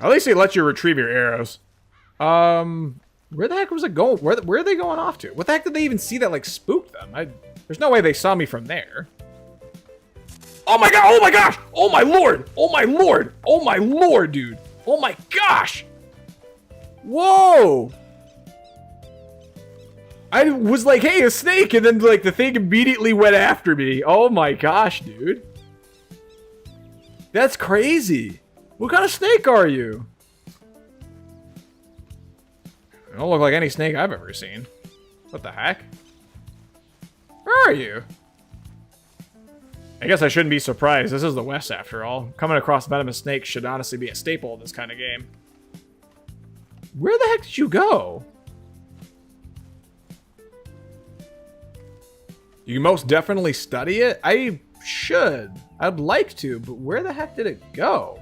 At least they let you retrieve your arrows. Where the heck was it going? Where are they going off to? What the heck did they even see that like spooked them? There's no way they saw me from there. Oh my god! Oh my gosh! Oh my lord! Oh my lord! Oh my lord, dude! Oh my gosh! Whoa! I was like, hey, a snake, and then like the thing immediately went after me. Oh my gosh, dude. That's crazy. What kind of snake are you? You don't look like any snake I've ever seen. What the heck? Where are you? I guess I shouldn't be surprised. This is the West after all. Coming across venomous snakes should honestly be a staple of this kind of game. Where the heck did you go? You can most definitely study it. I should. I'd like to, but where the heck did it go?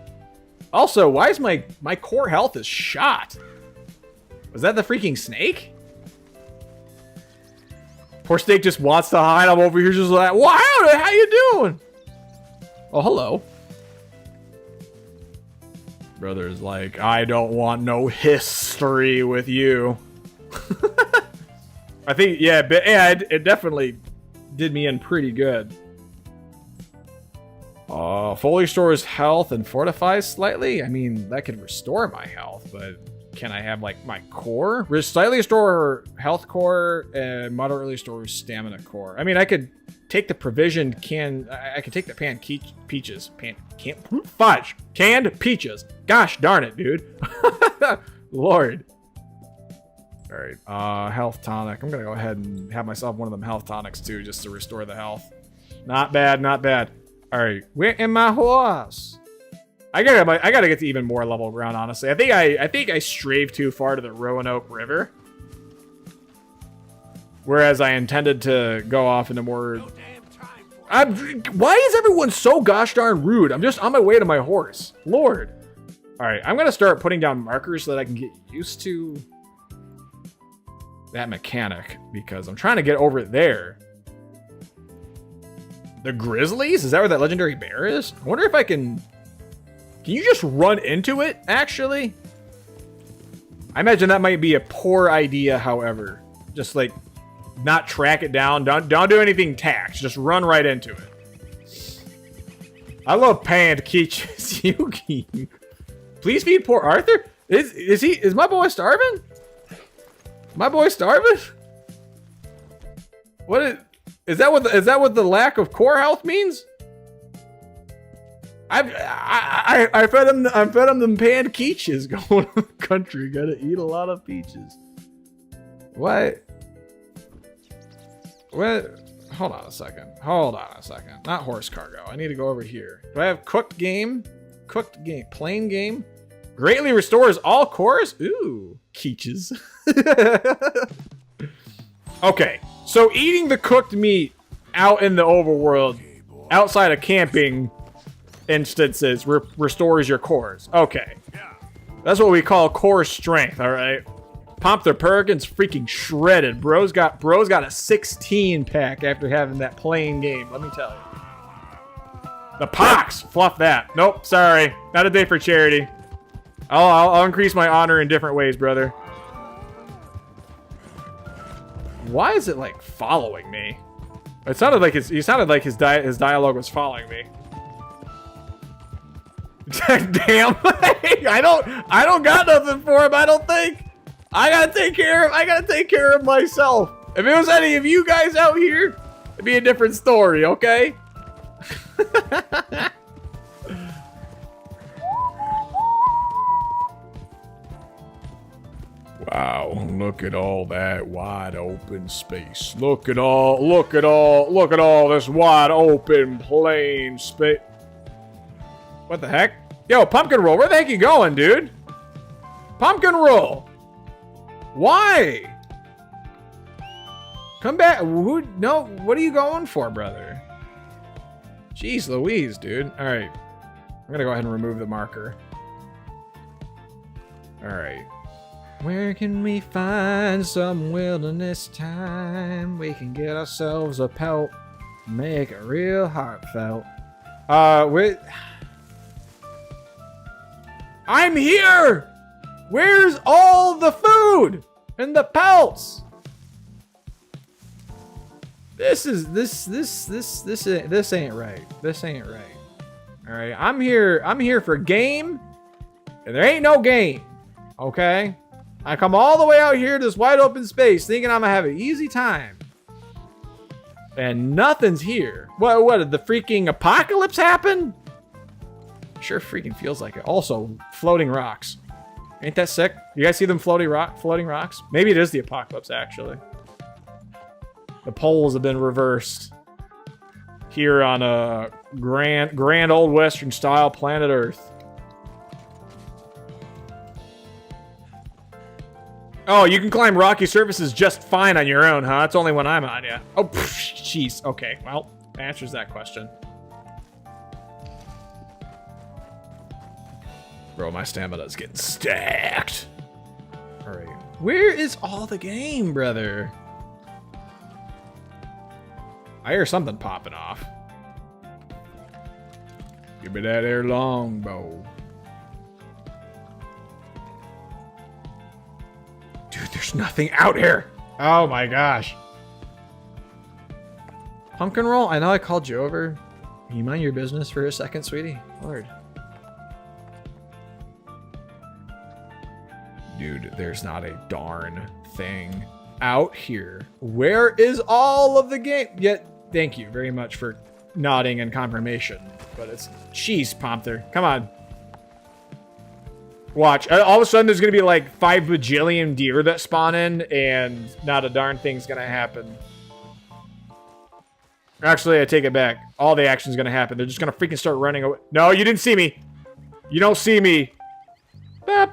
Also, why is my core health is shot? Was that the freaking snake? Poor snake just wants to hide. I'm over here just like, wow, how you doing? Oh, hello. Brother's like, I don't want no history with you. I think, yeah, but yeah, it definitely did me in pretty good. Fully restores health and fortifies slightly. I mean, that could restore my health, but can I have like my core? Slightly restore health core and moderately restore stamina core. I mean, I could take the provisioned I could take the canned peaches. Canned peaches. Gosh darn it, dude. Lord. All right, health tonic. I'm gonna go ahead and have myself one of them health tonics too, just to restore the health. Not bad, not bad. All right, where am my horse? I gotta get to even more level ground. Honestly, I think I strayed too far to the Roanoke River, whereas I intended to go off into more. Why is everyone so gosh darn rude? I'm just on my way to my horse. Lord. All right, I'm gonna start putting down markers so that I can get used to that mechanic because I'm trying to get over there. The Grizzlies? Is that where that legendary bear is? I wonder if I can... Can you just run into it, actually? I imagine that might be a poor idea, however. Just, like, not track it down. Don't do anything taxed. Just run right into it. I love panned quiches. Yuki. Please feed poor Arthur? Is my boy starving? My boy starving? Is that what the lack of core health means? I fed him them panned quiches going to the country. Gotta eat a lot of peaches. What? Hold on a second. Not horse cargo. I need to go over here. Do I have cooked game? Plain game? Greatly restores all cores? Ooh, quiches. Okay, so eating the cooked meat out in the overworld, outside of camping instances, restores your cores. Okay, that's what we call core strength. All right, Pompter Perkins freaking shredded. Bro's got a 16 pack after having that plain game. Let me tell you. The pox, fluff that. Nope, sorry, not a day for charity. I'll increase my honor in different ways, brother. Why is it like following me? It sounded like his dialogue was following me. Damn! I don't got nothing for him. I don't think. I gotta take care of myself. If it was any of you guys out here, it'd be a different story. Okay. Wow, look at all that wide open space. Look at all this wide open plain space. What the heck? Yo, Pumpkin Roll, where the heck you going, dude? Pumpkin Roll. Why? Come back. No, what are you going for, brother? Jeez Louise, dude. All right. I'm gonna go ahead and remove the marker. All right. Where can we find some wilderness time? We can get ourselves a pelt, make it real heartfelt. I'm here! Where's all the food and the pelts? This ain't right. This ain't right. All right, I'm here for game, and there ain't no game. Okay. I come all the way out here to this wide open space thinking I'm gonna have an easy time. And nothing's here. What did the freaking apocalypse happen? Sure freaking feels like it. Also, floating rocks. Ain't that sick? You guys see them floating rocks? Maybe it is the apocalypse, actually. The poles have been reversed. Here on a grand old western style planet Earth. Oh, you can climb rocky surfaces just fine on your own, huh? It's only when I'm on you. Oh, jeez. Okay, well, answers that question. Bro, my stamina's getting stacked. All right. Where is all the game, brother? I hear something popping off. Give me that air longbow. Dude, there's nothing out here. Oh my gosh. Pumpkin Roll, I know I called you over. Can you mind your business for a second, sweetie? Lord. Dude, there's not a darn thing out here. Where is all of the game? Yet, thank you very much for nodding and confirmation. But it's cheese, Pompter. Come on. Watch. All of a sudden, there's going to be like 5 bajillion deer that spawn in, and not a darn thing's going to happen. Actually, I take it back. All the action's going to happen. They're just going to freaking start running away. No, you didn't see me. You don't see me. The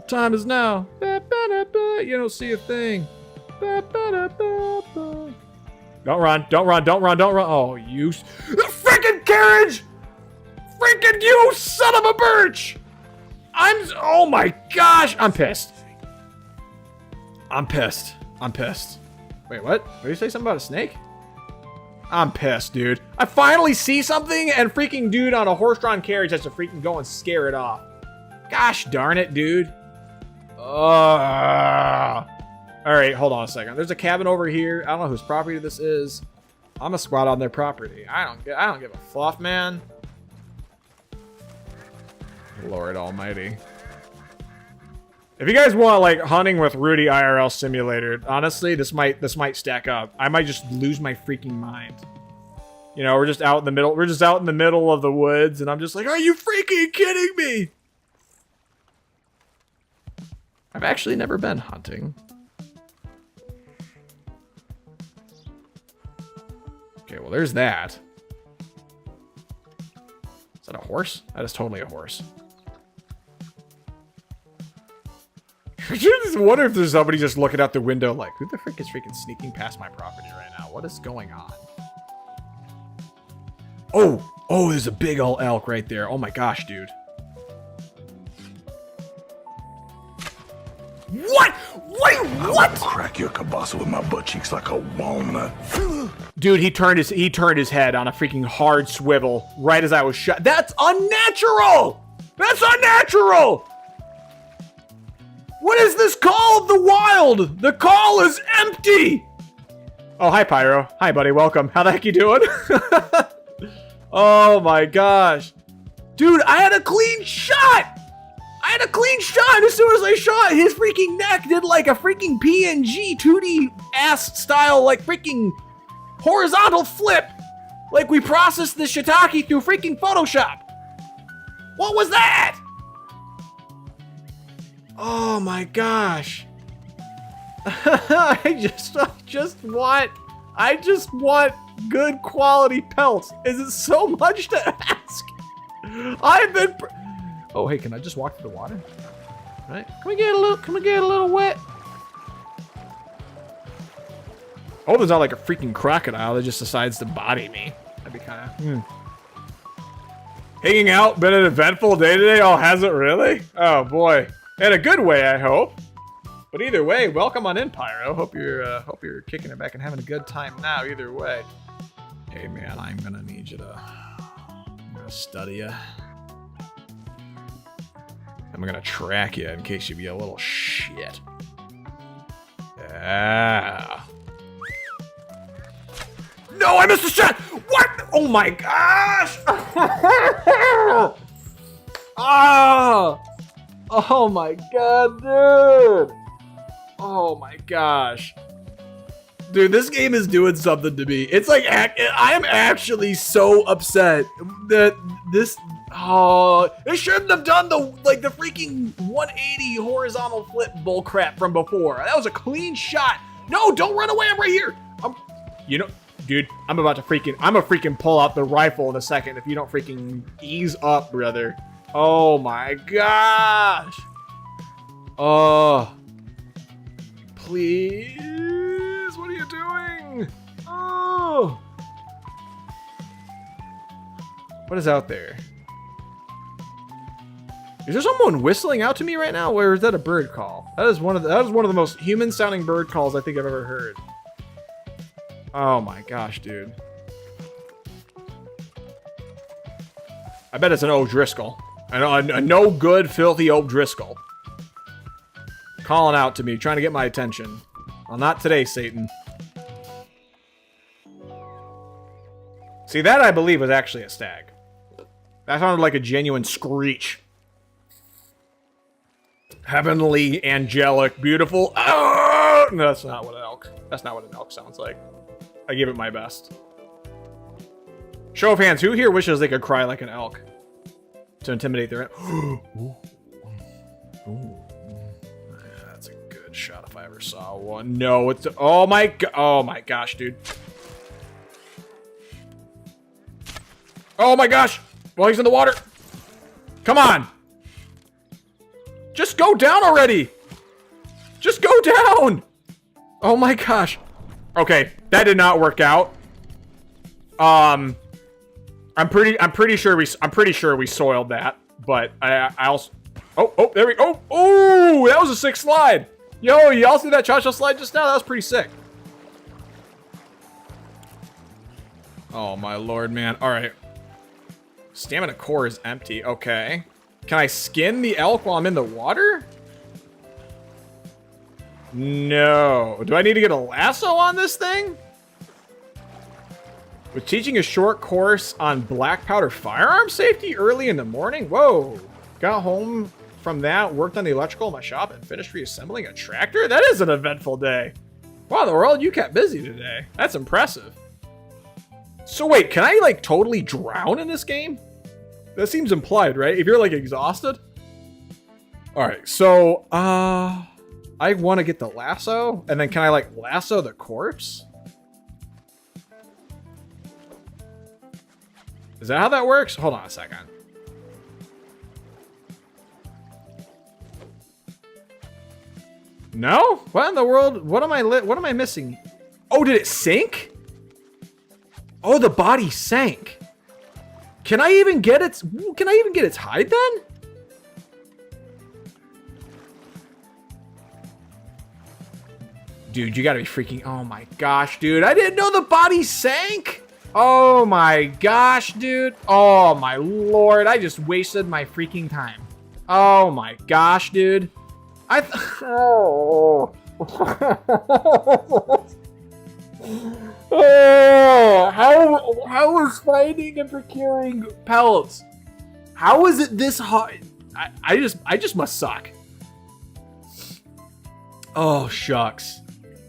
time is now. You don't see a thing. Don't run. Don't run. Don't run. Don't run. Oh, you... The freaking carriage! Freaking you, son of a birch! Oh my gosh! I'm pissed. I'm pissed. I'm pissed. Wait, what? Did you say something about a snake? I'm pissed, dude. I finally see something and freaking dude on a horse-drawn carriage has to freaking go and scare it off. Gosh darn it, dude. All right, hold on a second. There's a cabin over here. I don't know whose property this is. I'm gonna squat on their property. I don't give a fluff, man. Lord Almighty. If you guys want like hunting with Rooty IRL simulator, honestly, this might stack up. I might just lose my freaking mind. You know, we're just out in the middle. We're just out in the middle of the woods, and I'm just like, are you freaking kidding me? I've actually never been hunting. Okay, well, there's that. Is that a horse? That is totally a horse. I just wonder if there's somebody just looking out the window like, who the frick is freaking sneaking past my property right now? What is going on? Oh, there's a big old elk right there. Oh my gosh, dude. What? Wait, what? I'll crack your cabasa with my butt cheeks like a walnut. Dude, he turned his head on a freaking hard swivel right as I was shot. That's unnatural! That's unnatural! What is this call of the wild? The call is empty! Oh, hi, Pyro. Hi, buddy. Welcome. How the heck you doing? Oh, my gosh. Dude, I had a clean shot! As soon as I shot, his freaking neck did like a freaking PNG 2D ass style, like freaking horizontal flip. Like we processed the shiitake through freaking Photoshop. What was that? Oh my gosh. I just want good quality pelts. Is it so much to ask? Oh, hey, can I just walk through the water? All right, can we get a little wet? Oh, there's not like a freaking crocodile that just decides to body me. That'd be kind of, Hanging out, been an eventful day today? Oh, has it really? Oh boy, in a good way, I hope. But either way, welcome on in, Pyro. Hope you're kicking it back and having a good time now. Either way, hey man, I'm gonna need you to, I'm gonna study you. I'm gonna track you in case you be a little shit. Yeah. No, I missed the shot! What? Oh my gosh! Oh! Oh my god, dude! Oh my gosh. Dude, this game is doing something to me. It's like, I am actually so upset that this... Oh, it shouldn't have done the freaking 180 horizontal flip bullcrap from before. That was a clean shot. No, don't run away. I'm right here. You know, dude, I'm gonna freaking pull out the rifle in a second if you don't freaking ease up, brother. Oh my gosh. Oh, please. What are you doing? Oh. What is out there? Is there someone whistling out to me right now, or is that a bird call? That is one of the most human-sounding bird calls I think I've ever heard. Oh my gosh, dude! I bet it's an O'Driscoll. A no good, filthy O'Driscoll. Calling out to me, trying to get my attention. Well, not today, Satan. See, that I believe was actually a stag. That sounded like a genuine screech. Heavenly, angelic, beautiful. Oh! No, that's not what an elk sounds like. I give it my best. Show of hands, who here wishes they could cry like an elk? To intimidate their... Ooh. That's a good shot if I ever saw one. No, it's... Oh my gosh, dude. Oh my gosh! Well, he's in the water. Come on! Just go down already! Just go down! Oh my gosh. Okay, that did not work out. I'm pretty sure we soiled that, but I also... Oh, there we go. Oh, that was a sick slide. Yo, y'all see that cha-cha slide just now? That was pretty sick. Oh my lord, man. All right. Stamina core is empty. Okay. Can I skin the elk while I'm in the water? No. Do I need to get a lasso on this thing? Was teaching a short course on black powder firearm safety early in the morning? Whoa. Got home from that, worked on the electrical in my shop, and finished reassembling a tractor? That is an eventful day. Wow, the world, you kept busy today. That's impressive. So wait, can I like totally drown in this game? That seems implied, right? If you're like exhausted? All right, so I want to get the lasso, and then can I like lasso the corpse? Is that how that works? Hold on a second. No? What in the world? What am I missing? Oh, did it sink? Oh, the body sank. Can I even get its hide then? Dude, you gotta be freaking, oh my gosh, dude. I didn't know the body sank. Oh my gosh, dude. Oh my lord, I just wasted my freaking time. Oh my gosh, dude. Oh. Oh, how is finding and procuring pellets? How is it this hard? I just must suck. Oh shucks.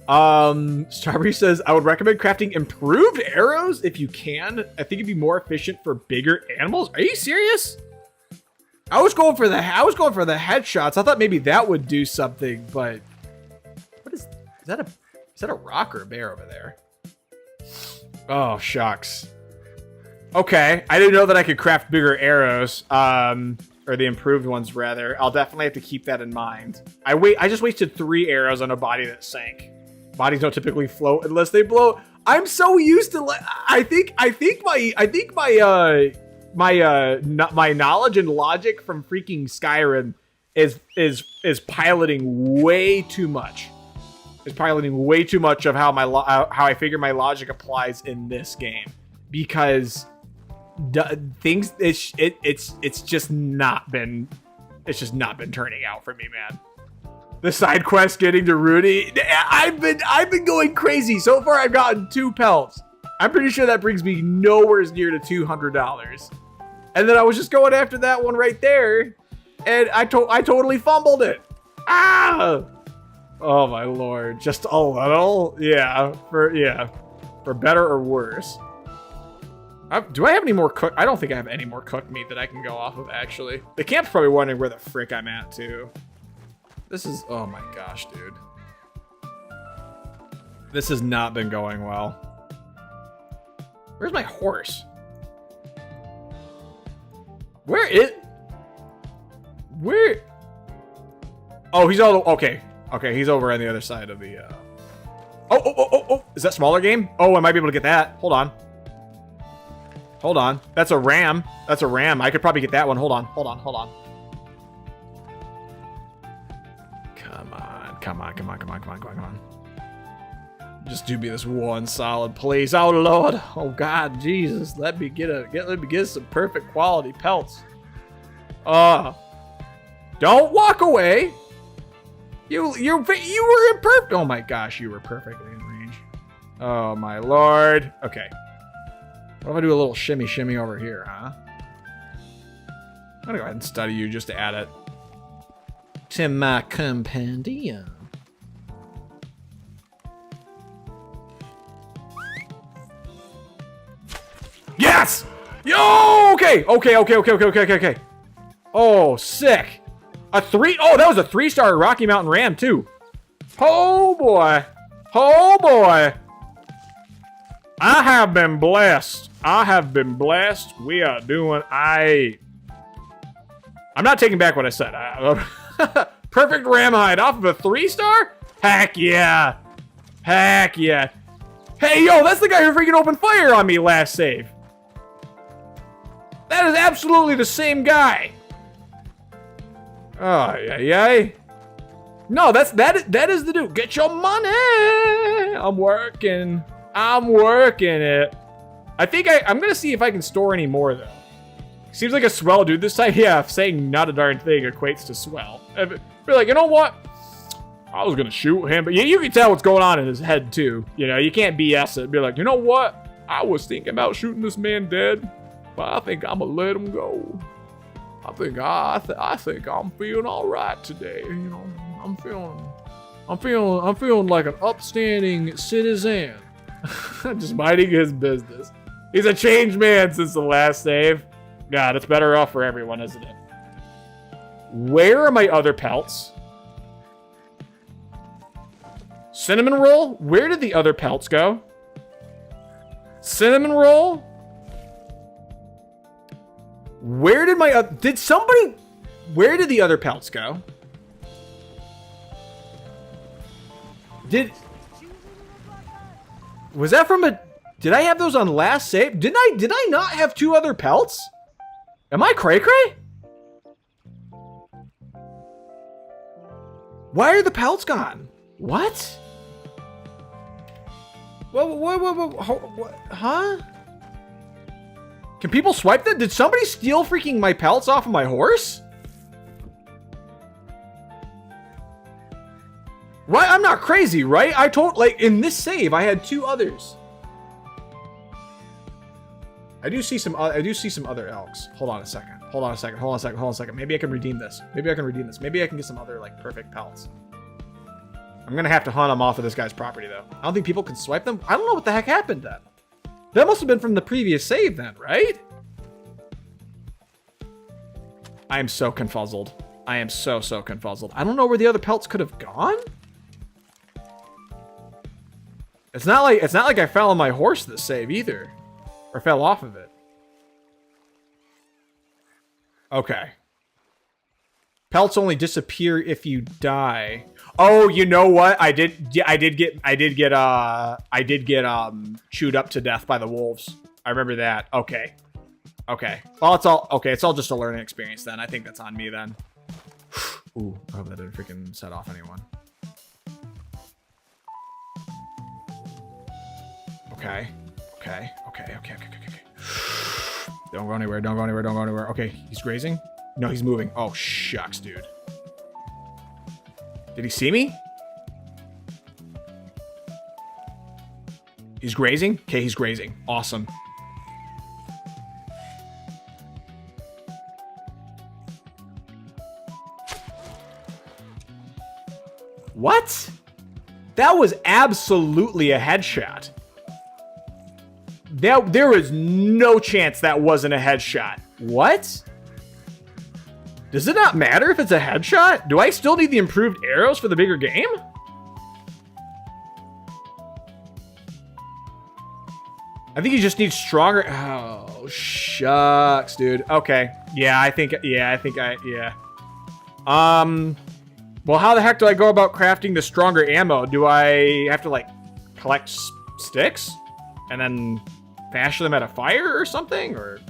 Strawberry says I would recommend crafting improved arrows if you can. I think it'd be more efficient for bigger animals. Are you serious? I was going for the headshots. I thought maybe that would do something, but what is that a rock or a bear over there? Oh shucks. Okay, I didn't know that I could craft bigger arrows, or the improved ones rather. I'll definitely have to keep that in mind. I just wasted 3 arrows on a body that sank. Bodies don't typically float unless they blow. I'm so used to I think my knowledge and logic from freaking Skyrim is piloting way too much. Is piloting way too much of how how I figure my logic applies in this game, because it's just not been turning out for me, man. The side quest getting to Rooty, I've been going crazy. So far I've gotten 2 pelts. I'm pretty sure that brings me nowhere near to $200. And then I was just going after that one right there, and I totally fumbled it. Ah! Oh my lord, just a little? Yeah, for better or worse. Do I have any more cook? I don't think I have any more cooked meat that I can go off of, actually. The camp's probably wondering where the frick I'm at, too. This is, oh my gosh, dude. This has not been going well. Where's my horse? Where? Oh, he's all, okay. Okay, he's over on the other side of the, Oh, is that smaller game? Oh, I might be able to get that. Hold on. Hold on. That's a ram. That's a ram. I could probably get that one. Hold on. Come on. Just do me this one solid, please. Oh Lord. Oh God, Jesus. Let me get some perfect quality pelts. Don't walk away. You were in perfect. Oh my gosh, you were perfectly in range. Oh my lord. Okay. What if I do a little shimmy over here, huh? I'm gonna go ahead and study you just to add it to my compendium. Yes! Yo! Okay. Oh, sick. A 3. Oh, that was a 3-star Rocky Mountain Ram too. Oh boy. I have been blessed. We are doing. I'm not taking back what I said. Perfect ram hide off of a 3-star? Heck yeah. Hey, yo, that's the guy who freaking opened fire on me last save. That is absolutely the same guy. Oh, yeah. No, that is the dude. Get your money. I'm working it. I think I'm gonna see if I can store any more though. Seems like a swell dude this side. Yeah, saying not a darn thing equates to swell. Be like, you know what? I was gonna shoot him, but yeah, you can tell what's going on in his head too. You know, you can't BS it. Be like, you know what? I was thinking about shooting this man dead, but I think I'm gonna let him go. I think I'm feeling all right today. You know, I'm feeling like an upstanding citizen. Just minding his business. He's a changed man since the last save. God, it's better off for everyone, isn't it? Where are my other pelts? Cinnamon roll? Where did the other pelts go? Cinnamon roll? Where did my did somebody? Where did the other pelts go? Was that from a? Did I have those on last save? Did I not have 2 other pelts? Am I cray cray? Why are the pelts gone? What? What? Huh? Can people swipe that? Did somebody steal freaking my pelts off of my horse? Right? I'm not crazy, right? I told, like, in this save, I had 2 others. I do see some other elks. Hold on a second. Maybe I can redeem this. Maybe I can get some other, like, perfect pelts. I'm gonna have to hunt them off of this guy's property, though. I don't think people can swipe them. I don't know what the heck happened then. That must have been from the previous save then, right? I am so confuzzled. I am so confuzzled. I don't know where the other pelts could have gone. It's not like I fell on my horse this save either. Or fell off of it. Okay. Pelts only disappear if you die. Oh, you know what? I did get chewed up to death by the wolves. I remember that. Okay. Well, it's all just a learning experience then. I think that's on me then. Ooh, I hope that didn't freaking set off anyone. Okay. Don't go anywhere. Okay, he's grazing? No, he's moving. Oh, shucks, dude. Did he see me? He's grazing? Okay, he's grazing. Awesome. What? That was absolutely a headshot. There was no chance that wasn't a headshot. What? Does it not matter if it's a headshot? Do I still need the improved arrows for the bigger game? I think you just need stronger. Oh, shucks, dude. Okay. Yeah. Well, how the heck do I go about crafting the stronger ammo? Do I have to, like, collect sticks and then bash them at a fire or something? Or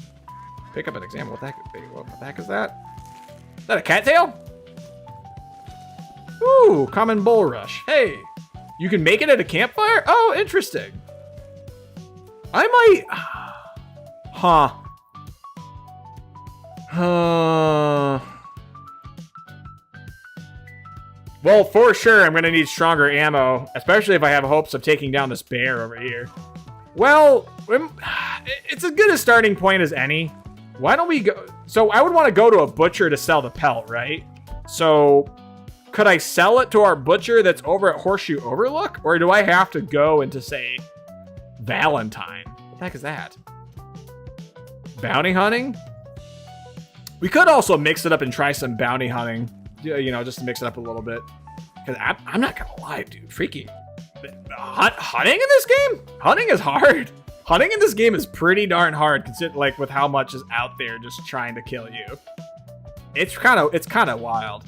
pick up an example. What the heck is that? Is that a cattail? Ooh, common bulrush. Hey, you can make it at a campfire? Oh, interesting. I might... Well, for sure, I'm going to need stronger ammo, especially if I have hopes of taking down this bear over here. Well, it's as good a starting point as any. Why don't we go... So I would want to go to a butcher to sell the pelt, right? So could I sell it to our butcher that's over at Horseshoe Overlook? Or do I have to go into, say, Valentine? What the heck is that? Bounty hunting? We could also mix it up and try some bounty hunting. You know, just to mix it up a little bit. Because I'm not going to lie, dude. Freaking... Hunting in this game? Hunting is hard. Hunting in this game is pretty darn hard, considering, like, with how much is out there just trying to kill you. It's kind of wild.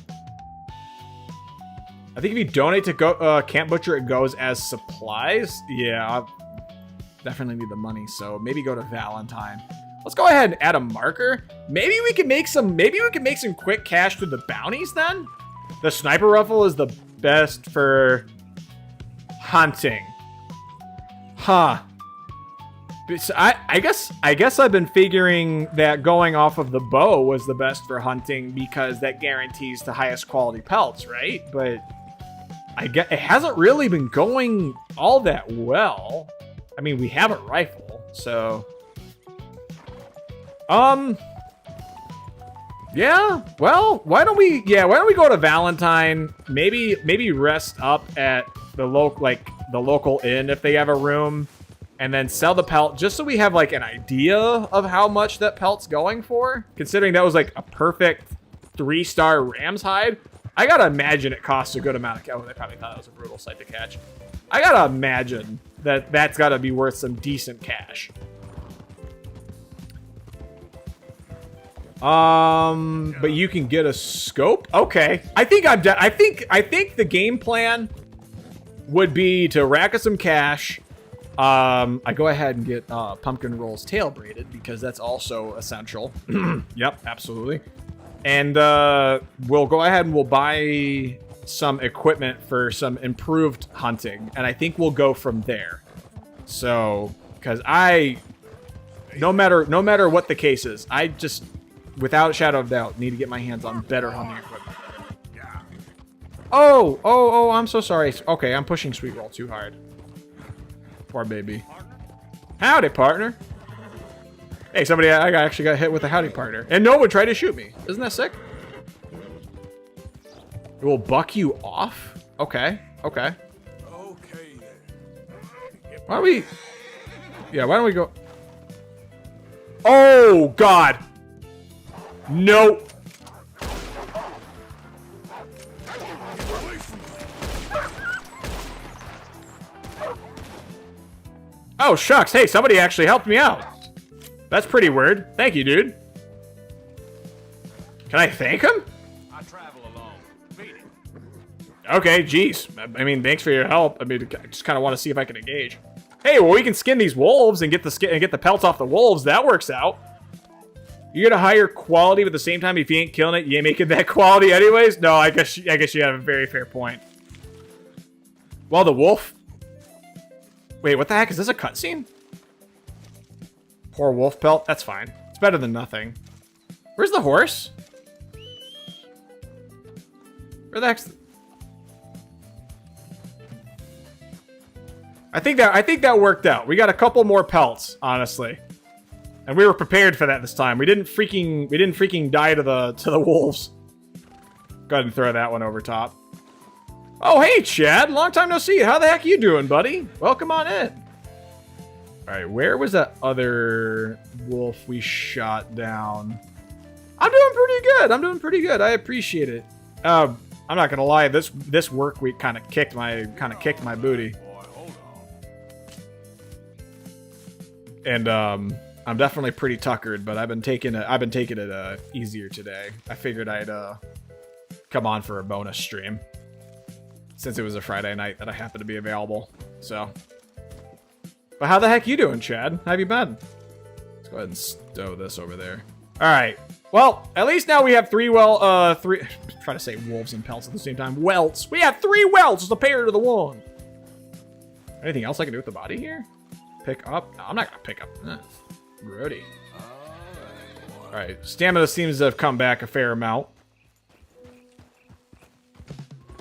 I think if you donate to Camp Butcher, it goes as supplies. Yeah, I'll definitely need the money, so maybe go to Valentine. Let's go ahead and add a marker. Maybe we can make some quick cash through the bounties then. The sniper rifle is the best for hunting. Huh. So I guess I've been figuring that going off of the bow was the best for hunting because that guarantees the highest quality pelts, right? But I guess it hasn't really been going all that well. I mean, we have a rifle, so yeah. Well, why don't we go to Valentine? Maybe rest up at the local inn if they have a room. And then sell the pelt just so we have like an idea of how much that pelt's going for. Considering that was like a perfect 3-star ram's hide. I gotta imagine it costs a good amount of cash. Oh, they probably thought it was a brutal sight to catch. I gotta imagine that that's gotta be worth some decent cash. But you can get a scope. Okay, I think the game plan would be to rack up some cash. I go ahead and get Pumpkin Roll's tail braided because that's also essential. Yep, absolutely. And we'll go ahead and we'll buy some equipment for some improved hunting, and I think we'll go from there. So, because no matter what the case is, I just, without a shadow of doubt, need to get my hands on better hunting equipment. Oh, I'm so sorry. Okay, I'm pushing Sweet Roll too hard. Poor baby. Howdy, partner. Hey, somebody, I actually got hit with a howdy, partner. And no one tried to shoot me. Isn't that sick? It will buck you off? Okay. Okay then. Why don't we go? Oh, God. No. Oh, shucks. Hey, somebody actually helped me out. That's pretty weird. Thank you, dude. Can I thank him? I travel alone. Beat it. Okay, geez. I mean, thanks for your help. I mean, I just kind of want to see if I can engage. Hey, well, we can skin these wolves and get the pelts off the wolves. That works out. You get a higher quality, but at the same time, if you ain't killing it, you ain't making that quality anyways. No, I guess you have a very fair point. Well, the wolf. Wait, what the heck? Is this a cutscene? Poor wolf pelt? That's fine. It's better than nothing. Where's the horse? Where the heck's... I think that worked out. We got a couple more pelts, honestly. And we were prepared for that this time. We didn't freaking die to the wolves. Go ahead and throw that one over top. Oh, hey, Chad. Long time no see. How the heck you doing, buddy? Welcome on in. All right, where was that other wolf we shot down? I'm doing pretty good. I appreciate it. I'm not gonna lie. This work week kind of kicked my booty. Boy, hold on. And I'm definitely pretty tuckered, but I've been taking it easier today. I figured I'd come on for a bonus stream. Since it was a Friday night that I happened to be available, so. But how the heck you doing, Chad? How have you been? Let's go ahead and stow this over there. All right. Well, at least now we have three trying to say wolves and pelts at the same time. Welts. We have 3 welts as a pair to the one. Anything else I can do with the body here? Pick up? No, I'm not gonna pick up. Rooty. All right. Stamina seems to have come back a fair amount.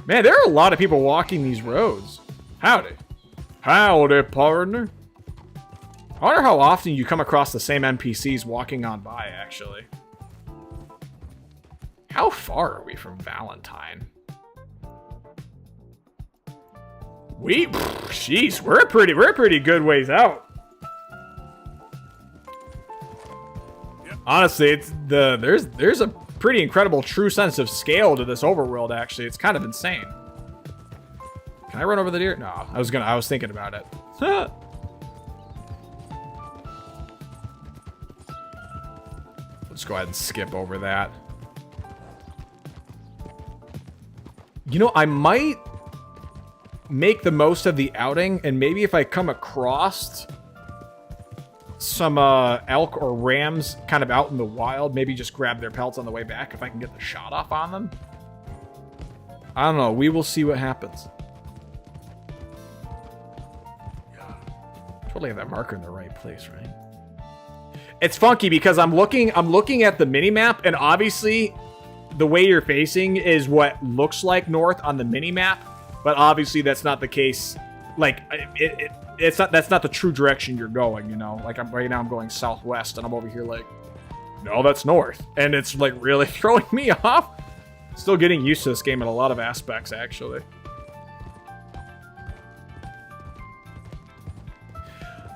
Man, there are a lot of people walking these roads. Howdy. Howdy, partner. I wonder how often you come across the same NPCs walking on by, actually. How far are we from Valentine? Jeez, we're a pretty good ways out. Honestly, it's there's a pretty incredible true sense of scale to this overworld, actually. It's kind of insane. Can I run over the deer? No, I was thinking about it. Let's go ahead and skip over that. You know, I might make the most of the outing, and maybe if I come across some elk or rams kind of out in the wild, maybe just grab their pelts on the way back if I can get the shot off on them. I don't know. We will see what happens. Totally have that marker in the right place, right? It's funky because I'm looking at the mini map, and obviously the way you're facing is what looks like north on the mini map, but obviously that's not the case. Like that's not the true direction you're going, you know? Like right now I'm going southwest and I'm over here like, no, that's north. And it's like really throwing me off. Still getting used to this game in a lot of aspects, actually.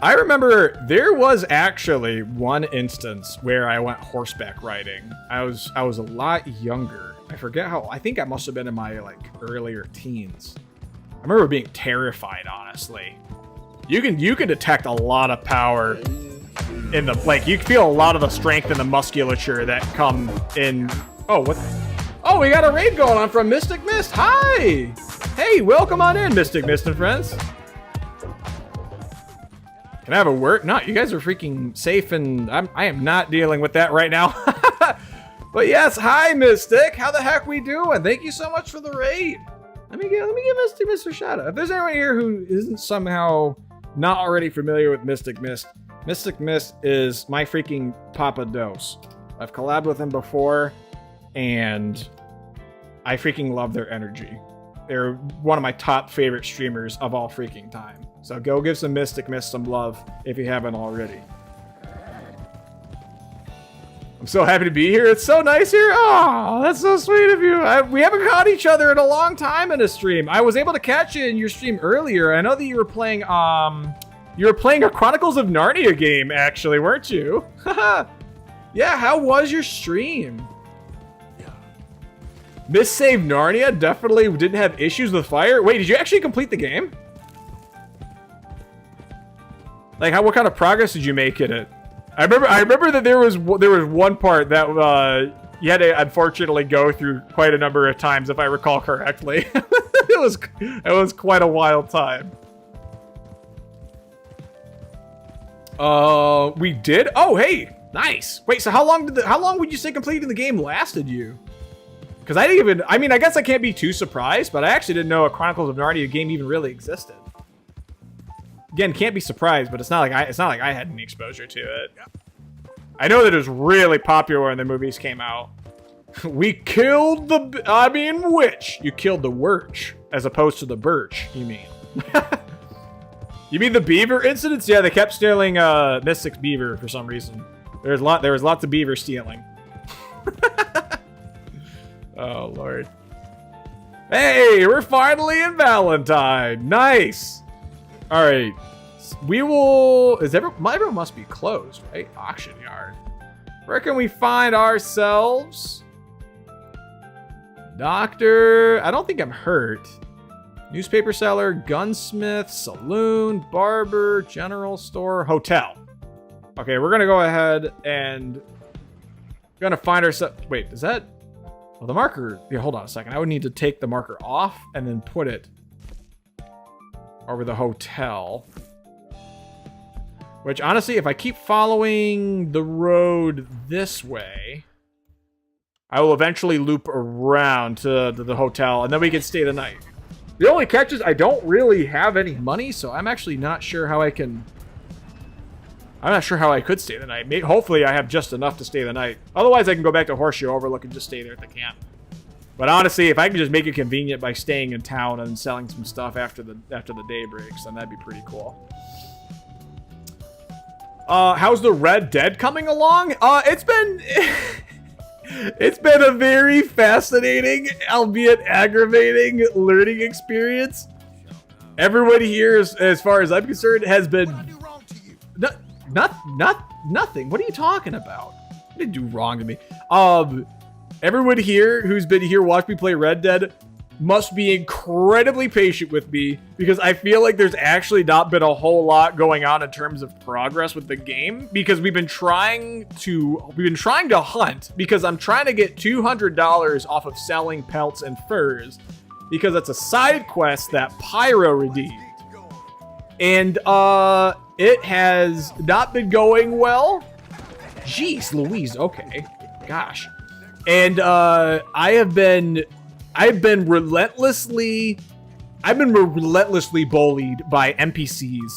I remember there was actually one instance where I went horseback riding. I was a lot younger. I forget how. I think I must have been in my like earlier teens. I remember being terrified, honestly. You can detect a lot of power in the, like, you feel a lot of the strength and the musculature that come in. Oh, what? Oh, we got a raid going on from Mystic Mist. Hi! Hey, welcome on in, Mystic Mist and friends. Can I have a word? No, you guys are freaking safe, and I am not dealing with that right now. But yes, hi, Mystic. How the heck we doing? Thank you so much for the raid. Let me give Mystic Mist a shout out. If there's anyone here who isn't somehow not already familiar with Mystic Mist, Mystic Mist is my freaking Papa Dose. I've collabed with him before, and I freaking love their energy. They're one of my top favorite streamers of all freaking time. So go give some Mystic Mist some love if you haven't already. I'm so happy to be here. It's so nice here. Oh, that's so sweet of you. We haven't caught each other in a long time in a stream. I was able to catch you in your stream earlier. I know that you were playing a Chronicles of Narnia game, actually, weren't you? Yeah, how was your stream? Miss Save Narnia definitely didn't have issues with fire. Wait, did you actually complete the game? Like, what kind of progress did you make in it? I remember that there was one part that you had to unfortunately go through quite a number of times, if I recall correctly. it was quite a wild time. We did. Oh, hey, nice. Wait, so how long would you say completing the game lasted you? Because I mean, I guess I can't be too surprised, but I actually didn't know a Chronicles of Narnia game even really existed. Again, can't be surprised, but it's not like I had any exposure to it. I know that it was really popular when the movies came out. We killed which? You killed the Wirch, as opposed to the Birch, you mean. You mean the beaver incidents? Yeah, they kept stealing Mystic's beaver for some reason. There was lots of beaver stealing. Oh, Lord. Hey, we're finally in Valentine. Nice. All right. We will... everyone must be closed, right? Auction yard. Where can we find ourselves? Doctor. I don't think I'm hurt. Newspaper seller, gunsmith, saloon, barber, general store, hotel. Okay, we're going to go ahead and... going to find ourselves... Wait, is that... Well, the marker... Yeah, hold on a second. I would need to take the marker off and then put it over the hotel. Which, honestly, if I keep following the road this way, I will eventually loop around to the hotel, and then we can stay the night. The only catch is I don't really have any money, so I'm actually not sure how I can... I'm not sure how I could stay the night. Hopefully, I have just enough to stay the night. Otherwise, I can go back to Horseshoe Overlook and just stay there at the camp. But honestly, if I can just make it convenient by staying in town and selling some stuff after the day breaks, then that'd be pretty cool. How's the Red Dead coming along? It's been it's been a very fascinating, albeit aggravating, learning experience. Everybody here, as far as I'm concerned, has been nothing. What are you talking about? What did you do wrong to me? Everyone here who's been here watch me play Red Dead must be incredibly patient with me, because I feel like there's actually not been a whole lot going on in terms of progress with the game, because we've been trying to hunt, because I'm trying to get $200 off of selling pelts and furs, because it's a side quest that Pyro redeemed. And it has not been going well. Jeez Louise, okay. Gosh. And I've been relentlessly bullied by NPCs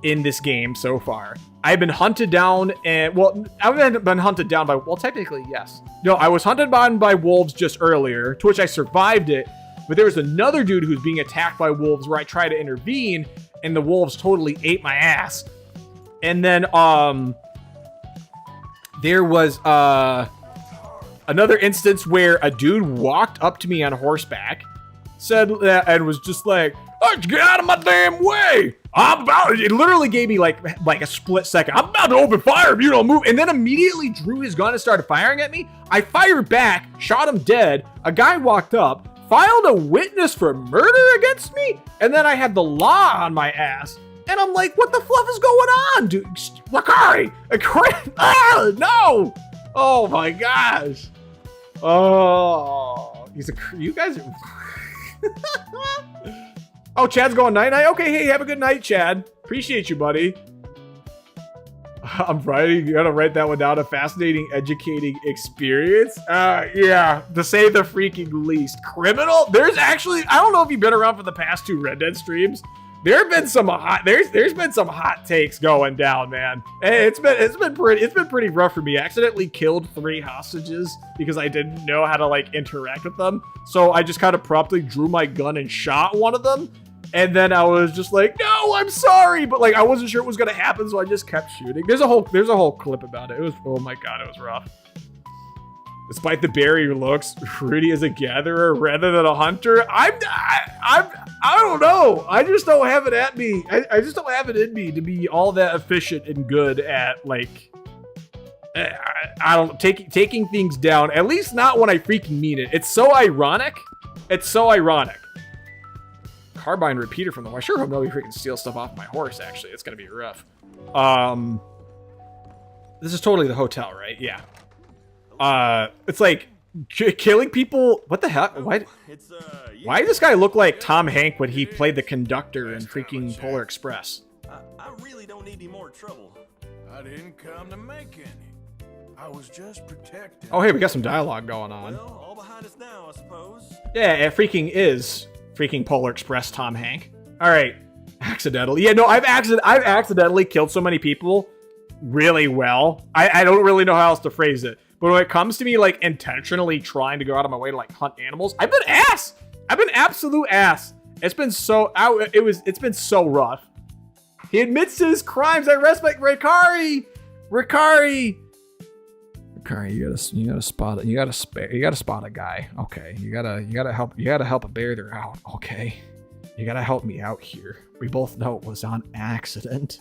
in this game so far. I've been hunted down and, well, I haven't been hunted down by, well, technically, yes. No, I was hunted down by wolves just earlier, to which I survived it. But there was another dude who's being attacked by wolves where I tried to intervene and the wolves totally ate my ass. And then, there was, another instance where a dude walked up to me on horseback, said that, and was just like, "Oh, get out of my damn way! It literally gave me like a split second. I'm about to open fire if you don't move." And then immediately drew his gun and started firing at me. I fired back, shot him dead. A guy walked up, filed a witness for murder against me, and then I had the law on my ass. And I'm like, what the fluff is going on, dude? Lakari! Ah, no! Oh my gosh. Oh, you guys. Oh, Chad's going night-night? Okay, hey, have a good night, Chad. Appreciate you, buddy. I'm writing, you gotta write that one down. A fascinating, educating experience. Yeah, to say the freaking least. Criminal? There's actually, I don't know if you've been around for the past 2 Red Dead streams. There have been some there's been some hot takes going down, man. It's been pretty rough for me. I accidentally killed 3 hostages because I didn't know how to like interact with them. So I just kind of promptly drew my gun and shot one of them. And then I was just like, no, I'm sorry. But like, I wasn't sure it was going to happen. So I just kept shooting. There's a whole clip about it. It was, oh my God, it was rough. Despite the berry looks, Rooty is a gatherer rather than a hunter. I don't know. I just don't have it at me. I just don't have it in me to be all that efficient and good at like, I don't taking things down. At least not when I freaking mean it. It's so ironic. It's so ironic. Carbine repeater from the. I sure hope nobody freaking steals stuff off my horse. Actually, it's gonna be rough. This is totally the hotel, right? Yeah. It's like killing people. What the heck? Why did this guy look like Tom Hanks when he played the conductor in freaking Polar Express? I really don't need any more trouble. I didn't come to make any. I was just protecting. Oh, hey, we got some dialogue going on. Well, all behind us now, I suppose. Yeah, it freaking is freaking Polar Express Tom Hanks. All right, accidentally. Yeah, no, I've accidentally killed so many people really well. I don't really know how else to phrase it. But when it comes to me like intentionally trying to go out of my way to like hunt animals, I've been ass. I've been absolute ass. It's been so it's been so rough. He admits to his crimes. I respect Ricari. Ricari, you gotta spot it. You gotta spot a guy. Okay. You gotta help a bear there out. Okay. You gotta help me out here. We both know it was on accident.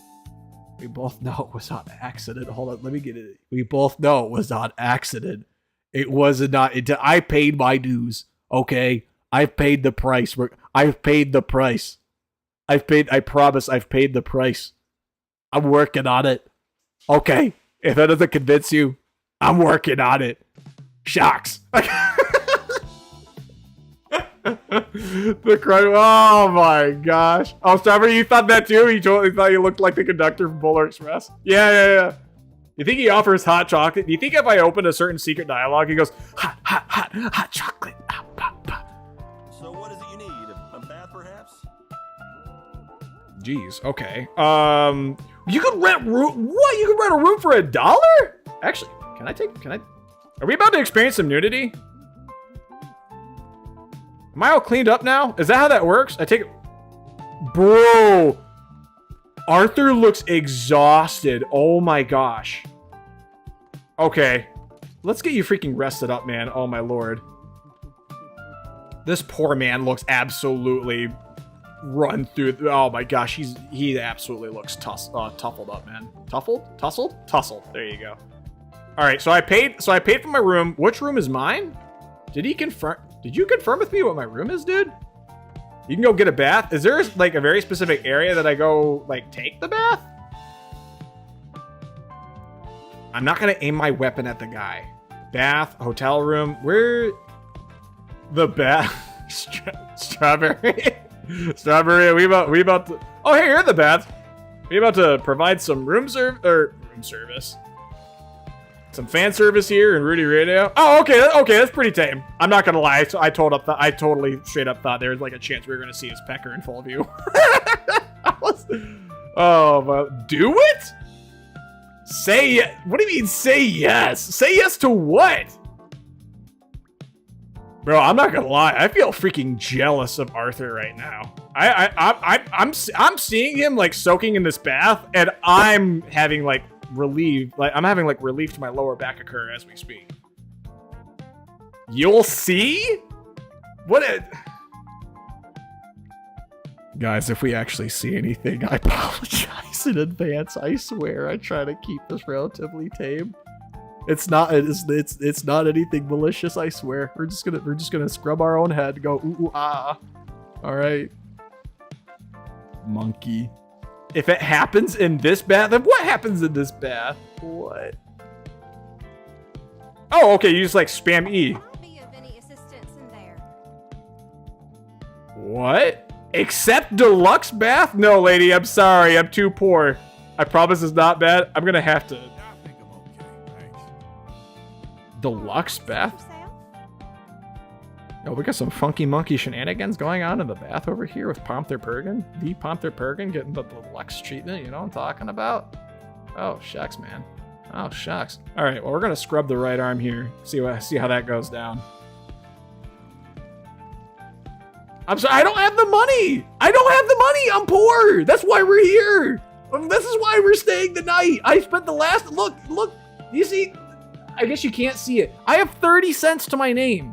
We both know it was on accident. Hold on, let me get it. We both know it was on accident. It wasn't not. I paid my dues. Okay, I've paid the price. I've paid the price. I promise, I've paid the price. I'm working on it. Okay, if that doesn't convince you, I'm working on it. Shocks. The crime. Oh my gosh. Oh, Strawberry, you thought that too? You totally thought you looked like the conductor from Polar Express? Yeah. You think he offers hot chocolate? Do you think if I open a certain secret dialogue, he goes, hot chocolate. So what is it you need? A bath, perhaps? Jeez, okay. You could rent room. What? You could rent a room for $1? Actually, can I? Are we about to experience some nudity? Am I all cleaned up now? Is that how that works? I take it. Bro. Arthur looks exhausted. Oh my gosh. Okay. Let's get you freaking rested up, man. Oh my lord. This poor man looks absolutely run through. Oh my gosh. He absolutely looks tuffled up, man. Tussled? There you go. All right. So I paid for my room. Which room is mine? Did he confirm? Did you confirm with me what my room is, dude? You can go get a bath. Is there like a very specific area that I go like take the bath? I'm not gonna aim my weapon at the guy. Bath, hotel room. Where? The bath. Strawberry. Strawberry. We about to. Oh, hey, you're in the bath. We about to provide some room service. Some fan service here in Rootyradio. Oh, okay, that's pretty tame. I'm not gonna lie. I totally straight up thought there was like a chance we were gonna see his pecker in full view. Oh, but do it? What do you mean say yes? Say yes to what? Bro, I'm not gonna lie. I feel freaking jealous of Arthur right now. I'm seeing him like soaking in this bath, and I'm having like relief. Like I'm having like relief to my lower back occur as we speak. You'll see. Guys, if we actually see anything, I apologize in advance. I swear, I try to keep this relatively tame. It's not anything malicious. I swear. We're just gonna scrub our own head. Go ooh ah. All right. Monkey. If it happens in this bath, then what happens in this bath? What? Oh, okay. You just like spam E. I'll be of any assistance in there. What? Except deluxe bath? No, lady. I'm sorry. I'm too poor. I promise it's not bad. I'm gonna have to. I think I'm okay, thanks. Deluxe bath? Yourself? Oh, we got some funky monkey shenanigans going on in the bath over here with Pomther Perkin. The Pomther Perkin getting the deluxe treatment. You know what I'm talking about? Oh, shucks, man. Oh, shucks. All right, well, we're gonna scrub the right arm here. See how that goes down. I'm sorry, I don't have the money. I don't have the money. I'm poor. That's why we're here. This is why we're staying the night. I spent the last look. You see? I guess you can't see it. I have 30 cents to my name.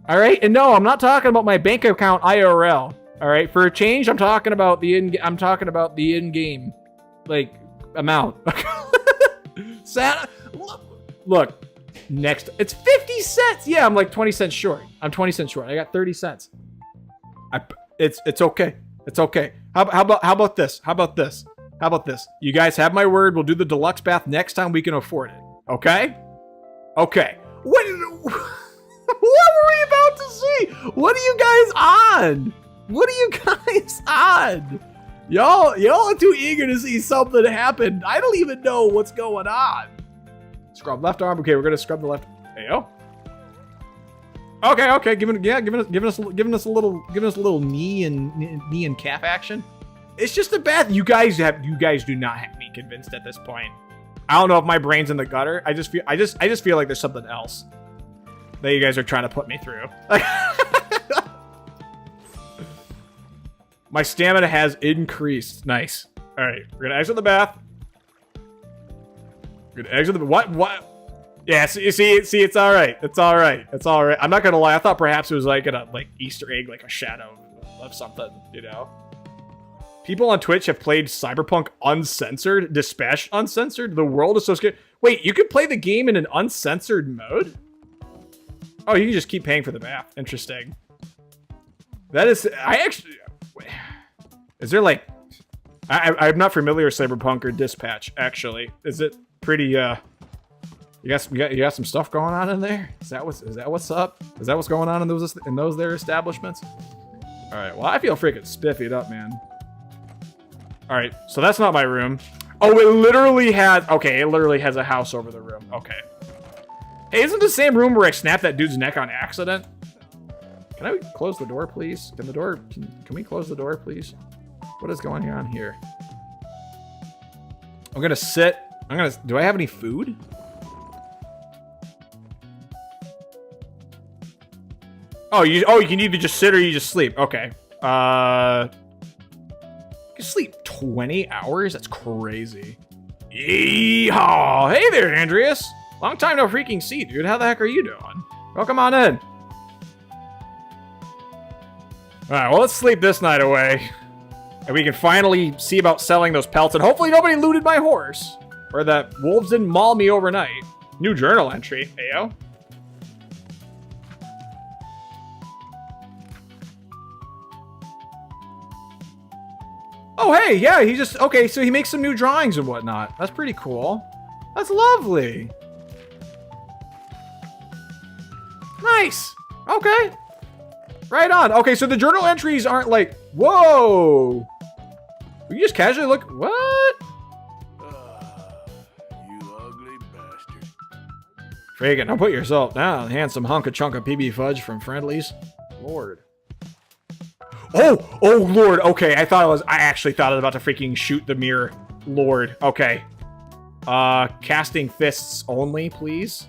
All right, and no, I'm not talking about my bank account IRL. All right, for a change, I'm talking about the in-game like amount. Look, next, it's 50 cents. Yeah, I'm like 20 cents short. I'm 20 cents short. I got 30 cents. It's okay. It's okay. How about this? How about this? You guys have my word. We'll do the deluxe bath next time we can afford it. Okay? Okay. What were we about to see? What are you guys on? Y'all are too eager to see something happen. I don't even know what's going on. Scrub left arm. Okay, we're gonna scrub the left. Hey yo. Okay. Giving us a little knee and calf action. It's just a bath. You guys do not have me convinced at this point. I don't know if my brain's in the gutter. I just feel like there's something else that you guys are trying to put me through. My stamina has increased. Nice. All right, we're gonna exit the bath. We're gonna exit the what? Yeah, see, it's all right. It's all right. I'm not gonna lie. I thought perhaps it was like a Easter egg, like a shadow of something, you know. People on Twitch have played Cyberpunk uncensored, dispatched uncensored. The world is so scared. Wait, you can play the game in an uncensored mode? Oh, you can just keep paying for the bath. Interesting. That is, is there like, I'm not familiar with Cyberpunk or Dispatch, actually. Is it pretty, you got some stuff going on in there? Is that what's up? Is that what's going on in those there establishments? All right, well, I feel freaking spiffied up, man. All right, so that's not my room. Oh, it literally has a house over the room. Okay. Hey, isn't the same room where I snapped that dude's neck on accident? Can I close the door, please? Can we close the door, please? What is going on here? I'm gonna sit. Do I have any food? Oh, you can either just sit or you just sleep. Okay. You can sleep 20 hours? That's crazy. Yeehaw! Hey there, Andreas. Long time no freaking see, dude. How the heck are you doing? Welcome on in. Alright, well, let's sleep this night away. And we can finally see about selling those pelts. And hopefully nobody looted my horse. Or that wolves didn't maul me overnight. New journal entry. Heyo. Oh, hey, yeah, okay, so he makes some new drawings and whatnot. That's pretty cool. That's lovely. Nice. Okay. Right on. Okay, so the journal entries aren't like, whoa. We just casually look, what? You ugly bastard. Freaking, don't put yourself down. Handsome hunk of chunk of PB fudge from Friendlies. Lord. Oh, oh, Lord. Okay, I actually thought I was about to freaking shoot the mirror. Lord. Okay. Casting fists only, please.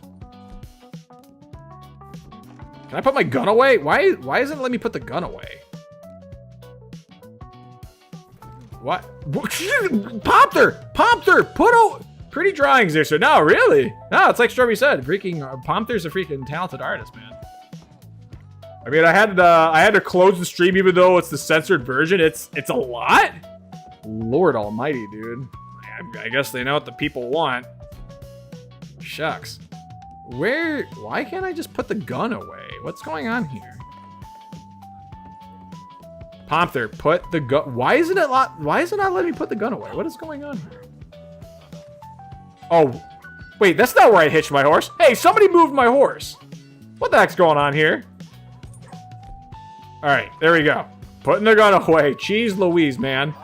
Can I put my gun away? Why isn't it letting me put the gun away? What? Pomther, put out pretty drawings there, sir. No, really? No, it's like Strawberry said. Freaking Pomther's a freaking talented artist, man. I mean, I had to close the stream even though it's the censored version. It's a lot. Lord Almighty, dude. I guess they know what the people want. Shucks. Why can't I just put the gun away? What's going on here? Pomther, put the gun. Why is it not letting me put the gun away? What is going on here? Oh, wait, that's not where I hitched my horse. Hey, somebody moved my horse. What the heck's going on here? All right, there we go. Putting the gun away. Jeez Louise, man.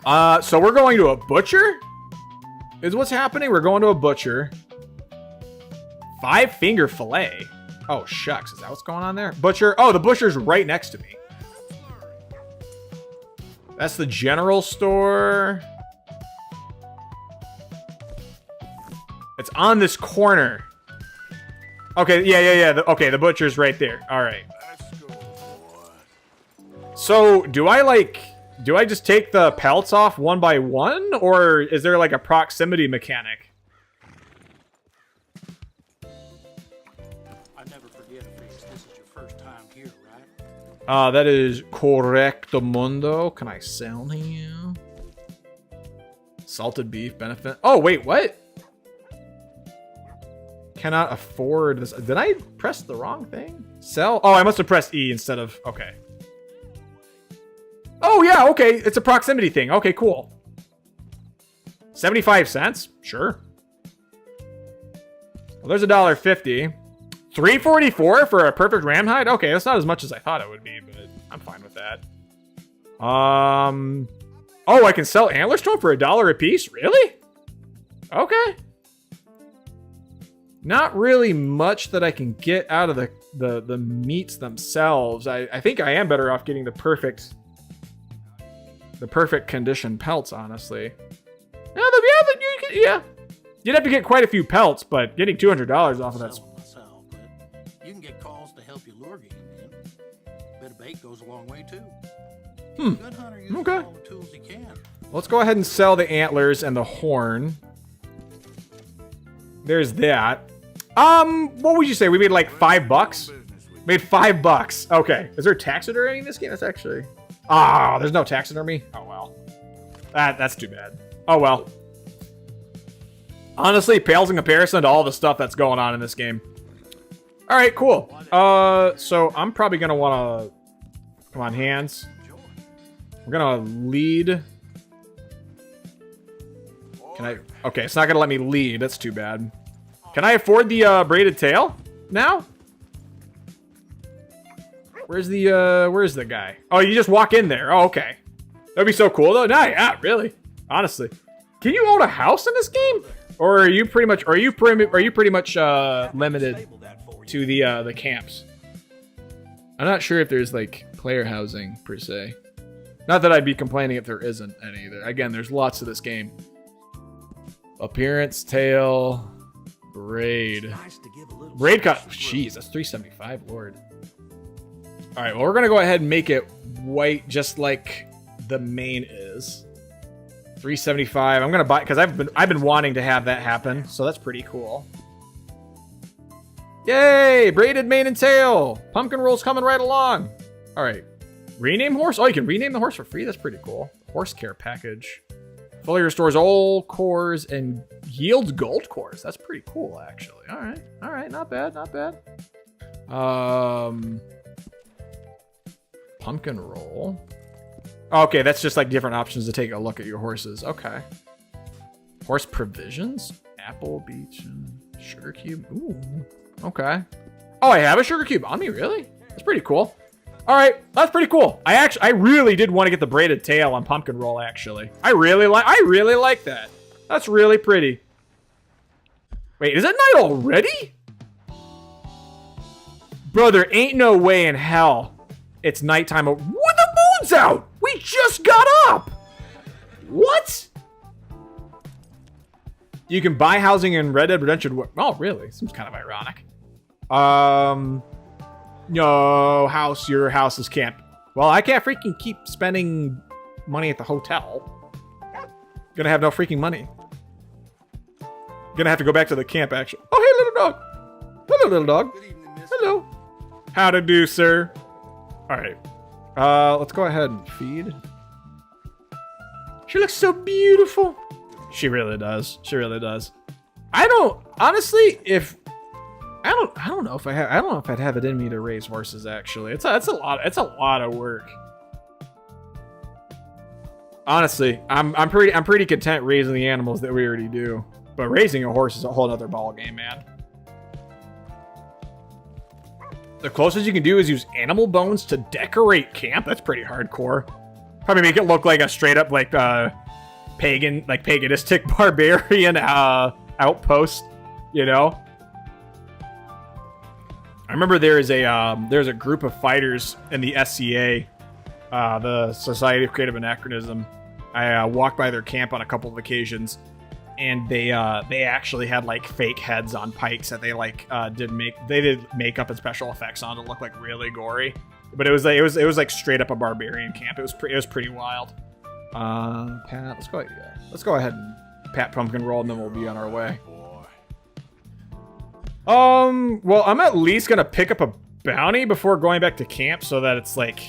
So we're going to a butcher? Is what's happening? We're going to a butcher. 5-finger fillet. Oh, shucks. Is that what's going on there? Butcher. Oh, the butcher's right next to me. That's the general store. It's on this corner. Okay, yeah. Okay, the butcher's right there. All right. So, do I just take the pelts off one by one? Or is there like a proximity mechanic? I never forget a face. This is your first time here, right? That is correcto mundo. Can I sell him? Salted beef benefit. Oh, wait, what? Cannot afford this. Did I press the wrong thing? Sell? Oh, I must have pressed E instead of... Okay. Oh, yeah, okay. It's a proximity thing. Okay, cool. 75 cents? Sure. Well, there's $1.50. $3.44 for a perfect ram hide? Okay, that's not as much as I thought it would be, but I'm fine with that. Oh, I can sell antlers to them for $1 a piece? Really? Okay. Not really much that I can get out of the meats themselves. I think I am better off getting the perfect condition pelts, honestly. Yeah. You'd have to get quite a few pelts, but getting $200 off of that. Myself, but you can get calls to help you lure game in. Bit of bait goes a long way too. Good hunter uses all the tools he can. Let's go ahead and sell the antlers and the horn. There's that. What would you say? We made like $5? Made $5. Okay. Is there taxidermy in this game? That's actually... Ah, there's no taxidermy? Oh, well. That's too bad. Oh, well. Honestly, pales in comparison to all the stuff that's going on in this game. All right, cool. So I'm probably going to want to... Come on, hands. We're going to lead. Can I... Okay, it's not going to let me lead. That's too bad. Can I afford the braided tail now? Where's the guy? Oh, you just walk in there. Oh, okay. That'd be so cool though. Nah, yeah, really. Honestly. Can you own a house in this game? Or are you pretty much limited to the camps? I'm not sure if there's like player housing per se. Not that I'd be complaining if there isn't any. Again, there's lots to this game. Appearance, tail, braid. Braid cut. Jeez, that's $375, Lord. All right, well, we're gonna go ahead and make it white, just like the main is. $375. I'm gonna buy because I've been wanting to have that happen, so that's pretty cool. Yay! Braided mane and tail. Pumpkin roll's coming right along. All right, rename horse. Oh, you can rename the horse for free. That's pretty cool. Horse care package. Fully restores all cores and yields gold cores. That's pretty cool, actually. All right, not bad, not bad. Pumpkin roll. Okay, that's just like different options to take a look at your horses. Okay. Horse provisions? Apple, beach, and sugar cube. Ooh. Okay. Oh, I have a sugar cube on me, really? That's pretty cool. All right, that's pretty cool. I really did want to get the braided tail on pumpkin roll, actually. I really like that. That's really pretty. Wait, is it night already? Bro, there ain't no way in hell. It's nighttime. What? The moon's out! We just got up! What? You can buy housing in Red Dead Redemption. Oh, really? Seems kind of ironic. No, your house is camp. Well, I can't freaking keep spending money at the hotel. Gonna have no freaking money. Gonna have to go back to the camp, actually. Oh, hey, little dog. Hello, little dog. Good evening, miss. Hello. How to do, sir? All right. Let's go ahead and feed. She looks so beautiful. She really does. She really does. I don't honestly. I don't know if I'd have it in me to raise horses. Actually, it's a lot of work. Honestly, I'm pretty content raising the animals that we already do. But raising a horse is a whole other ball game, man. The closest you can do is use animal bones to decorate camp. That's pretty hardcore. Probably make it look like a straight up paganistic barbarian outpost, you know. I remember there's a group of fighters in the SCA, the Society of Creative Anachronism. I walked by their camp on a couple of occasions, and they actually had like fake heads on pikes that they did makeup and special effects on to look like really gory. But it was like straight up a barbarian camp. It was pretty wild. Pat, let's go ahead and pat pumpkin roll, and then we'll be on our way. Well, I'm at least gonna pick up a bounty before going back to camp, so that it's like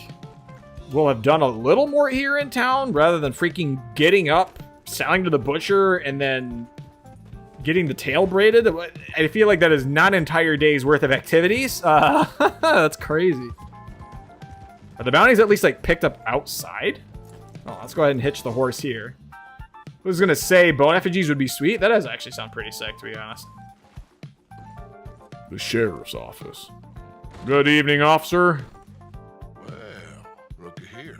we'll have done a little more here in town rather than freaking getting up, selling to the butcher, and then getting the tail braided. I feel like that is not an entire day's worth of activities. That's crazy. Are the bounties at least like picked up outside? Oh, let's go ahead and hitch the horse here. I was gonna say bone effigies would be sweet. That does actually sound pretty sick, to be honest. The sheriff's office. Good evening, officer. Well, looky here.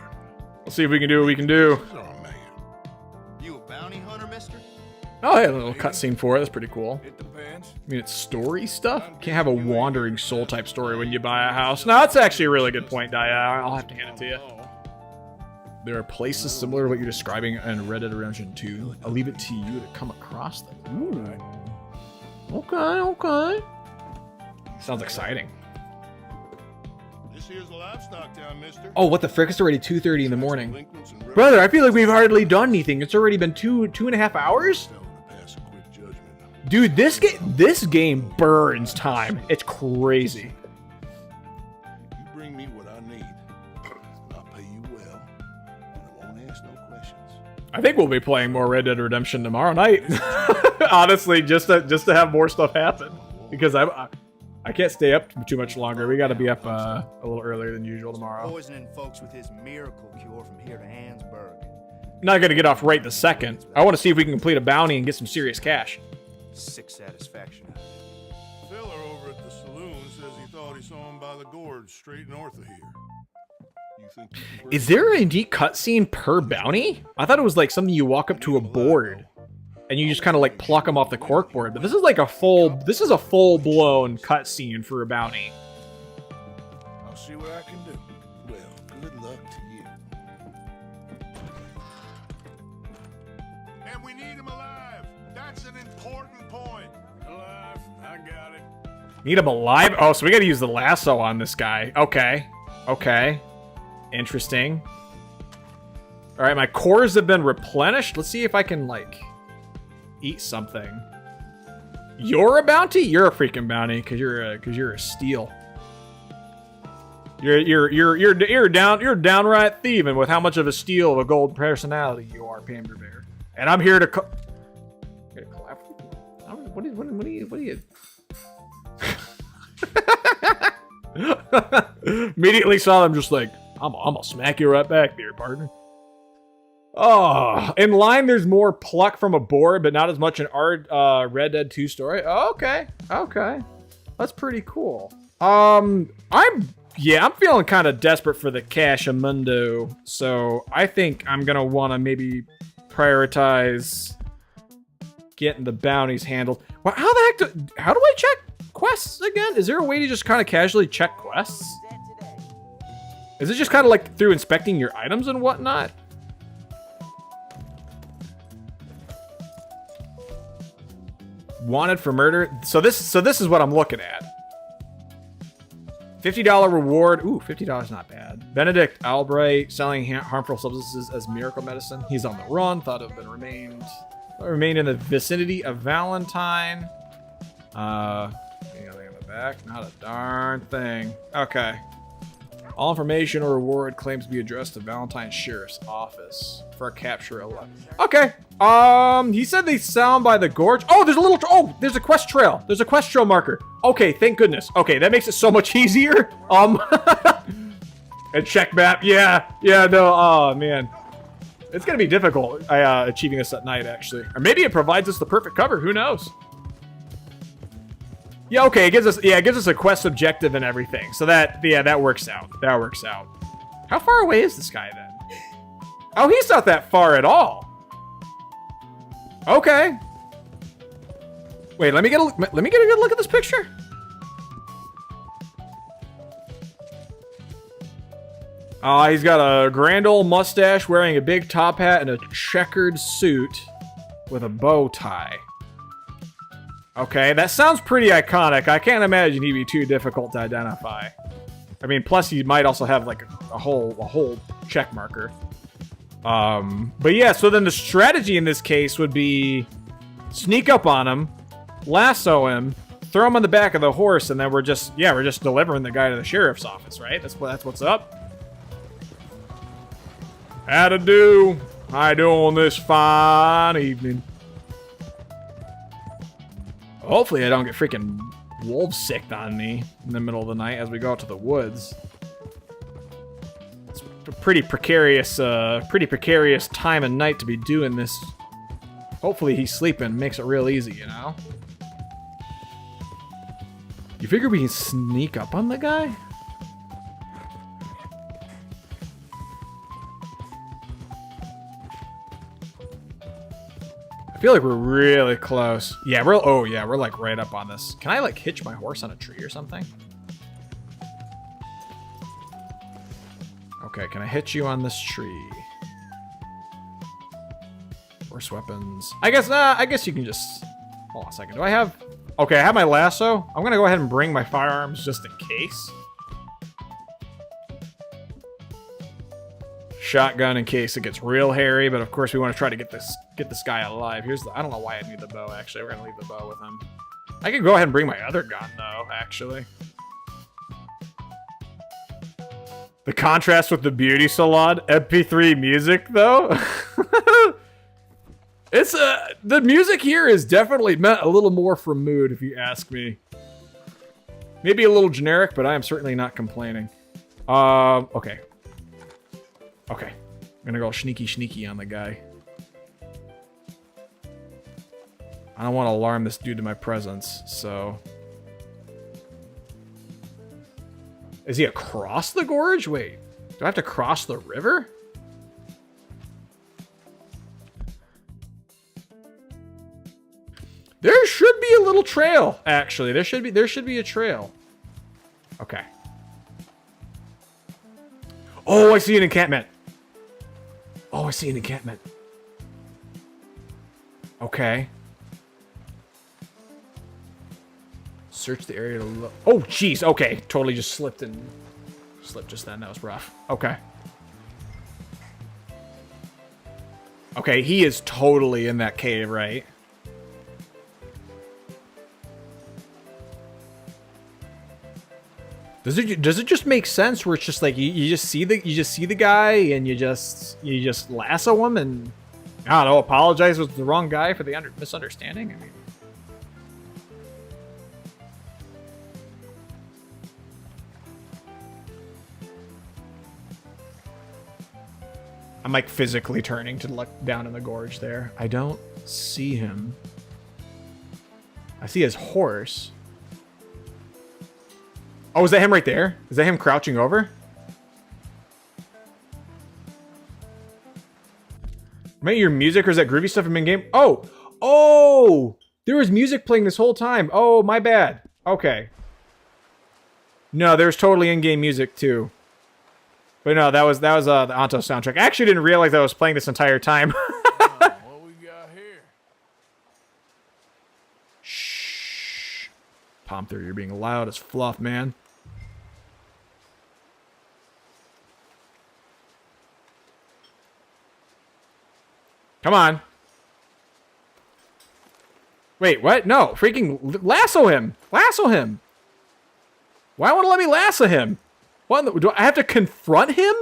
Let's see if we can do what we can do. This is our man. You a bounty hunter, mister? Oh, hey, a little cutscene for it. That's pretty cool. It depends. I mean, it's story stuff. Can't have a wandering soul type story when you buy a house. No, that's actually a really good point, Daya. I'll have to hand it to you. There are places similar to what you're describing in Red Dead Redemption 2. I'll leave it to you to come across them. Ooh. Okay. Sounds exciting. This here's the livestock town, mister. Oh, what the frick? It's already 2:30 in the morning. Brother, I feel like we've hardly done anything. It's already been two and a half hours? Dude, this game burns time. It's crazy. You bring me what I need, and I'll pay you well, and I won't ask no questions. I think we'll be playing more Red Dead Redemption tomorrow night. Honestly, just to have more stuff happen. Because I can't stay up too much longer. We got to be up a little earlier than usual tomorrow. Poisoning folks with his miracle cure from here to Ansburg. Not going to get off right the second. I want to see if we can complete a bounty and get some serious cash. Sick satisfaction. Fella over at the saloon says he thought he saw him by the gorge straight north of here. You think you can Is there a unique cutscene per bounty? I thought it was like something you walk up to a board and you just kind of like pluck them off the corkboard. But this is like a full-blown cutscene for a bounty. I'll see what I can do. Well, good luck to you. And we need him alive. That's an important point. Alive. I got it. Need him alive? Oh, so we got to use the lasso on this guy. Okay. Interesting. All right, my cores have been replenished. Let's see if I can like eat something. You're a bounty? You're a freaking bounty because you're a steal. You're downright thieving with how much of a steal of a gold personality you are, Pamper Bear. And I'm here to What are you? Immediately saw them just like, I'm gonna smack you right back there, partner. Oh, in line there's more pluck from a board, but not as much in our Red Dead 2 story. Oh, okay. That's pretty cool. I'm feeling kind of desperate for the cash amundo, so I think I'm gonna want to maybe prioritize getting the bounties handled. Well, how do I check quests again? Is there a way to just kind of casually check quests? Is it just kind of like through inspecting your items and whatnot? Wanted for murder. So this is what I'm looking at. $50 reward. Ooh, $50 not bad. Benedict Albright selling harmful substances as miracle medicine. He's on the run. Thought to have been remained in the vicinity of Valentine. Anything in the back? Not a darn thing. Okay. All information or reward claims to be addressed to Valentine Sheriff's Office for a capture 11. Okay. He said they sound by the gorge. Oh, there's a quest trail. There's a quest trail marker. Okay, thank goodness. Okay, that makes it so much easier. And check map. Yeah, no, oh man. It's gonna be difficult achieving this at night, actually. Or maybe it provides us the perfect cover, who knows? Yeah, okay, it gives us a quest objective and everything. So that works out. That works out. How far away is this guy then? Oh, he's not that far at all. Okay. Wait, let me get a good look at this picture. He's got a grand old mustache, wearing a big top hat and a checkered suit with a bow tie. Okay, that sounds pretty iconic. I can't imagine he'd be too difficult to identify. I mean, plus he might also have like a whole check marker. But yeah, so then the strategy in this case would be sneak up on him, lasso him, throw him on the back of the horse, and then we're just delivering the guy to the sheriff's office, right? That's what's up. How to do? How you doing this fine evening? Hopefully I don't get freaking wolves sicked on me in the middle of the night as we go out to the woods. It's a pretty precarious time of night to be doing this. Hopefully he's sleeping, makes it real easy, you know? You figure we can sneak up on the guy? I feel like we're really close. Yeah, we're like right up on this. Can I like hitch my horse on a tree or something? Okay, can I hitch you on this tree? Horse weapons. I guess you can just... Hold on a second. Do I have... Okay, I have my lasso. I'm gonna go ahead and bring my firearms just in case. Shotgun in case it gets real hairy, but of course we want to try to get this guy alive. I don't know why I need the bow, actually. We're gonna leave the bow with him. I could go ahead and bring my other gun though, actually. The contrast with the beauty salon MP3 music though. It's the music here is definitely meant a little more for mood, if you ask me. Maybe a little generic, but I am certainly not complaining. Okay. Okay, I'm gonna go sneaky on the guy. I don't want to alarm this dude to my presence, so... Is he across the gorge? Wait, do I have to cross the river? There should be a little trail, actually. There should be a trail. Okay. Oh, I see an encampment. Oh, I see an encampment. Okay. Search the area to look. Oh, jeez. Okay. Totally just slipped just then. That was rough. Okay. Okay, he is totally in that cave, right? Does it just make sense where it's just like you just see the guy and you just lasso him and I don't know, apologize with the wrong guy for the misunderstanding? I mean, I'm like physically turning to look down in the gorge there. I don't see him. I see his horse. Oh, is that him right there? Is that him crouching over? Maybe your music, or is that groovy stuff in in-game? Oh! Oh! There was music playing this whole time. Oh, my bad. Okay. No, there's totally in-game music, too. But no, that was the Anto soundtrack. I actually didn't realize I was playing this entire time. What we got here? Shh. Panther, you're being loud as fluff, man. Come on. Wait, what? No, freaking lasso him. Lasso him. Why won't it let me lasso him? What? Do I have to confront him?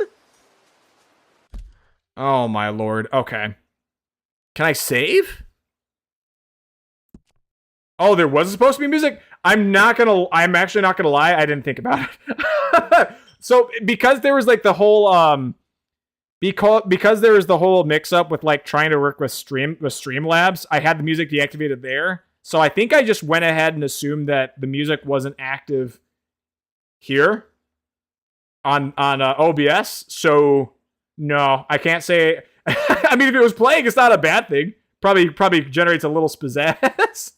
Oh my lord. Okay. Can I save? Oh, there wasn't supposed to be music? I'm actually not gonna lie, I didn't think about it. So because there was like the whole because there was the whole mix up with like trying to work with Streamlabs, I had the music deactivated there. So I think I just went ahead and assumed that the music wasn't active here on OBS. So no, I can't say. I mean, if it was playing, it's not a bad thing. Probably generates a little pizzazz.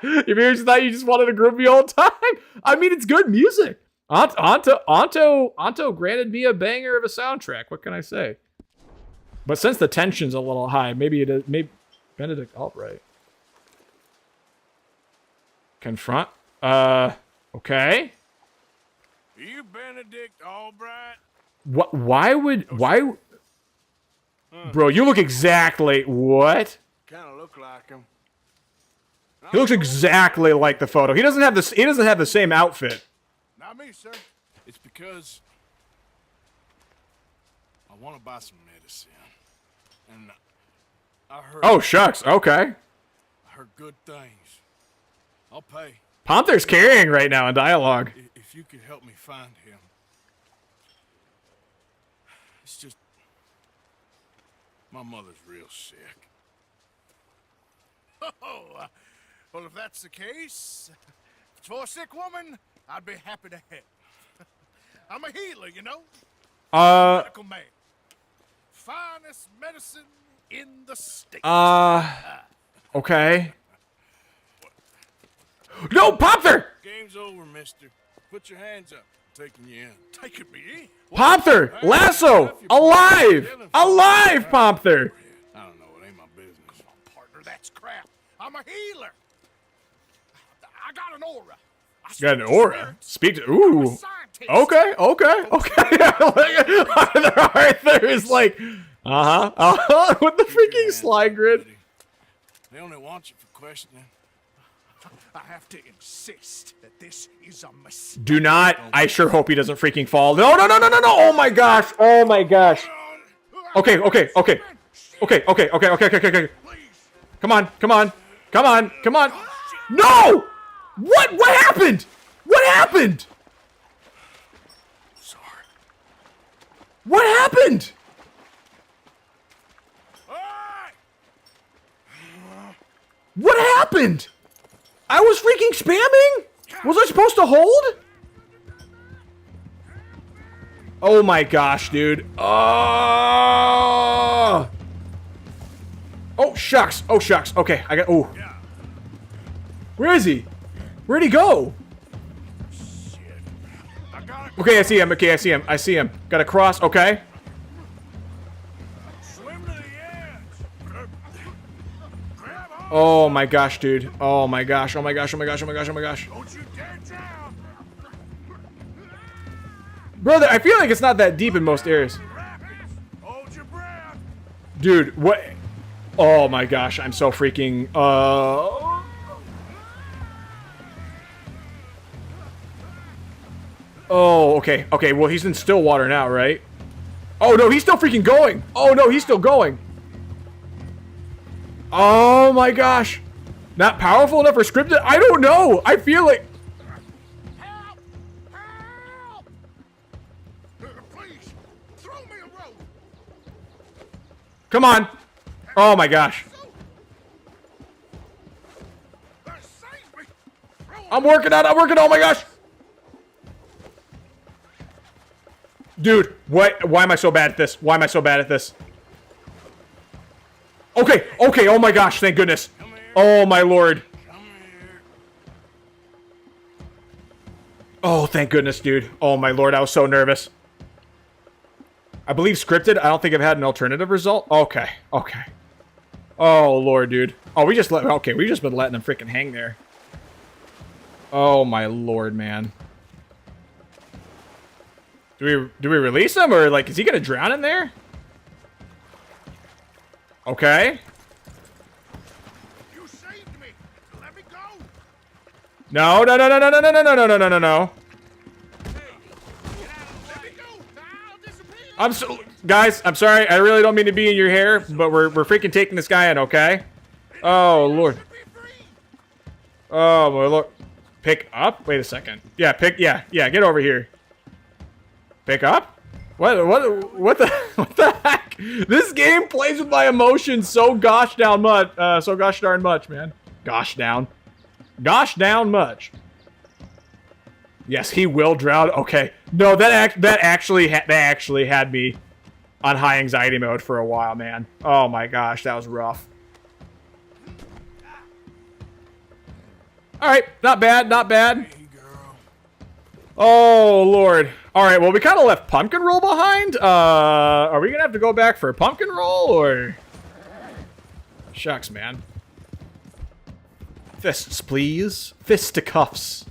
If you just thought you just wanted to group me all the time, I mean, it's good music. Anto granted me a banger of a soundtrack. What can I say? But since the tension's a little high, maybe it is. Maybe Benedict Albright. Confront. Okay. Are you Benedict Albright? What? Why? Bro, you look exactly what? Kind of look like him. He looks exactly like the photo. He doesn't have this. He doesn't have the same outfit. Not me, sir. It's because I want to buy some medicine, and I heard. Oh shucks. Okay. I heard good things. I'll pay. Panther's carrying right now in dialogue. If you could help me find him. It's just my mother's real sick. Oh, well, if that's the case, for a sick woman, I'd be happy to help. I'm a healer, you know. Medical man. Finest medicine in the state. Okay. No, Panther! Game's over, mister. Put your hands up. I'm taking you in. Taking me in? Panther! Lasso! Alive! Alive, Panther! I don't know. It ain't my business. Come on, partner. That's crap. I'm a healer. I got an aura. You got an aura. Speak to. Ooh. Okay. Arthur is like, with the freaking slide grid. They only want you for questioning. I have to insist that this is a mistake. Do not. I sure hope he doesn't freaking fall. No. Oh my gosh. Okay. Come on. No! What happened? What happened? Sorry. What happened? What happened? I was freaking spamming? Was I supposed to hold? Oh my gosh, dude. Oh shucks. Okay, I got. Oh. Where is he? Where'd he go? Okay, I see him. I see him. Got to cross. Okay. Swim to the edge. Grab on. Oh my gosh, dude. Oh my gosh. Don't you dare drown. Brother, I feel like it's not that deep in most areas. Hold your breath. Dude, what? Oh my gosh, I'm so freaking. Oh, okay. Well, he's in still water now, right? Oh no, he's still freaking going. Oh no, he's still going. Oh my gosh. Not powerful enough for scripted? I don't know. I feel like. Help! Help! Please, throw me a rope. Come on. Oh my gosh. Save me. I'm working. Oh my gosh. Dude, what? Why am I so bad at this? Okay. Oh my gosh, thank goodness. Oh my lord. Come here. Oh, thank goodness, dude. Oh my lord, I was so nervous. I believe scripted. I don't think I've had an alternative result. Okay. Okay. Oh, Lord, dude. Oh, we just let... Okay, we just been letting them freaking hang there. Oh, my Lord, man. Do we release him? Or, like, is he gonna drown in there? Okay. You saved me. Let me go. No, no, no, no, no, no, no, no, no, no, no, no, no. I'm so... Guys, I'm sorry. I really don't mean to be in your hair, but we're freaking taking this guy in, okay? Oh, Lord. Oh, boy, look. Pick up? Wait a second. Yeah, yeah, get over here. Pick up? What the heck? This game plays with my emotions so gosh darn much, man. Gosh down much. Yes, he will drown. Okay. No, that actually had me on high anxiety mode for a while, man. Oh my gosh, that was rough. All right, not bad, not bad. Oh Lord. All right, well we kind of left pumpkin roll behind. Are we gonna have to go back for pumpkin roll or? Shucks, man. Fists, please. Fisticuffs.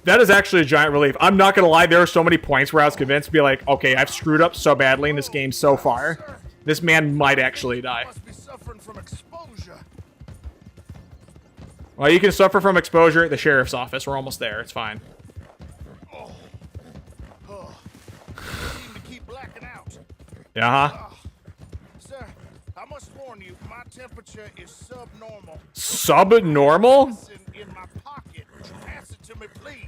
That is actually a giant relief. I'm not gonna lie, there are so many points where I was convinced to be like, okay, I've screwed up so badly in this game so far. This man might actually die. Must be suffering from exposure. Well, you can suffer from exposure at the sheriff's office. We're almost there. It's fine. Seem to keep blacking out. Yeah, Sir, I must warn you, my temperature is subnormal. Subnormal? Listen in my pocket. Pass it to me, please.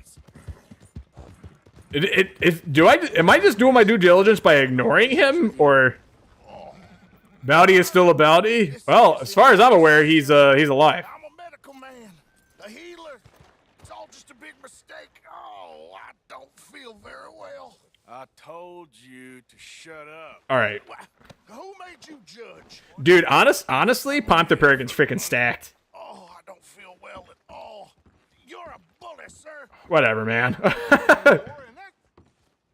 Am I just doing my due diligence by ignoring him, or bounty is still a bounty? Well, as far as I'm aware, he's alive. I'm a medical man, a healer. It's all just a big mistake. Oh, I don't feel very well. I told you to shut up. All right, Who made you judge? dude. Honestly, Pontypridd's freaking stacked. Oh, I don't feel well at all. You're a bully, sir. Whatever, man.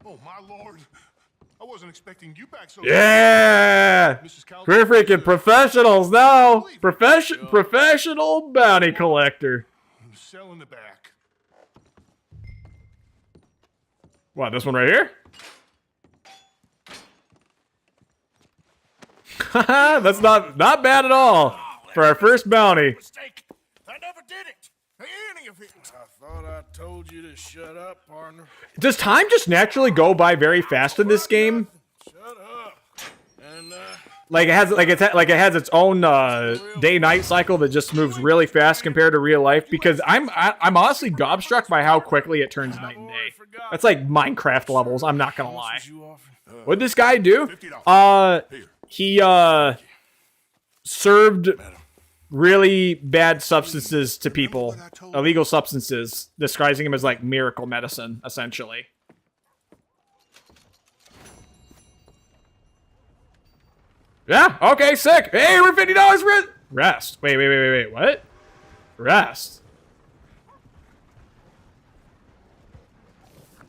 Oh, my lord. I wasn't expecting you back so Yeah, we're freaking professionals now. Professional bounty collector. Cell in the back. What, this one right here? Haha, that's not bad at all for our first bounty. Mistake. I never did it. Any of it. I thought I told you to shut up, partner. Does time just naturally go by very fast in this game? Shut up. And Like it has its own day-night cycle that just moves really fast compared to real life. Because I'm honestly gobstruck by how quickly it turns night and day. That's like Minecraft levels. I'm not gonna lie. What'd this guy do? He served really bad substances to people, illegal substances, disguising him as like miracle medicine, essentially. Yeah, okay, sick. Hey, we're $50 for rest. Wait, what? Rest.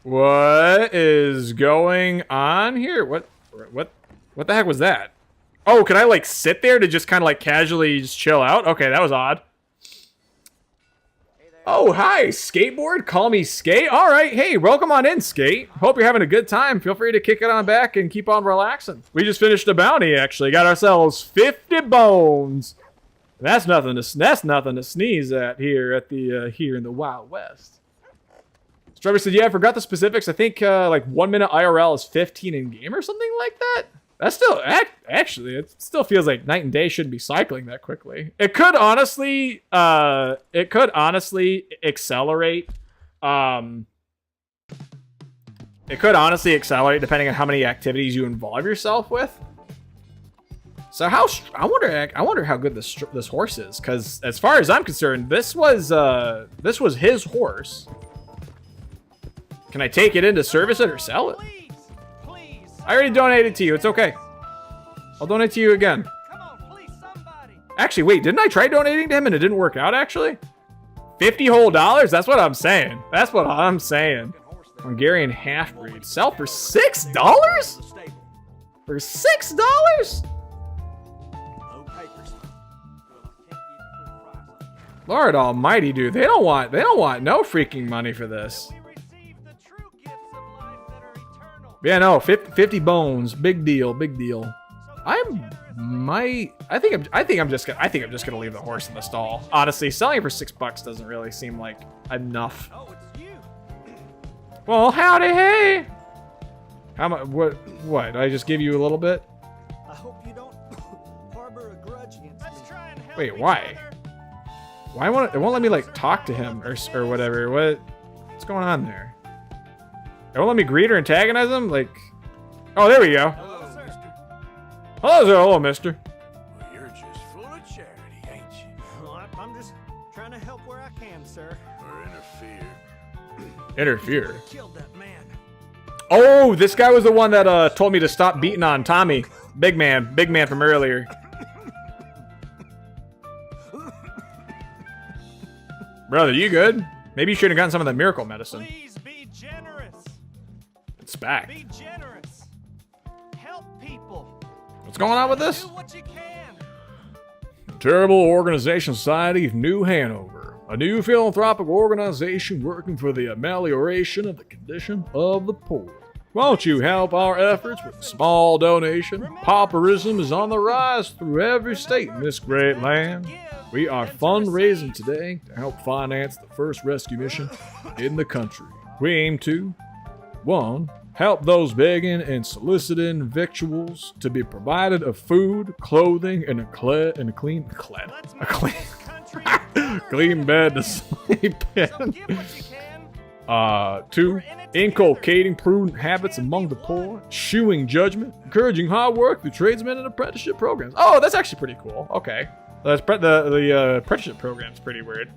What is going on here? What the heck was that? Oh, can I like sit there to just kind of like casually just chill out? Okay, that was odd. Oh, hi, skateboard. Call me Skate. All right, hey, welcome on in, Skate. Hope you're having a good time. Feel free to kick it on back and keep on relaxing. We just finished a bounty, actually. Got ourselves 50 bones. That's nothing to sneeze at here at the here in the Wild West. Strawberry said, yeah, I forgot the specifics. I think like 1 minute IRL is 15 in game or something like that. That's still actually, it still feels like night and day shouldn't be cycling that quickly. It could honestly accelerate. It could honestly accelerate depending on how many activities you involve yourself with. So I wonder how good this horse is, because as far as I'm concerned, this was his horse. Can I take it in to service it or sell it? Please. I already donated to you. It's okay. I'll donate to you again. Come on, please, somebody. Actually, wait, didn't I try donating to him and it didn't work out, actually? $50 whole? That's what I'm saying. That's what I'm saying. Hungarian half-breed. Sell for $6? For $6? Lord Almighty, dude, they don't want no freaking money for this. Yeah, no, 50 bones, big deal, big deal. I think I'm just gonna leave the horse in the stall. Honestly, selling it for $6 doesn't really seem like enough. Oh, it's you. Well, howdy, hey. How much? What? Did I just give you a little bit? I hope you don't harbor a grudge against me. Let's try and help Wait, each why? other. Why won't it won't let me like talk to him or whatever? What's going on there? It won't let me greet or antagonize him? Like, oh, there we go. Hello, mister. Hello, sir. Hello, mister. Well, you're just full of charity, ain't you? Well, I'm just trying to help where I can, sir. Or interfere. Interfere. Killed that man. Oh, this guy was the one that told me to stop beating on Tommy. Big man from earlier. Brother, you good? Maybe you should have gotten some of that miracle medicine. Please be generous. It's back. Be generous. Help people. What's going on with this? Do what you can. Terrible Organization Society of New Hanover. A new philanthropic organization working for the amelioration of the condition of the poor. Won't you help our efforts with a small donation? Pauperism is on the rise through every state in this great land. We are fundraising today to help finance the first rescue mission in the country. We aim to 1. Help those begging and soliciting victuals to be provided of food, clothing, and a clean bed to sleep in. 2. Inculcating prudent habits among the poor, eschewing judgment, encouraging hard work through tradesmen and apprenticeship programs. Oh, that's actually pretty cool. Okay. The apprenticeship program's pretty weird.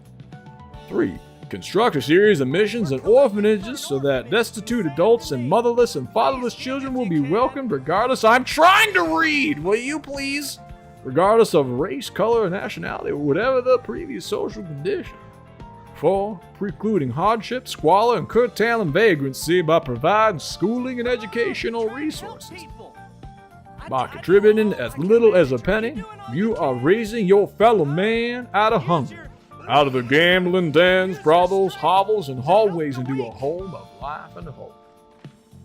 3. Construct a series of missions and orphanages so that destitute adults and motherless and fatherless children will be welcomed regardless. I'm trying to read, will you please? Regardless of race, color, nationality, or whatever the previous social condition. 4. Precluding hardship, squalor, and curtailing vagrancy by providing schooling and educational resources. By contributing as little as a penny, you are raising your fellow man out of hunger, out of the gambling dens, brothels, hovels, and hallways into a home of life and hope.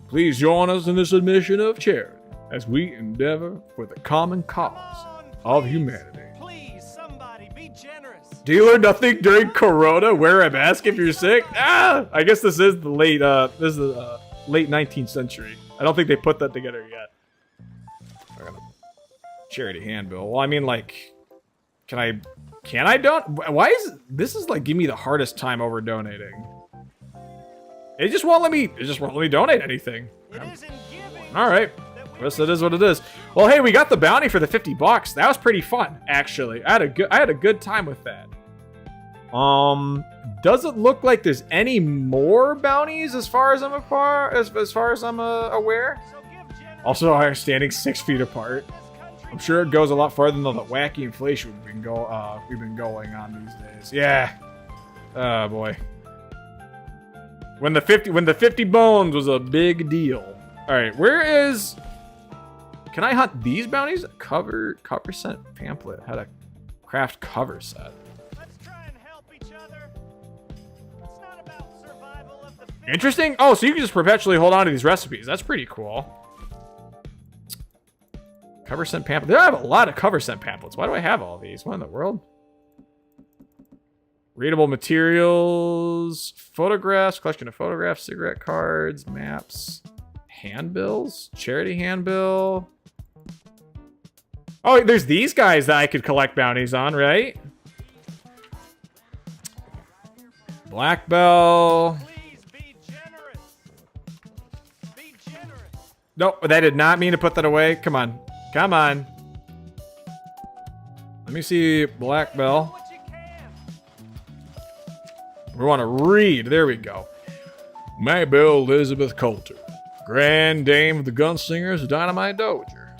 Please join us in this admission of charity as we endeavor for the common cause of humanity. Please, somebody, be generous. Do you learn nothing during Corona? Wear a mask if you're sick? I guess this is the late 19th century. I don't think they put that together yet. Charity handbill. Well, I mean, like, can I don't? Why is this is like give me the hardest time over donating? It just won't let me. It just won't let me donate anything. It isn't giving. All right. Guess it is what it is. Well, hey, we got the bounty for the $50. That was pretty fun, actually. I had a good time with that. Doesn't look like there's any more bounties as far as I'm aware. Also, I'm standing 6 feet apart. I'm sure it goes a lot farther than the wacky inflation we've been going on these days. Yeah. Oh boy. When the 50 bones was a big deal. All right, where is? Can I hunt these bounties? Cover set pamphlet. How to craft cover set. Let's try and help each other. It's not about survival of the fittest. Interesting. Oh, so you can just perpetually hold on to these recipes. That's pretty cool. Cover scent pamphlet. I have a lot of cover scent pamphlets. Why do I have all these? What in the world? Readable materials, photographs, collection of photographs, cigarette cards, maps, handbills, charity handbill. Oh, there's these guys that I could collect bounties on, right? Black bell. Please be generous. Be generous. No, that did not mean to put that away. Come on. Come on. Let me see black bell. What you can. We want to read. There we go. Mabel Elizabeth Coulter, Grand Dame of the Gunslingers, the Dynamite Dowager.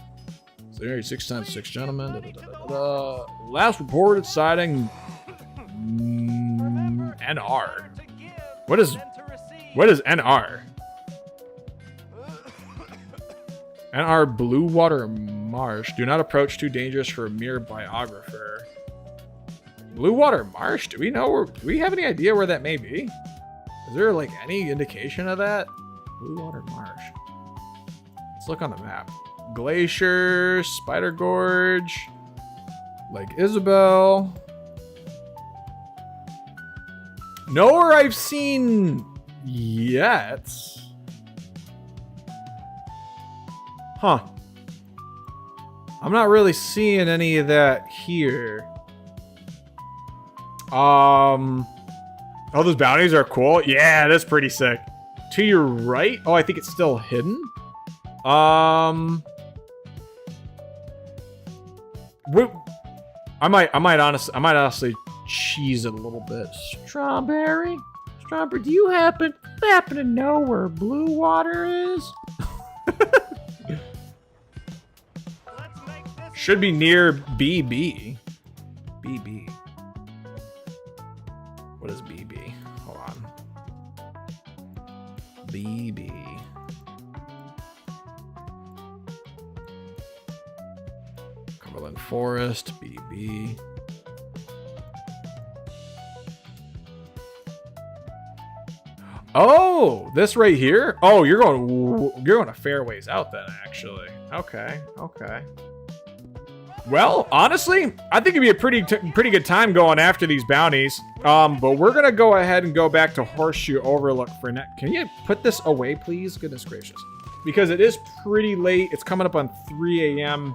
There, 6 times 6 gentlemen. Last reported sighting. NR. What is NR? And our blue water marsh. Do not approach, too dangerous for a mere biographer. Blue water marsh? Do we know? Do we have any idea where that may be? Is there like any indication of that? Blue water marsh. Let's look on the map. Glacier, Spider Gorge, Lake Isabel. Nowhere I've seen yet. Huh. I'm not really seeing any of that here. Oh, those bounties are cool. Yeah, that's pretty sick. To your right? Oh, I think it's still hidden. I might honestly cheese it a little bit. Strawberry, do you happen to know where blue water is? Should be near BB. BB. What is BB? Hold on. BB. Cumberland Forest, BB. Oh, this right here? Oh, you're going a fair ways out then, actually. Okay. Well, honestly, I think it'd be a pretty good time going after these bounties. But we're gonna go ahead and go back to Horseshoe Overlook for now. Can you put this away, please? Goodness gracious. Because it is pretty late. It's coming up on 3 a.m.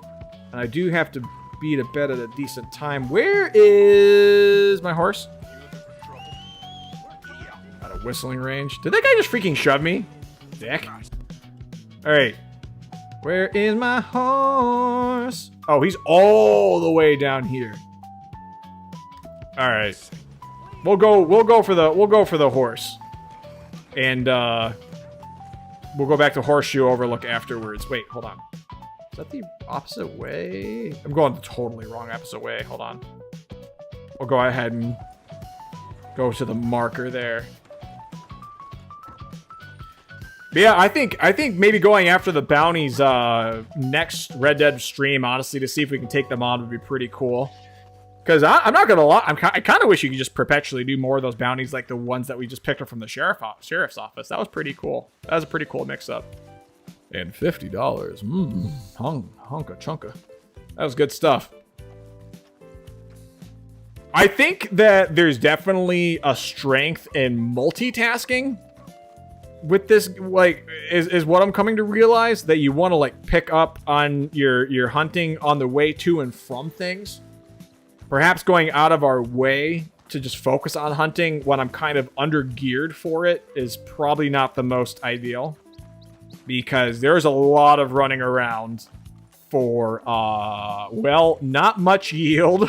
And I do have to be to bed at a decent time. Where is my horse? At a whistling range. Did that guy just freaking shove me? Dick. All right. Where is my horse? Oh, he's all the way down here. All right. We'll go for the horse. And we'll go back to Horseshoe Overlook afterwards. Wait, hold on. Is that the opposite way? I'm going the totally wrong opposite way. Hold on. We'll go ahead and go to the marker there. But yeah, I think maybe going after the bounties next Red Dead stream, honestly, to see if we can take them on would be pretty cool. Because I'm not gonna lie, I kind of wish you could just perpetually do more of those bounties like the ones that we just picked up from the sheriff's office. That was pretty cool. That was a pretty cool mix-up. And $50. Hunka chunka. That was good stuff. I think that there's definitely a strength in multitasking with this, like, is what I'm coming to realize, that you want to like pick up on your hunting on the way to and from things. Perhaps going out of our way to just focus on hunting when I'm kind of under geared for it is probably not the most ideal, because there's a lot of running around for well, not much yield.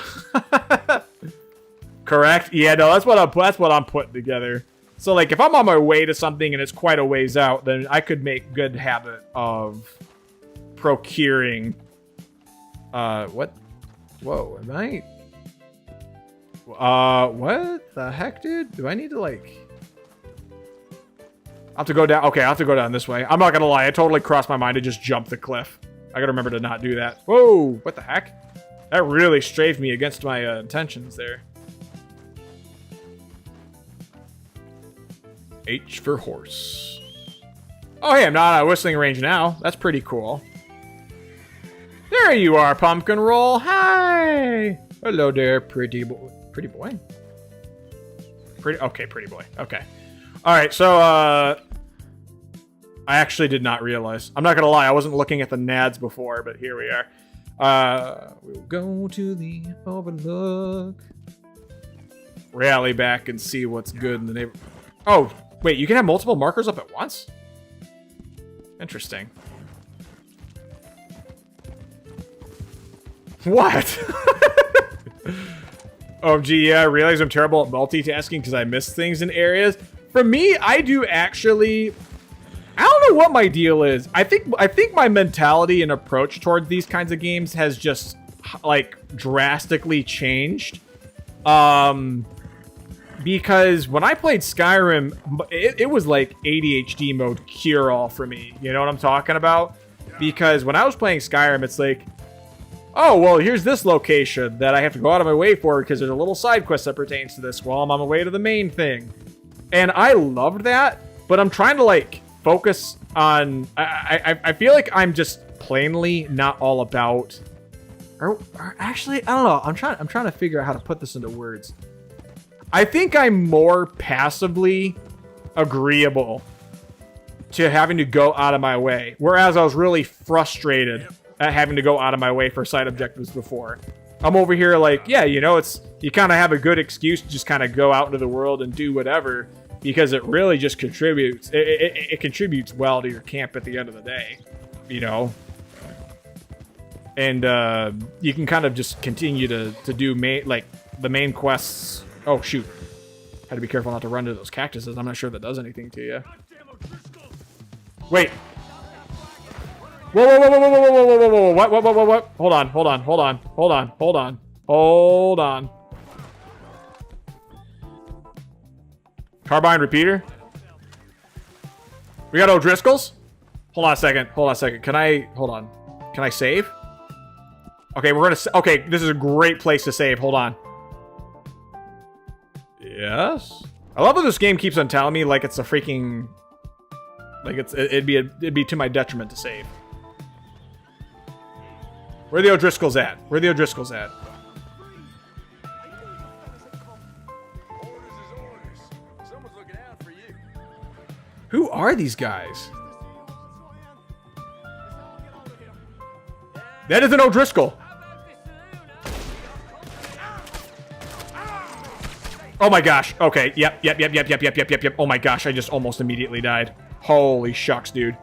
Correct? Yeah, no, that's what I'm putting together. So, like, if I'm on my way to something and it's quite a ways out, then I could make good habit of procuring... what? Whoa, am I... what the heck, dude? Do I need to, like... I'll have to go down... Okay, I'll have to go down this way. I'm not gonna lie, it totally crossed my mind to just jump the cliff. I gotta remember to not do that. Whoa, what the heck? That really strafed me against my intentions there. H for horse. Oh, hey, I'm not at a whistling range now. That's pretty cool. There you are, Pumpkin Roll. Hi. Hello there, pretty boy. Pretty boy? Okay, pretty boy. Okay. All right, so, I actually did not realize. I'm not going to lie. I wasn't looking at the nads before, but here we are. We'll go to the Overlook. Rally back and see what's good in the neighborhood. Oh, wait, you can have multiple markers up at once? Interesting. What? Oh, gee, yeah, I realize I'm terrible at multitasking because I miss things in areas. For me, I do actually... I don't know what my deal is. I think my mentality and approach towards these kinds of games has just, like, drastically changed. Because when I played Skyrim, it was like ADHD mode cure-all for me. You know what I'm talking about? because when I was playing Skyrim, it's like, oh, well, here's this location that I have to go out of my way for because there's a little side quest that pertains to this while I'm on my way to the main thing. And I loved that, but I'm trying to, like, focus on... I feel like I'm just plainly not all about... Or actually, I don't know. I'm trying to figure out how to put this into words. I think I'm more passively agreeable to having to go out of my way, whereas I was really frustrated at having to go out of my way for side objectives before. I'm over here like, yeah, you know, you kind of have a good excuse to just kind of go out into the world and do whatever, because it really just contributes. It contributes well to your camp at the end of the day, you know. And you can kind of just continue to do the main quests. Oh shoot! Had to be careful not to run into those cactuses. I'm not sure that does anything to you. Wait. Whoa, whoa, whoa, whoa, whoa, whoa, whoa, whoa, whoa, whoa, what? Hold on. Carbine repeater. We got O'Driscolls? Hold on a second. Can I save? Okay, okay, this is a great place to save. Hold on. Yes. I love that this game keeps on telling me like it's a freaking... Like it'd be to my detriment to save. Where are the O'Driscolls at? Orders is orders. Someone's looking out for you. Who are these guys? That is an O'Driscoll. Oh my gosh. Okay. Yep. Oh my gosh. I just almost immediately died. Holy shucks, dude.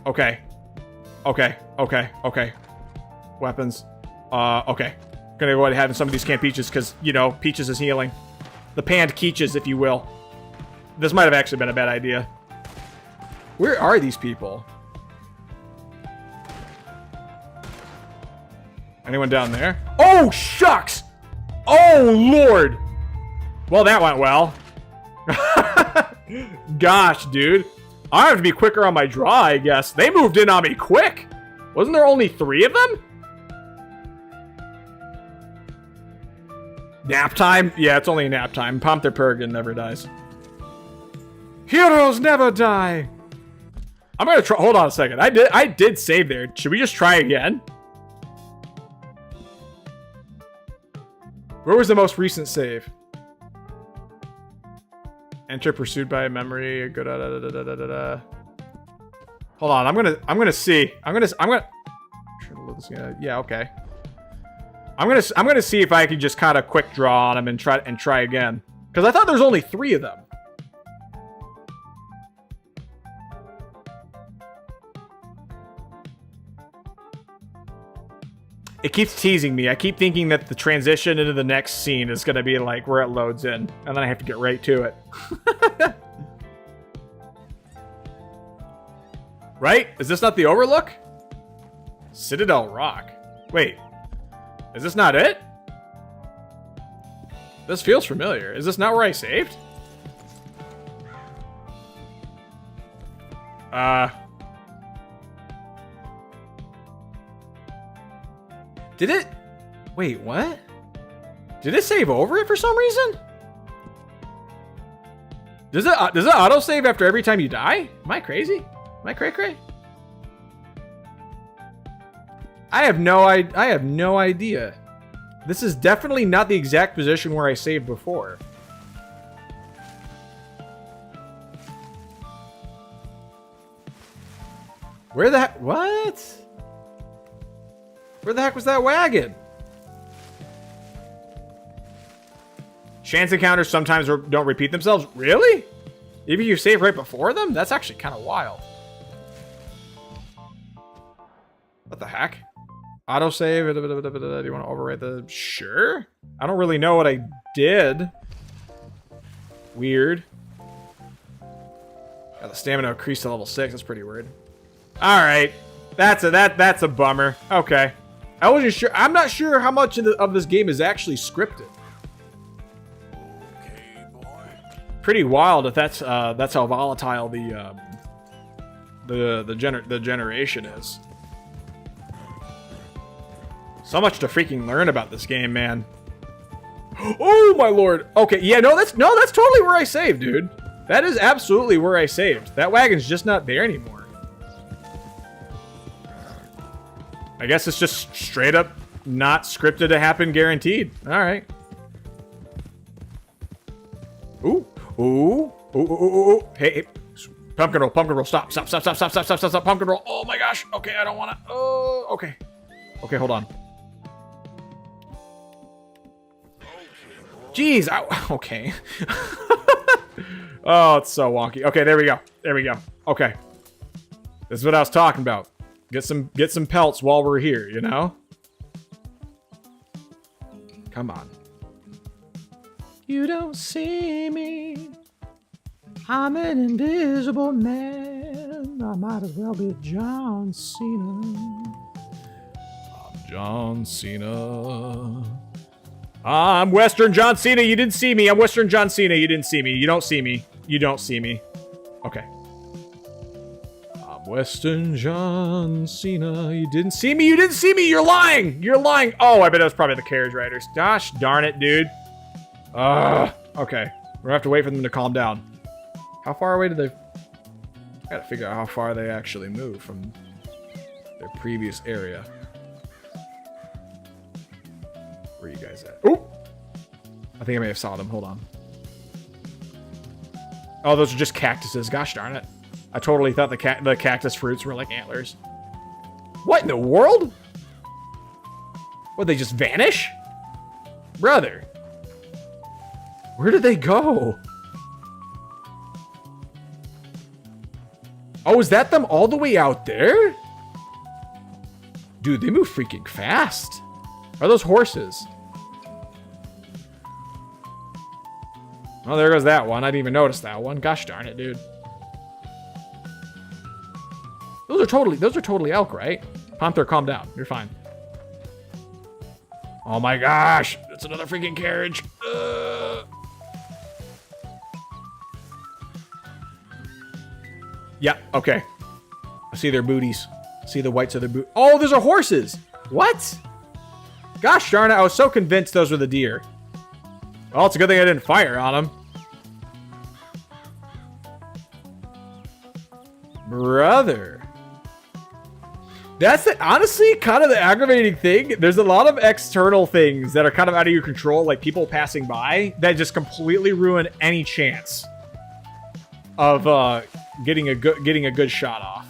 Okay. Weapons. Okay. Gonna go ahead and have some of these camp peaches because, you know, Peaches is healing. The panned Keaches, if you will. This might have actually been a bad idea. Where are these people? Anyone down there? Oh, shucks! Oh, Lord! Well, that went well. Gosh, dude. I have to be quicker on my draw, I guess. They moved in on me quick. Wasn't there only 3 of them? Nap time? Yeah, it's only nap time. Pomp their Pergan never dies. Heroes never die. I'm gonna try. Hold on a second. I did save there. Should we just try again? Where was the most recent save? Enter pursued by a memory. Go da da da da da da da. Hold on. I'm gonna see. I'm gonna. Yeah. Okay. I'm gonna see if I can just kind of quick draw on them and try again. Because I thought there's only 3 of them. It keeps teasing me. I keep thinking that the transition into the next scene is going to be like where it loads in. And then I have to get right to it. Right? Is this not the Overlook? Citadel Rock. Wait. Is this not it? This feels familiar. Is this not where I saved? Did it? Wait, what? Did it save over it for some reason? Does it auto save after every time you die? Am I crazy? Am I cray-cray? I have no idea. This is definitely not the exact position where I saved before. Where the heck? What? Where the heck was that wagon? Chance encounters sometimes don't repeat themselves. Really? Even if you save right before them? That's actually kind of wild. What the heck? Autosave. Do you want to overwrite the... Sure. I don't really know what I did. Weird. Got the stamina increased to level 6. That's pretty weird. Alright. That's a bummer. Okay. I wasn't sure. I'm not sure how much of this game is actually scripted. Okay, boy. Pretty wild if that's how volatile the generation is. So much to freaking learn about this game, man. Oh my lord. Okay, yeah, no, that's totally where I saved, dude. That is absolutely where I saved. That wagon's just not there anymore. I guess it's just straight up not scripted to happen, guaranteed. All right. Ooh, ooh, ooh, ooh, ooh, ooh. Hey, pumpkin roll, stop, pumpkin roll. Oh my gosh. Okay, I don't want to. Oh, okay. Okay, hold on. Jeez, okay. Oh, it's so wonky. Okay, there we go. There we go. Okay. This is what I was talking about. Get some pelts while we're here, you know? Come on. You don't see me. I'm an invisible man. I might as well be John Cena. I'm John Cena. I'm Western John Cena. You didn't see me. I'm Western John Cena. You didn't see me. You don't see me. You don't see me. Okay. I'm Western John Cena. You didn't see me. You didn't see me. You're lying. You're lying. Oh, I bet it was probably the carriage riders. Gosh darn it, dude. Okay. We're gonna have to wait for them to calm down. How far away did they... I gotta figure out how far they actually moved from their previous area. Where are you guys at? Oh! I think I may have saw them. Hold on. Oh, those are just cactuses. Gosh darn it. I totally thought the cactus fruits were like antlers. What in the world? What, they just vanish? Brother. Where did they go? Oh, is that them all the way out there? Dude, they move freaking fast. Are those horses? Oh, there goes that one. I didn't even notice that one. Gosh darn it, dude. Those are totally elk, right? Panther, calm down. You're fine. Oh my gosh. It's another freaking carriage. Yeah, okay. I see their booties. See the whites of their boot. Oh, those are horses. What? Gosh darn it, I was so convinced those were the deer. Well, it's a good thing I didn't fire on them. Brother. That's honestly kind of the aggravating thing. There's a lot of external things that are kind of out of your control, like people passing by, that just completely ruin any chance of getting a good shot off.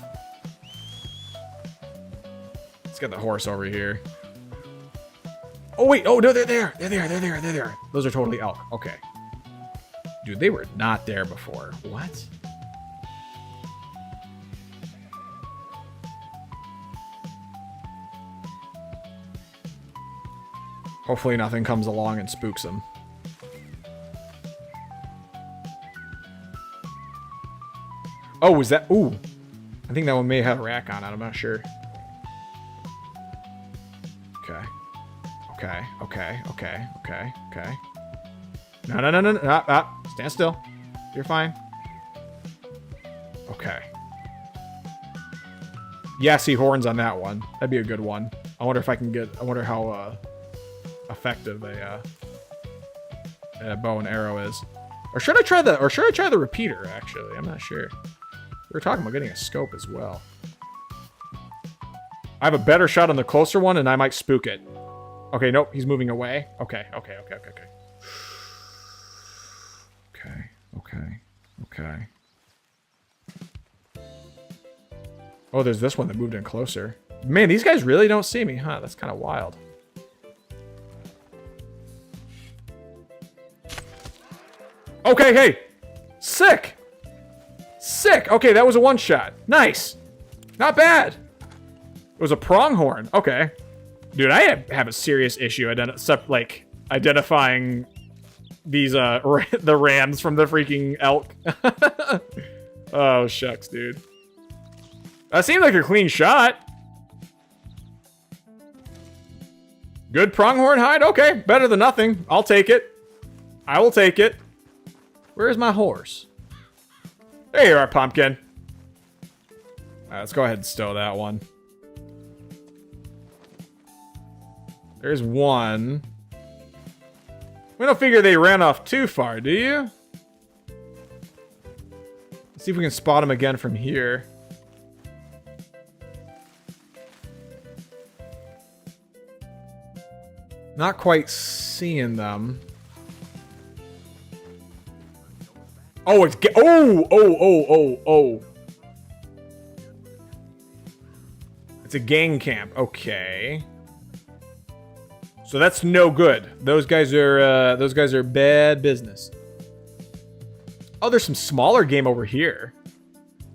Let's get the horse over here. Oh wait, oh no, they're there. They're there. Those are totally elk. Okay. Dude, they were not there before. What? Hopefully nothing comes along and spooks them. Oh, was that? Ooh. I think that one may have a rack on it. I'm not sure. Okay. No. Stand still. You're fine. Okay. Yeah, see horns on that one. That'd be a good one. I wonder if I can get... I wonder how effective a bow and arrow is. Or should I try the repeater, actually? I'm not sure. We were talking about getting a scope as well. I have a better shot on the closer one, and I might spook it. Okay, nope, he's moving away. Okay. Oh, there's this one that moved in closer. Man, these guys really don't see me, huh? That's kind of wild. Okay, hey! Sick! Okay, that was a one shot. Nice! Not bad! It was a pronghorn. Okay. Dude, I have a serious issue identifying these the rams from the freaking elk. Oh shucks, dude. That seemed like a clean shot. Good pronghorn hide? Okay, better than nothing. I'll take it. I will take it. Where's my horse? There you are, pumpkin. Alright, let's go ahead and stow that one. There's one. We don't figure they ran off too far, do you? Let's see if we can spot them again from here. Not quite seeing them. Oh, it's oh. It's a gang camp. Okay. So that's no good. Those guys are bad business. Oh, there's some smaller game over here.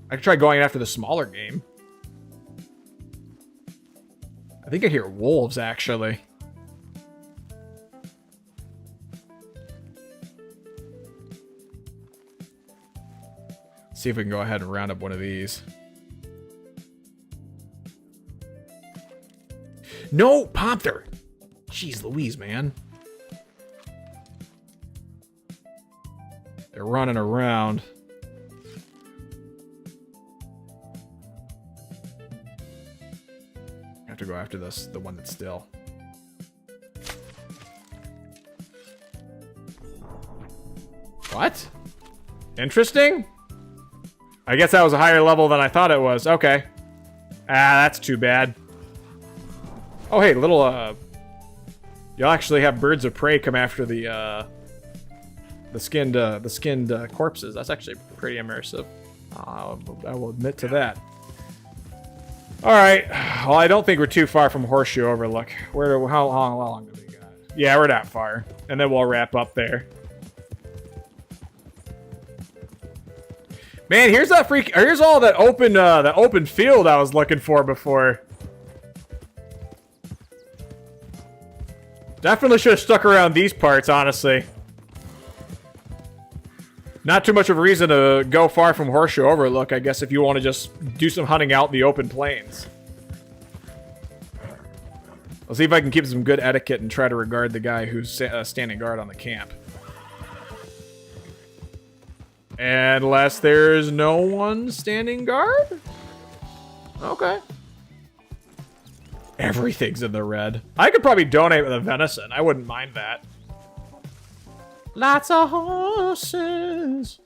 I could try going after the smaller game. I think I hear wolves actually. See if we can go ahead and round up one of these. No, Panther. Jeez Louise, man. They're running around. I have to go after this, the one that's still. What? Interesting. I guess that was a higher level than I thought it was. Okay. Ah, that's too bad. Oh, hey, little, you'll actually have birds of prey come after the skinned corpses. That's actually pretty immersive. I will admit to that. All right. Well, I don't think we're too far from Horseshoe Overlook. How long do we got? Yeah, we're that far, and then we'll wrap up there. Man, here's that freak. Here's all that open field I was looking for before. Definitely should have stuck around these parts, honestly. Not too much of a reason to go far from Horseshoe Overlook, I guess, if you want to just do some hunting out in the open plains. I'll see if I can keep some good etiquette and try to regard the guy who's standing guard on the camp. Unless there's no one standing guard? Okay. Everything's in the red. I could probably donate with a venison. I wouldn't mind that. Lots of horses.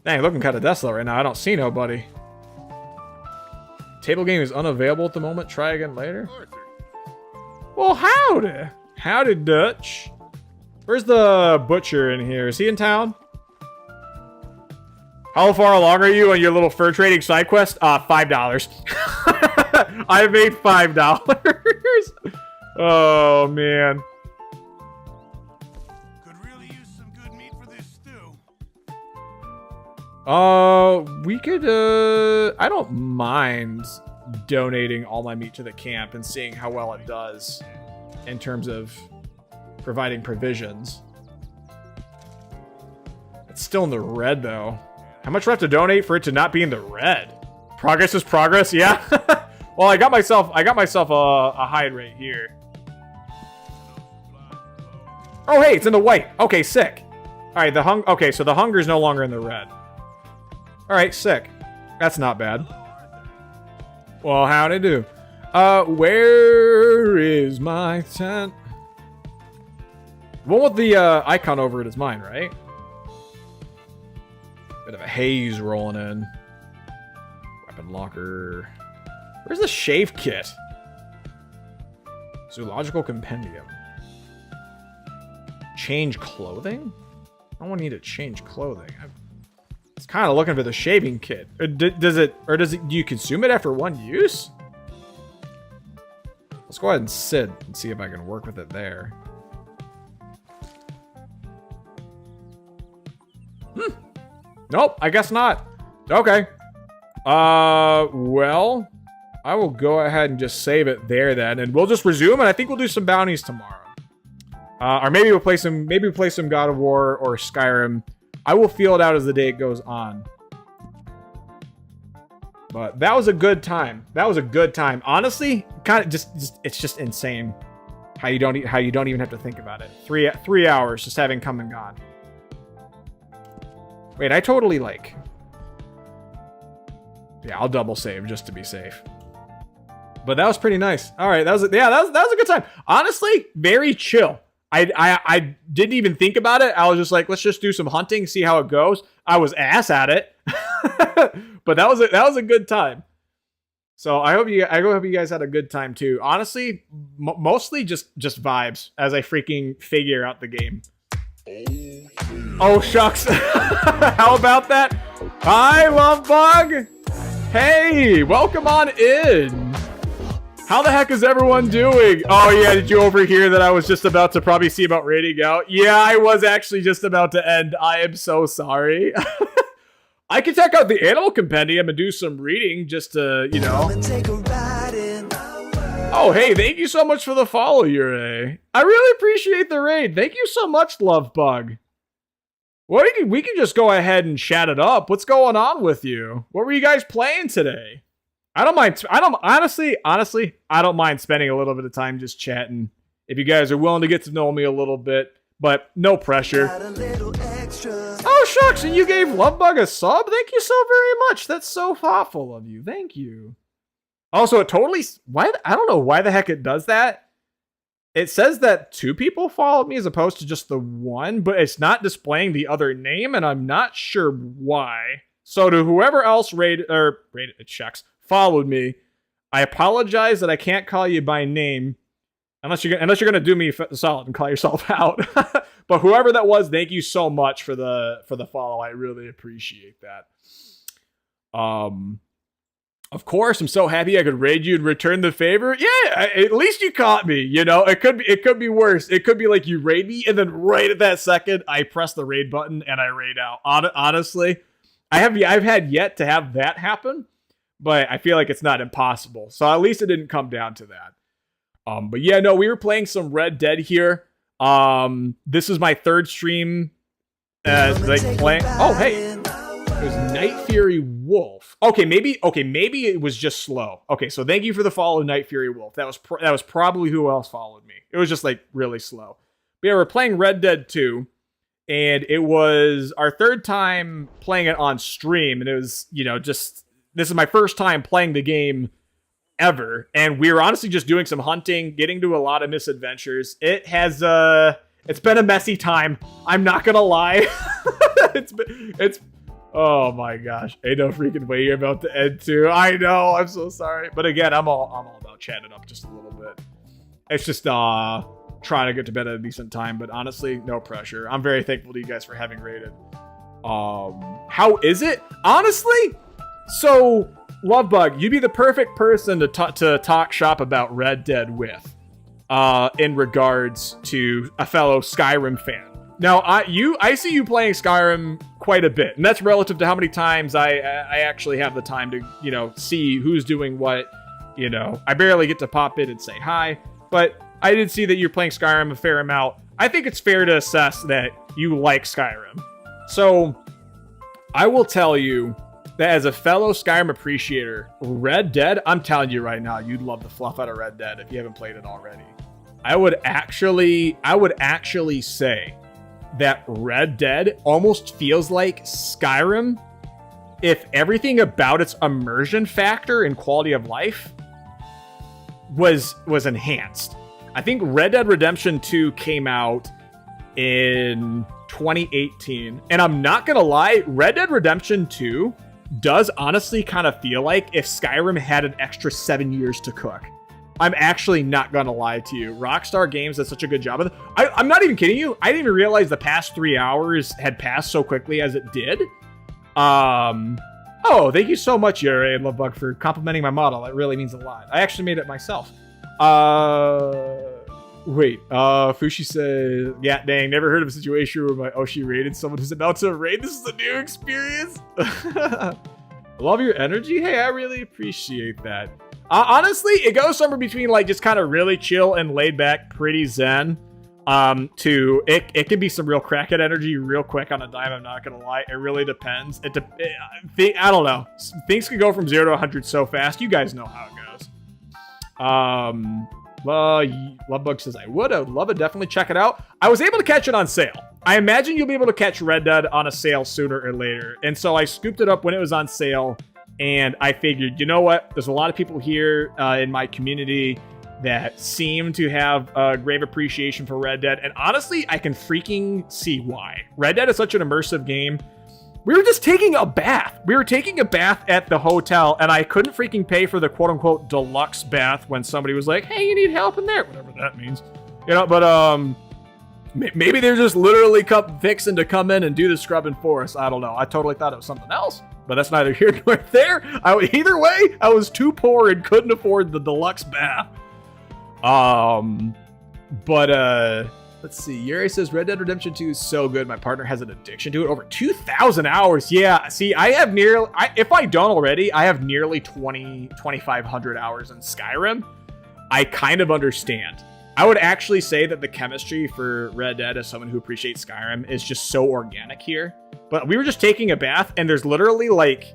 Dang, looking kind of desolate right now. I don't see nobody. Table game is unavailable at the moment. Try again later. Well, howdy. Howdy, Dutch. Where's the butcher in here? Is he in town? How far along are you on your little fur trading side quest? $5. I made $5. Oh, man. Could really use some good meat for this stew. We could, I don't mind donating all my meat to the camp and seeing how well it does in terms of providing provisions. It's still in the red, though. How much do I have to donate for it to not be in the red? Progress is progress, yeah. Well, I got myself a hide right here. Oh, hey, it's in the white. Okay, sick. All right, okay, so the hunger's no longer in the red. All right, sick. That's not bad. Well, how'd I do? Where is my tent? The one with the icon over it is mine, right? Bit of a haze rolling in. Weapon locker. Where's the shave kit? Zoological compendium. Change clothing? I don't need to change clothing. I was kind of looking for the shaving kit. Do you consume it after one use? Let's go ahead and sit and see if I can work with it there. Nope, I guess not. Okay. Well, I will go ahead and just save it there then, and we'll just resume, and I think we'll do some bounties tomorrow. Or maybe we'll play some God of War or Skyrim. I will feel it out as the day goes on. But that was a good time. That was a good time. Honestly, kind of just it's just insane how you don't even have to think about it. 3 hours just having come and gone. Wait, I totally like... Yeah, I'll double save just to be safe. But that was pretty nice. All right, that was a good time. Honestly, very chill. I didn't even think about it. I was just like, let's just do some hunting, see how it goes. I was ass at it, but that was a good time. So I hope you guys had a good time too. Honestly, mostly just vibes as I freaking figure out the game. Oh shucks! How about that? Hi, Love Bug. Hey, welcome on in. How the heck is everyone doing? Oh yeah, did you overhear that I was just about to probably see about raiding out? Yeah, I was actually just about to end. I am so sorry. I can check out the Animal Compendium and do some reading just to, you know. Oh, hey, thank you so much for the follow, Ure. I really appreciate the raid. Thank you so much, Love Bug. Well, we can just go ahead and chat it up. What's going on with you? What were you guys playing today? Honestly, I don't mind spending a little bit of time just chatting. If you guys are willing to get to know me a little bit, but no pressure. Oh, shucks, and you gave Lovebug a sub? Thank you so very much. That's so thoughtful of you. Thank you. Also, it totally... I don't know why the heck it does that. It says that 2 people followed me as opposed to just the 1, but it's not displaying the other name, and I'm not sure why. So to whoever else followed me, I apologize that I can't call you by name unless you're gonna do me a solid and call yourself out. But whoever that was, thank you so much for the follow. I really appreciate that. Of course, I'm so happy I could raid you and return the favor. Yeah, at least you caught me. You know, it could be worse. It could be like you raid me and then right at that second I press the raid button and I raid out. Honestly, I've had yet to have that happen. But I feel like it's not impossible. So at least it didn't come down to that. But yeah, no, we were playing some Red Dead here. This is my 3rd stream playing. Oh, hey. It was Night Fury Wolf. Okay, maybe it was just slow. Okay, so thank you for the follow, Night Fury Wolf. That was probably who else followed me. It was just like really slow. But yeah, we're playing Red Dead 2. And it was our 3rd time playing it on stream. And it was, you know, this is my first time playing the game ever, and we were honestly just doing some hunting, getting to a lot of misadventures. It's been a messy time. I'm not gonna lie. it's oh my gosh. Ain't no freaking way you're about to end too. I know, I'm so sorry. But again, I'm all about chatting up just a little bit. It's just trying to get to bed at a decent time, but honestly, no pressure. I'm very thankful to you guys for having raided. How is it? Honestly, so, Lovebug, you'd be the perfect person to talk shop about Red Dead with, in regards to a fellow Skyrim fan. Now, I see you playing Skyrim quite a bit, and that's relative to how many times I actually have the time to, you know, see who's doing what. You know, I barely get to pop in and say hi, but I did see that you're playing Skyrim a fair amount. I think it's fair to assess that you like Skyrim. So, I will tell you that as a fellow Skyrim appreciator, Red Dead, I'm telling you right now, you'd love the fluff out of Red Dead if you haven't played it already. I would actually say that Red Dead almost feels like Skyrim if everything about its immersion factor and quality of life was enhanced. I think Red Dead Redemption 2 came out in 2018, and I'm not gonna lie, Red Dead Redemption 2 does honestly kind of feel like if Skyrim had an extra 7 years to cook. I'm actually not gonna lie to you. Rockstar Games does such a good job of it. I'm not even kidding you. I didn't even realize the past 3 hours had passed so quickly as it did. Oh, thank you so much, Yuri and Lovebug, for complimenting my model. That really means a lot. I actually made it myself. Fushi said, yeah, dang, never heard of a situation where my Oshi raided someone who's about to raid. This is a new experience. I love your energy. Hey, I really appreciate that. Honestly, it goes somewhere between like just kind of really chill and laid back, pretty zen, to it can be some real crackhead energy real quick on a dime. I'm not gonna lie, it really depends. I don't know. Things can go from 0 to 100 so fast. You guys know how it goes. Lovebug says I would love it. Definitely check it out. I was able to catch it on sale. I imagine you'll be able to catch Red Dead on a sale sooner or later, and so I scooped it up when it was on sale. And I figured, you know what? There's a lot of people here in my community that seem to have a grave appreciation for Red Dead. And honestly, I can freaking see why. Red Dead is such an immersive game. We were just taking a bath. We were taking a bath at the hotel, and I couldn't freaking pay for the quote-unquote deluxe bath when somebody was like, hey, you need help in there? Whatever that means. You know, but maybe they're just literally fixing to come in and do the scrubbing for us. I don't know. I totally thought it was something else. But that's neither here nor there. Either way, I was too poor and couldn't afford the deluxe bath. Let's see. Yuri says Red Dead Redemption 2 is so good. My partner has an addiction to it. Over 2,000 hours. Yeah. See, I have if I don't already, I have nearly 2,500 hours in Skyrim. I kind of understand. I would actually say that the chemistry for Red Dead, as someone who appreciates Skyrim, is just so organic here. But we were just taking a bath, and there's literally like,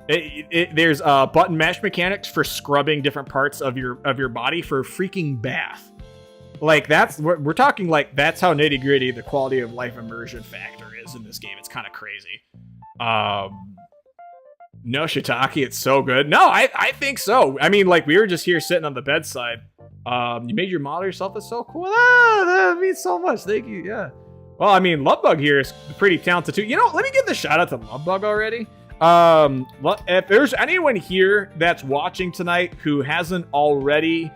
there's button mash mechanics for scrubbing different parts of your body for a freaking bath. Like we're talking like that's how nitty gritty the quality of life immersion factor is in this game. It's kind of crazy. No, Shiitake, it's so good. No, I think so. I mean, like we were just here sitting on the bedside. You made your model yourself. That's so cool. That means so much. Thank you. Yeah. Well, I mean, Lovebug here is pretty talented too. You know, let me give the shout out to Lovebug already. If there's anyone here that's watching tonight who hasn't already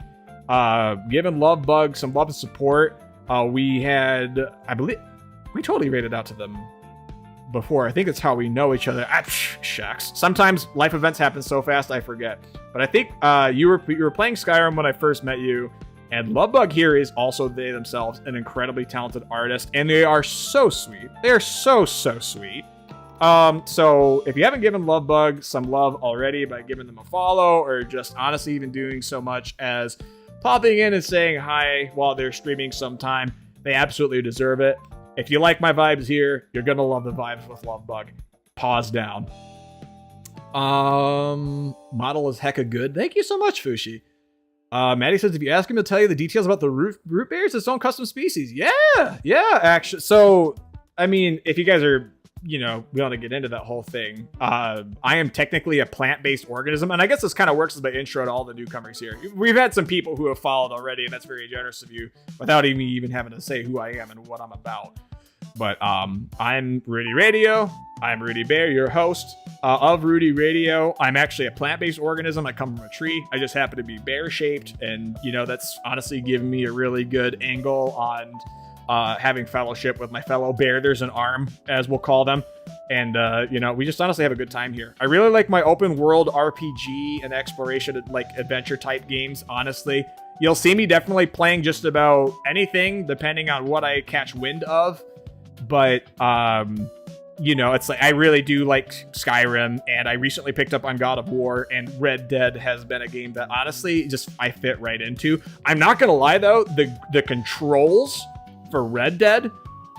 given Lovebug some love and support, I believe we totally rated out to them before. I think that's how we know each other. Shucks. Sometimes life events happen so fast I forget. But I think you were playing Skyrim when I first met you, and Lovebug here is also they themselves an incredibly talented artist, and they are so sweet. They are so sweet. So if you haven't given Lovebug some love already by giving them a follow, or just honestly even doing so much as popping in and saying hi while they're streaming sometime, they absolutely deserve it. If you like my vibes here, you're gonna love the vibes with Lovebug. Pause down. Model is hecka good. Thank you so much, Fushi. Maddie says, if you ask him to tell you the details about the root bear, it's its own custom species. Yeah, actually. So, I mean, if you guys are, we want to get into that whole thing. I am technically a plant-based organism, and I guess this kind of works as my intro to all the newcomers here. We've had some people who have followed already, and that's very generous of you, without even having to say who I am and what I'm about. But I'm Rootyradio. I'm Rooty Bear, your host of Rootyradio. I'm actually a plant-based organism. I come from a tree. I just happen to be bear-shaped, and that's honestly given me a really good angle on having fellowship with my fellow bear. There's an arm, as we'll call them. And, we just honestly have a good time here. I really like my open world RPG and exploration, like adventure type games, honestly. You'll see me definitely playing just about anything, depending on what I catch wind of. But, it's like I really do like Skyrim, and I recently picked up on God of War, and Red Dead has been a game that honestly just I fit right into. I'm not gonna lie though, the controls for Red Dead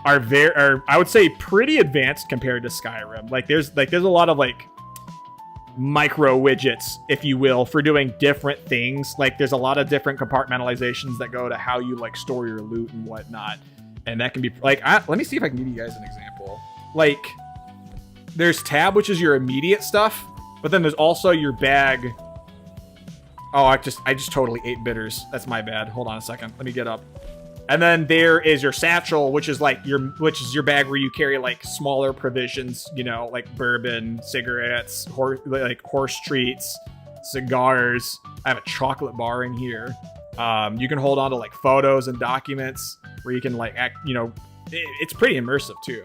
are I would say pretty advanced compared to Skyrim. Like there's a lot of like micro widgets, if you will, for doing different things. Like there's a lot of different compartmentalizations that go to how you like store your loot and whatnot. And that can be like, let me see if I can give you guys an example. Like there's tab, which is your immediate stuff, but then there's also your bag. Oh, I just totally ate bitters. That's my bad. Hold on a second. Let me get up. And then there is your satchel, which is your bag where you carry like smaller provisions, like bourbon, cigarettes, horse treats, cigars. I have a chocolate bar in here. You can hold on to like photos and documents where you can like act, it's pretty immersive too,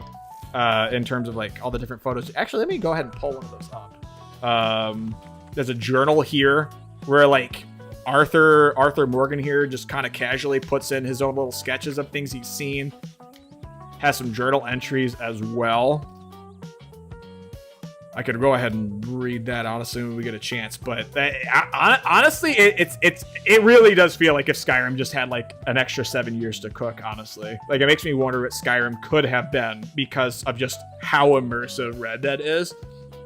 in terms of like all the different photos. Actually, let me go ahead and pull one of those up. There's a journal here where like Arthur Morgan here just kind of casually puts in his own little sketches of things he's seen. Has some journal entries as well. I could go ahead and read that honestly when we get a chance, but honestly, it really does feel like if Skyrim just had like an extra 7 years to cook. Honestly, like it makes me wonder what Skyrim could have been because of just how immersive Red Dead is.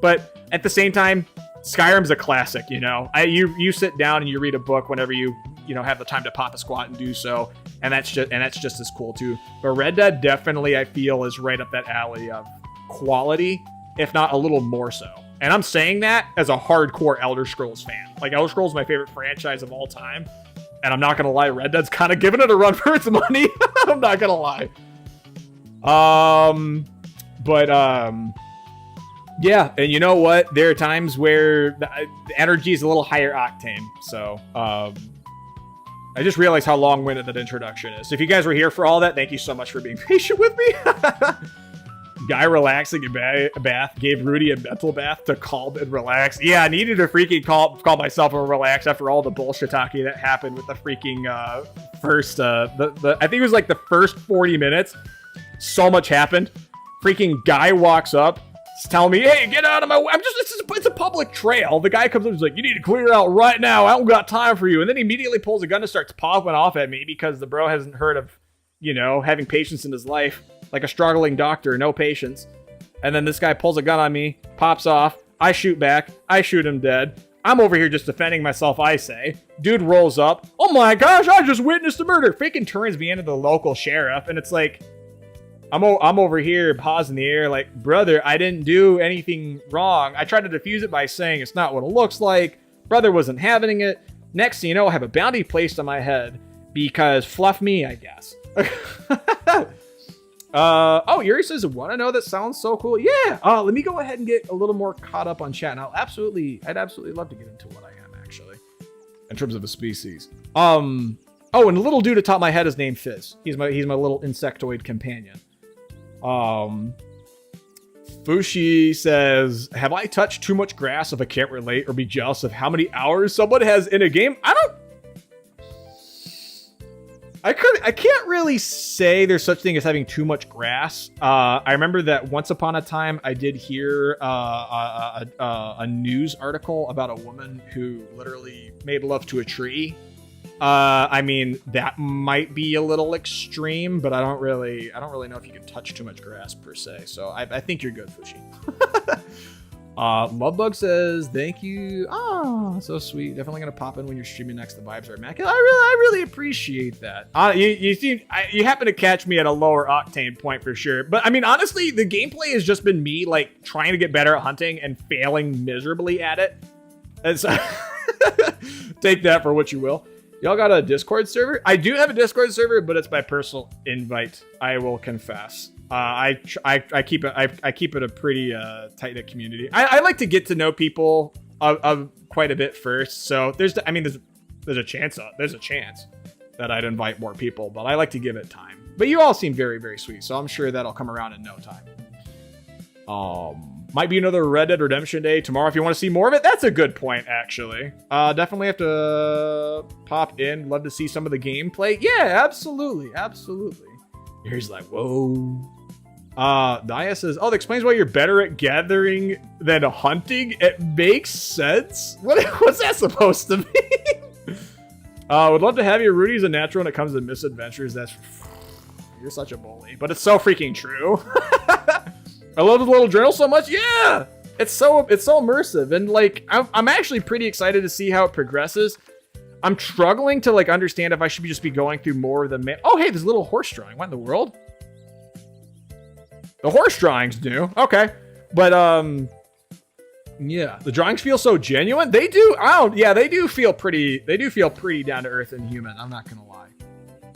But at the same time, Skyrim's a classic. You sit down and you read a book whenever you have the time to pop a squat and do so, and that's just as cool too. But Red Dead definitely I feel is right up that alley of quality, if not a little more so. And I'm saying that as a hardcore Elder Scrolls fan. Like, Elder Scrolls is my favorite franchise of all time. And I'm not going to lie, Red Dead's kind of giving it a run for its money. I'm not going to lie. Yeah, and you know what? There are times where the energy is a little higher octane. So, I just realized how long-winded that introduction is. So if you guys were here for all that, thank you so much for being patient with me. Guy relaxing in a bath gave Rooty a mental bath to calm and relax. Yeah, I needed to freaking call myself and relax after all the bullshit talking that happened with the freaking first, I think it was like the first 40 minutes. So much happened. Freaking guy walks up. Telling me, hey, get out of my way. It's a public trail. The guy comes up and is like, you need to clear out right now. I don't got time for you. And then he immediately pulls a gun and starts popping off at me because the bro hasn't heard of, having patience in his life. Like a struggling doctor, no patience. And then this guy pulls a gun on me, pops off. I shoot back. I shoot him dead. I'm over here just defending myself, I say. Dude rolls up. Oh my gosh, I just witnessed a murder. Freaking turns me into the local sheriff. And it's like, I'm over here, paws in the air, like, brother, I didn't do anything wrong. I tried to defuse it by saying it's not what it looks like. Brother wasn't having it. Next thing you know, I have a bounty placed on my head because fluff me, I guess. Yuri says, want to know that sounds so cool? Yeah. Let me go ahead and get a little more caught up on chat. And I'd absolutely love to get into what I am actually, in terms of a species. And the little dude atop my head is named Fizz. He's my little insectoid companion. Fushi says, have I touched too much grass if I can't relate or be jealous of how many hours someone has in a game? I can't really say there's such thing as having too much grass. I remember that once upon a time I did hear a news article about a woman who literally made love to a tree. I mean, that might be a little extreme, but I don't really know if you can touch too much grass per se. So I think you're good, Fushi. Lovebug says, thank you. Oh, so sweet. Definitely gonna pop in when you're streaming next. The vibes are immaculate. I really appreciate that. You happen to catch me at a lower octane point for sure. But I mean, honestly, the gameplay has just been me like trying to get better at hunting and failing miserably at it. And so take that for what you will. Y'all got a Discord server? I do have a Discord server, but it's by personal invite. I will confess. I keep it a pretty tight-knit community. I like to get to know people of quite a bit first. So there's a chance that I'd invite more people, but I like to give it time. But you all seem very, very sweet, so I'm sure that'll come around in no time. Might be another Red Dead Redemption day tomorrow if you want to see more of it. That's a good point, actually. Definitely have to pop in. Love to see some of the gameplay. Yeah, absolutely. Here's like, whoa. Naya says, that explains why you're better at gathering than hunting. It makes sense. What's that supposed to mean? Would love to have you. Rooty's a natural when it comes to misadventures. You're such a bully, but it's so freaking true. I love the little journal so much. Yeah, it's so immersive, and like I'm actually pretty excited to see how it progresses. I'm struggling to like understand if I should just be going through more of the oh, hey, there's a little horse drawing. What in the world? The horse drawings new. Okay, but yeah, the drawings feel so genuine. They do. They do feel pretty. They do feel pretty down to earth and human. I'm not gonna lie.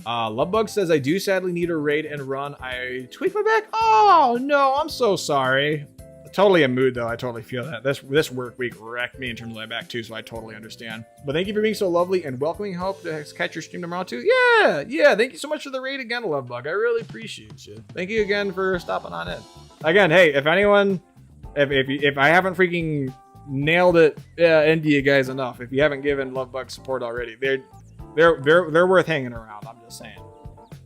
Lovebug says, I do sadly need a raid and run. I tweaked my back. Oh, no, I'm so sorry. Totally a mood, though. I totally feel that. This work week wrecked me in terms of my back, too, so I totally understand. But thank you for being so lovely and welcoming. Hope to catch your stream tomorrow, too. Yeah. Thank you so much for the raid again, Lovebug. I really appreciate you. Thank you again for stopping on in. Again, hey, if anyone... If I haven't freaking nailed it into you guys enough, if you haven't given Lovebug support already, they're worth hanging around. I'm just saying.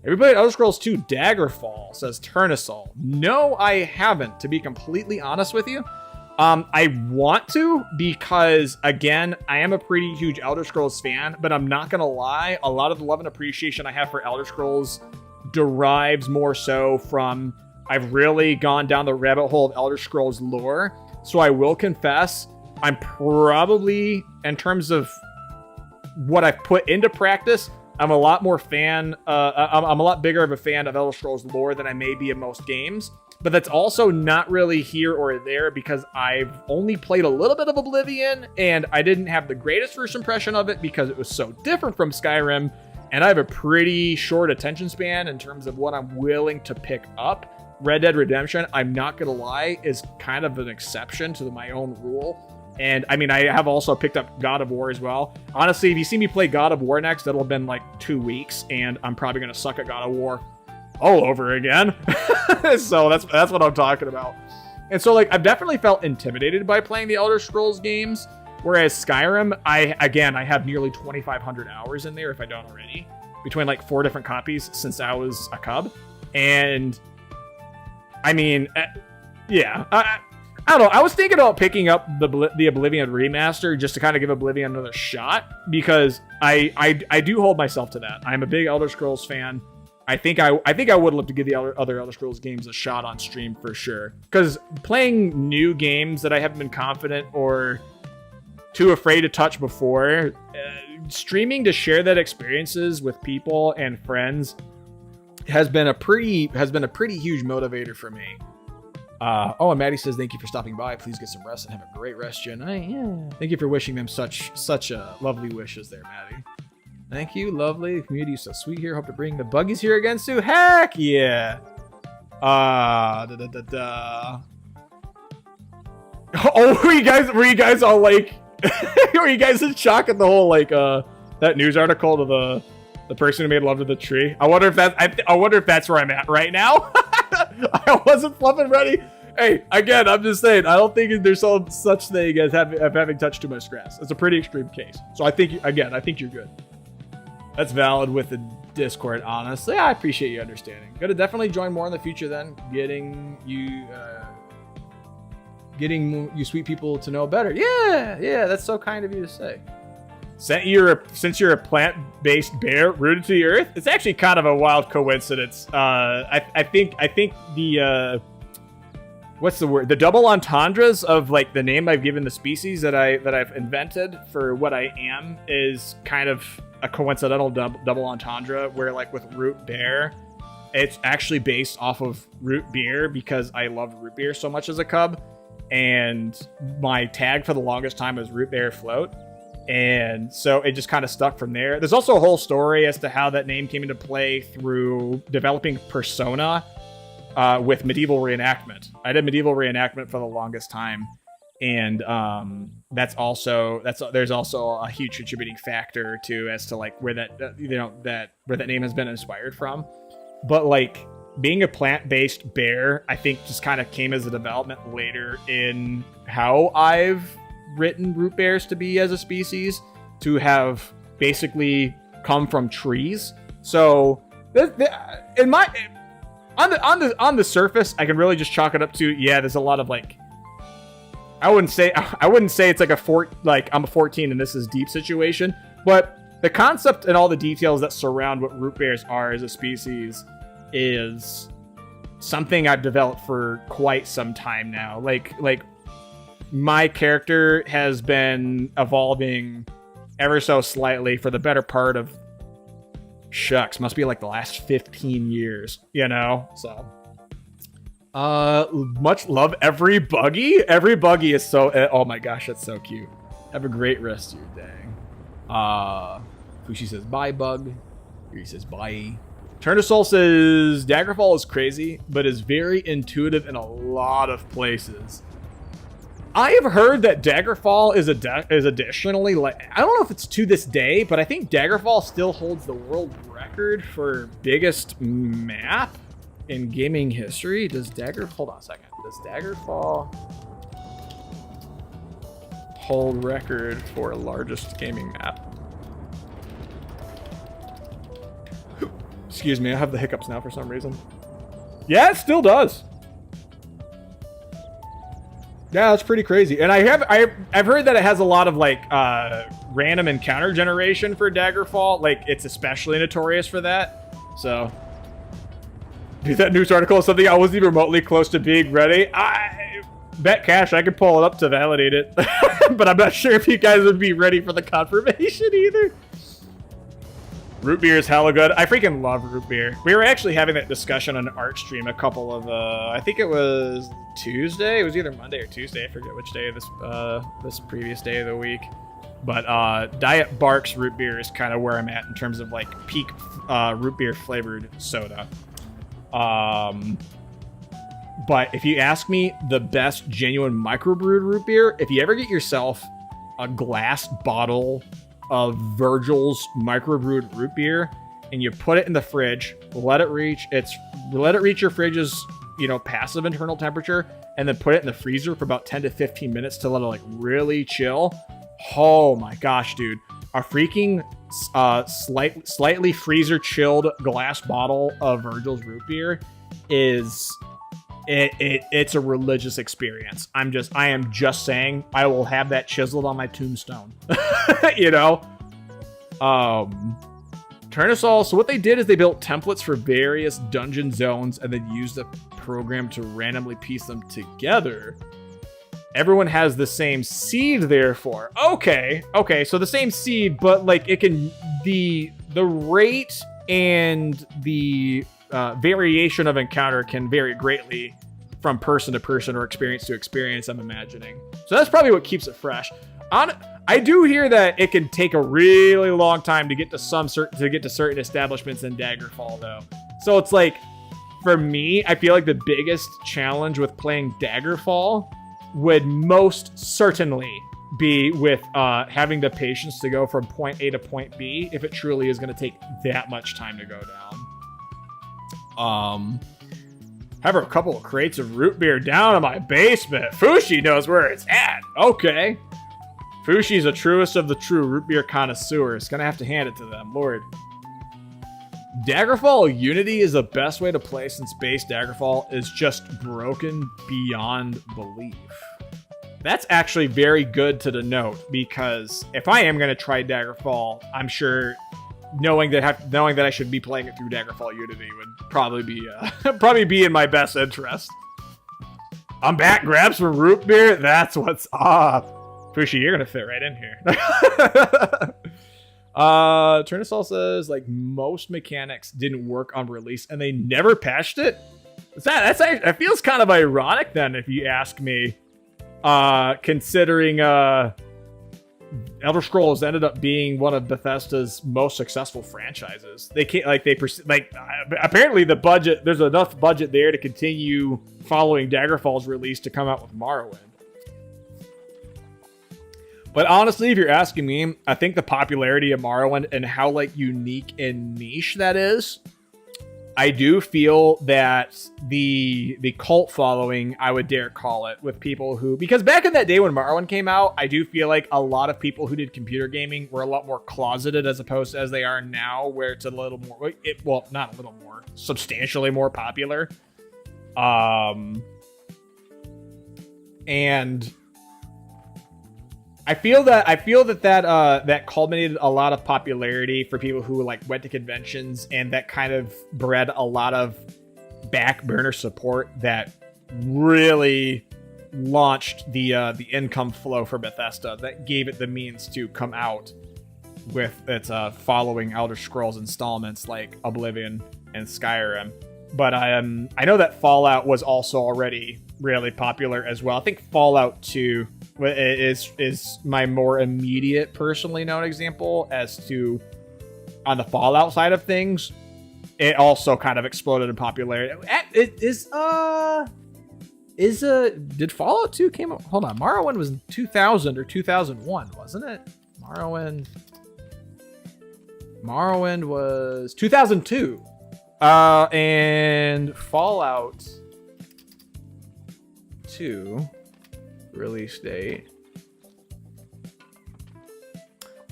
Everybody at Elder Scrolls 2 Daggerfall says Turnasol. No, I haven't, to be completely honest with you. I want to because, again, I am a pretty huge Elder Scrolls fan, but I'm not going to lie. A lot of the love and appreciation I have for Elder Scrolls derives more so from I've really gone down the rabbit hole of Elder Scrolls lore. So I will confess, I'm probably, in terms of what I've put into practice, I'm a lot more fan. I'm a lot bigger of a fan of Elder Scrolls lore than I may be of most games. but that's also not really here or there because I've only played a little bit of Oblivion and I didn't have the greatest first impression of it because it was so different from Skyrim, and I have a pretty short attention span in terms of what I'm willing to pick up. Red Dead Redemption, I'm not gonna lie, is kind of an exception to my own rule. And I mean, I have also picked up God of War as well. Honestly, if you see me play God of War next, that'll have been like 2 weeks, and I'm probably gonna suck at God of War all over again. So that's what I'm talking about. And so like I've definitely felt intimidated by playing the Elder Scrolls games, whereas Skyrim, I have nearly 2,500 hours in there if I don't already, between like 4 different copies since I was a cub. And I mean, yeah, I don't know. I was thinking about picking up the Oblivion remaster just to kind of give Oblivion another shot, because I do hold myself to that. I'm a big Elder Scrolls fan. I think I would love to give the other Elder Scrolls games a shot on stream for sure. Because playing new games that I haven't been confident or too afraid to touch before, streaming to share that experiences with people and friends has been a pretty huge motivator for me. Oh, and Maddie says, thank you for stopping by. Please get some rest and have a great rest of your night. Yeah. Thank you for wishing them such lovely wishes there, Maddie. Thank you, lovely. The community is so sweet here. Hope to bring the buggies here again soon. Heck yeah. Oh, were you guys all like, were you guys in shock at the whole like that news article to the person who made love to the tree? I wonder if that's where I'm at right now. I wasn't fluffing ready. Hey, again, I'm just saying, I don't think there's some such thing as having touched too much grass. It's a pretty extreme case. So I think you're good. That's valid with the Discord, honestly. I appreciate you understanding. Gonna definitely join more in the future then. Getting you sweet people to know better. Yeah, that's so kind of you to say. Since you're a plant-based bear rooted to the earth, it's actually kind of a wild coincidence. I think the what's the word? The double entendres of like the name I've given the species that I've invented for what I am is kind of a coincidental double entendre, where like with root bear, it's actually based off of root beer because I loved root beer so much as a cub, and my tag for the longest time was root bear float. And so it just kind of stuck from there. There's also a whole story as to how that name came into play through developing Persona with medieval reenactment. I did medieval reenactment for the longest time, and there's also a huge contributing factor to as to like where that where that name has been inspired from. But like being a plant-based bear, I think just kind of came as a development later in how I've written root bears to be as a species, to have basically come from trees. So on the surface, I can really just chalk it up to, yeah, there's a lot of like, I wouldn't say it's like I'm a 14 and this is deep situation, but the concept and all the details that surround what root bears are as a species is something I've developed for quite some time now. Like my character has been evolving ever so slightly for the better part of, shucks, must be like the last 15 years, you know? So, much love, every buggy. Every buggy is so, oh my gosh, that's so cute. Have a great rest of your day. Fushi says, bye, bug. Here he says, bye. Turn to Soul says, Daggerfall is crazy, but is very intuitive in a lot of places. I have heard that Daggerfall is additionally, like, I don't know if it's to this day, but I think Daggerfall still holds the world record for biggest map in gaming history. Hold on a second. Does Daggerfall hold record for largest gaming map? Excuse me, I have the hiccups now for some reason. Yeah, it still does. Yeah, that's pretty crazy. And I've heard that it has a lot of like random encounter generation for Daggerfall. Like it's especially notorious for that. So, dude, that news article is something I wasn't even remotely close to being ready. I bet cash I could pull it up to validate it, but I'm not sure if you guys would be ready for the confirmation either. Root beer is hella good. I freaking love root beer. We were actually having that discussion on an art stream a couple of, I think it was Tuesday. It was either Monday or Tuesday. I forget which day of this previous day of the week. But Diet Barks root beer is kind of where I'm at in terms of like peak root beer flavored soda. But if you ask me the best genuine microbrewed root beer, if you ever get yourself a glass bottle of Virgil's microbrewed root beer and you put it in the fridge, let it reach your fridge's, you know, passive internal temperature, and then put it in the freezer for about 10 to 15 minutes to let it like really chill. Oh my gosh, dude. A freaking slightly freezer chilled glass bottle of Virgil's root beer is it's a religious experience. I am just saying I will have that chiseled on my tombstone. You know? Turnusol, so what they did is they built templates for various dungeon zones and then used the program to randomly piece them together. Everyone has the same seed, therefore. Okay, so the same seed, but like it can the rate and the variation of encounter can vary greatly from person to person or experience to experience, I'm imagining. So that's probably what keeps it fresh. I do hear that it can take a really long time to get to certain establishments in Daggerfall, though. So it's like, for me, I feel like the biggest challenge with playing Daggerfall would most certainly be with having the patience to go from point A to point B if it truly is going to take that much time to go down. Have a couple of crates of root beer down in my basement. Fushi knows where it's at. Okay. Fushi's the truest of the true root beer connoisseurs. Gonna have to hand it to them, Lord. Daggerfall Unity is the best way to play since base Daggerfall is just broken beyond belief. That's actually very good to denote, because if I am going to try Daggerfall, I'm sure knowing that I should be playing it through Daggerfall Unity would probably be in my best interest. I'm back, grab some root beer. That's what's up. Fushi, you're gonna fit right in here. Turnusol says like most mechanics didn't work on release and they never patched it. That feels kind of ironic then, if you ask me. Considering Elder Scrolls ended up being one of Bethesda's most successful franchises. They can't apparently there's enough budget there to continue following Daggerfall's release to come out with Morrowind. But honestly, if you're asking me, I think the popularity of Morrowind and how like unique and niche that is, I do feel that the cult following, I would dare call it, with people who, because back in that day when Morrowind came out, I do feel like a lot of people who did computer gaming were a lot more closeted as opposed to as they are now, where it's a little more, not a little more, substantially more popular. And I feel that culminated a lot of popularity for people who like went to conventions, and that kind of bred a lot of back burner support that really launched the income flow for Bethesda, that gave it the means to come out with its following Elder Scrolls installments like Oblivion and Skyrim. But I know that Fallout was also already really popular as well. I think Fallout 2 is my more immediate personally known example as to, on the Fallout side of things, it also kind of exploded in popularity. Did Fallout 2 came out? Hold on, Morrowind was 2000 or 2001, wasn't it? Morrowind was 2002. And Fallout 2 release date.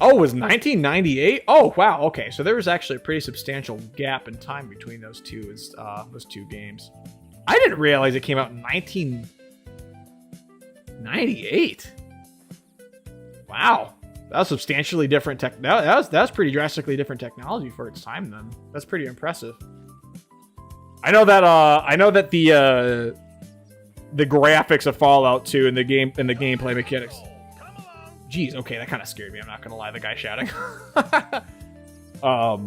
Oh, it was 1998? Oh, wow. Okay, so there was actually a pretty substantial gap in time between those two games. I didn't realize it came out in 1998. Wow. That was substantially different tech. That was pretty drastically different technology for its time then. That's pretty impressive. I know that the graphics of Fallout 2 and the gameplay mechanics. Jeez, okay, that kind of scared me. I'm not gonna lie, the guy shouting. Oh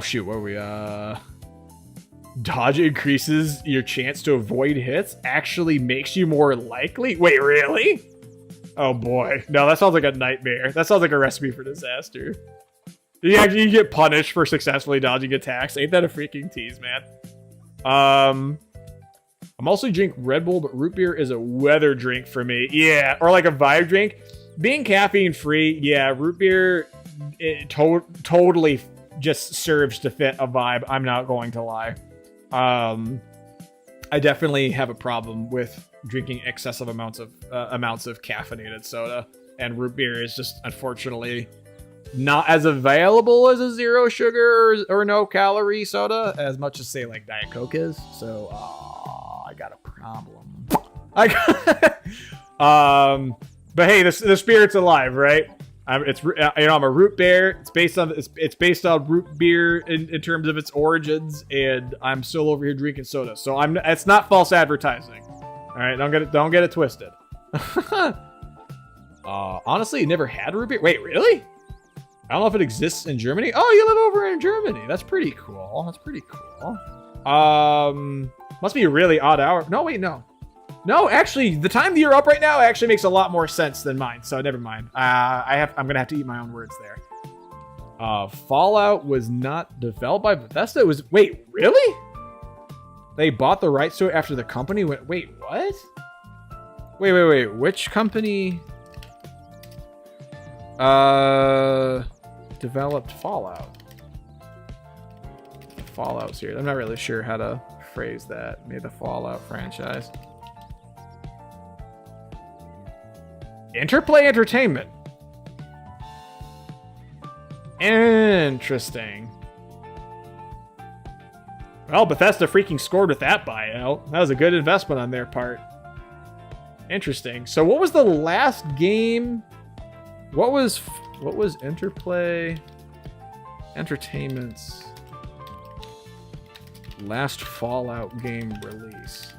shoot, what were we? Dodge increases your chance to avoid hits. Actually makes you more likely. Wait, really? Oh boy, no, that sounds like a nightmare. That sounds like a recipe for disaster. You get punished for successfully dodging attacks. Ain't that a freaking tease, man? I'm also drink Red Bull, but root beer is a weather drink for me. Yeah, or like a vibe drink. Being caffeine free, yeah, root beer totally just serves to fit a vibe. I'm not going to lie. I definitely have a problem with drinking excessive amounts of caffeinated soda, and root beer is just unfortunately not as available as a zero sugar or no calorie soda as much as say like Diet Coke is. So I got a problem. But hey, the spirit's alive, right? I'm a root beer. It's based on root beer in terms of its origins, and I'm still over here drinking soda. So it's not false advertising. All right, don't get it twisted. Honestly, never had root beer. Wait, really? I don't know if it exists in Germany. Oh, you live over in Germany. That's pretty cool. Must be a really odd hour. No, wait, no. No, actually, the time that you're up right now actually makes a lot more sense than mine. So never mind. I'm gonna have to eat my own words there. Fallout was not developed by Bethesda. It was. Wait, really? They bought the rights to it after the company went. Wait, what? Wait. Which company? Developed Fallout. Fallout series. I'm not really sure how to phrase that. Made the Fallout franchise. Interplay Entertainment. Interesting. Well, Bethesda freaking scored with that buyout. That was a good investment on their part. Interesting. So what was the last game? What was Interplay Entertainment's last Fallout game release?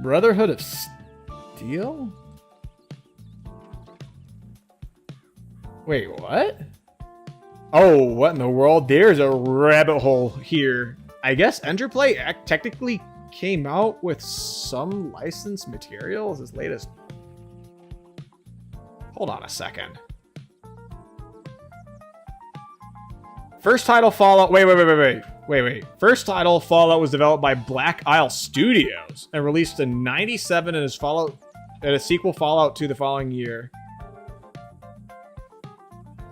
Brotherhood of Steel? Wait, what? Oh, what in the world? There's a rabbit hole here. I guess Interplay technically came out with some licensed materials as late as... Hold on a second. First title Fallout... Wait. First title Fallout was developed by Black Isle Studios and released in '97 and a sequel Fallout 2 the following year.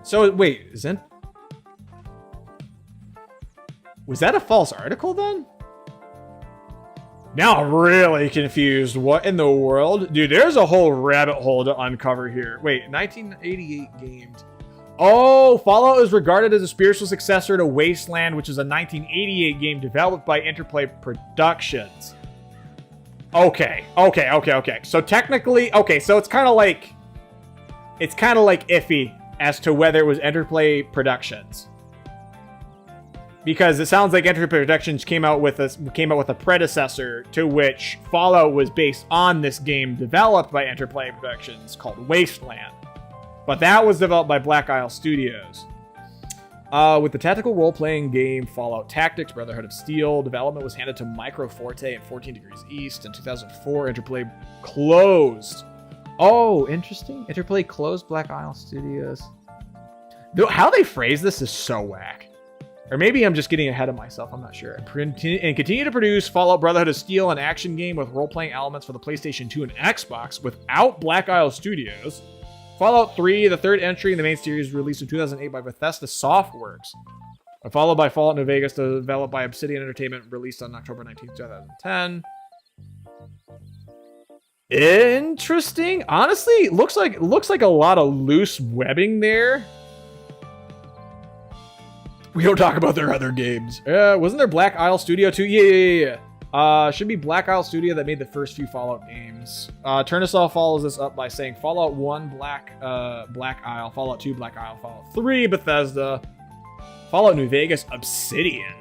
So wait, was that a false article then? Now I'm really confused. What in the world? Dude, there's a whole rabbit hole to uncover here. Wait, 1988 games. Oh, Fallout is regarded as a spiritual successor to Wasteland, which is a 1988 game developed by Interplay Productions. Okay. So technically, so it's kind of like iffy as to whether it was Interplay Productions. Because it sounds like Interplay Productions came out with a predecessor to which Fallout was based on this game developed by Interplay Productions called Wasteland. But that was developed by Black Isle Studios. With the tactical role-playing game Fallout Tactics, Brotherhood of Steel, development was handed to Micro Forte and 14 Degrees East. In 2004, Interplay closed. Oh, interesting. Interplay closed Black Isle Studios. How they phrase this is so whack. Or maybe I'm just getting ahead of myself. I'm not sure. And continue to produce Fallout Brotherhood of Steel, an action game with role-playing elements for the PlayStation 2 and Xbox without Black Isle Studios. Fallout 3, the third entry in the main series, released in 2008 by Bethesda Softworks. Followed by Fallout New Vegas, developed by Obsidian Entertainment, released on October 19, 2010. Interesting. Honestly, looks like a lot of loose webbing there. We don't talk about their other games. Wasn't there Black Isle Studio too? Yeah. Should be Black Isle Studio that made the first few Fallout games. Turnisaw follows this up by saying Fallout 1, Black Isle, Fallout 2, Black Isle, Fallout 3, Bethesda, Fallout New Vegas, Obsidian,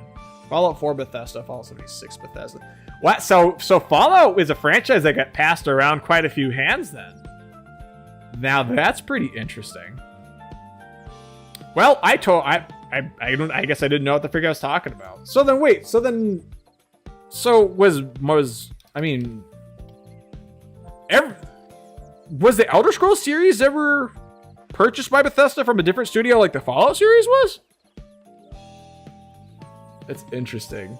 Fallout 4, Bethesda, Fallout 76, Bethesda. What? So Fallout is a franchise that got passed around quite a few hands then. Now that's pretty interesting. Well, I guess I didn't know what the frig I was talking about. So then wait, was the Elder Scrolls series ever purchased by Bethesda from a different studio like the Fallout series was? That's interesting.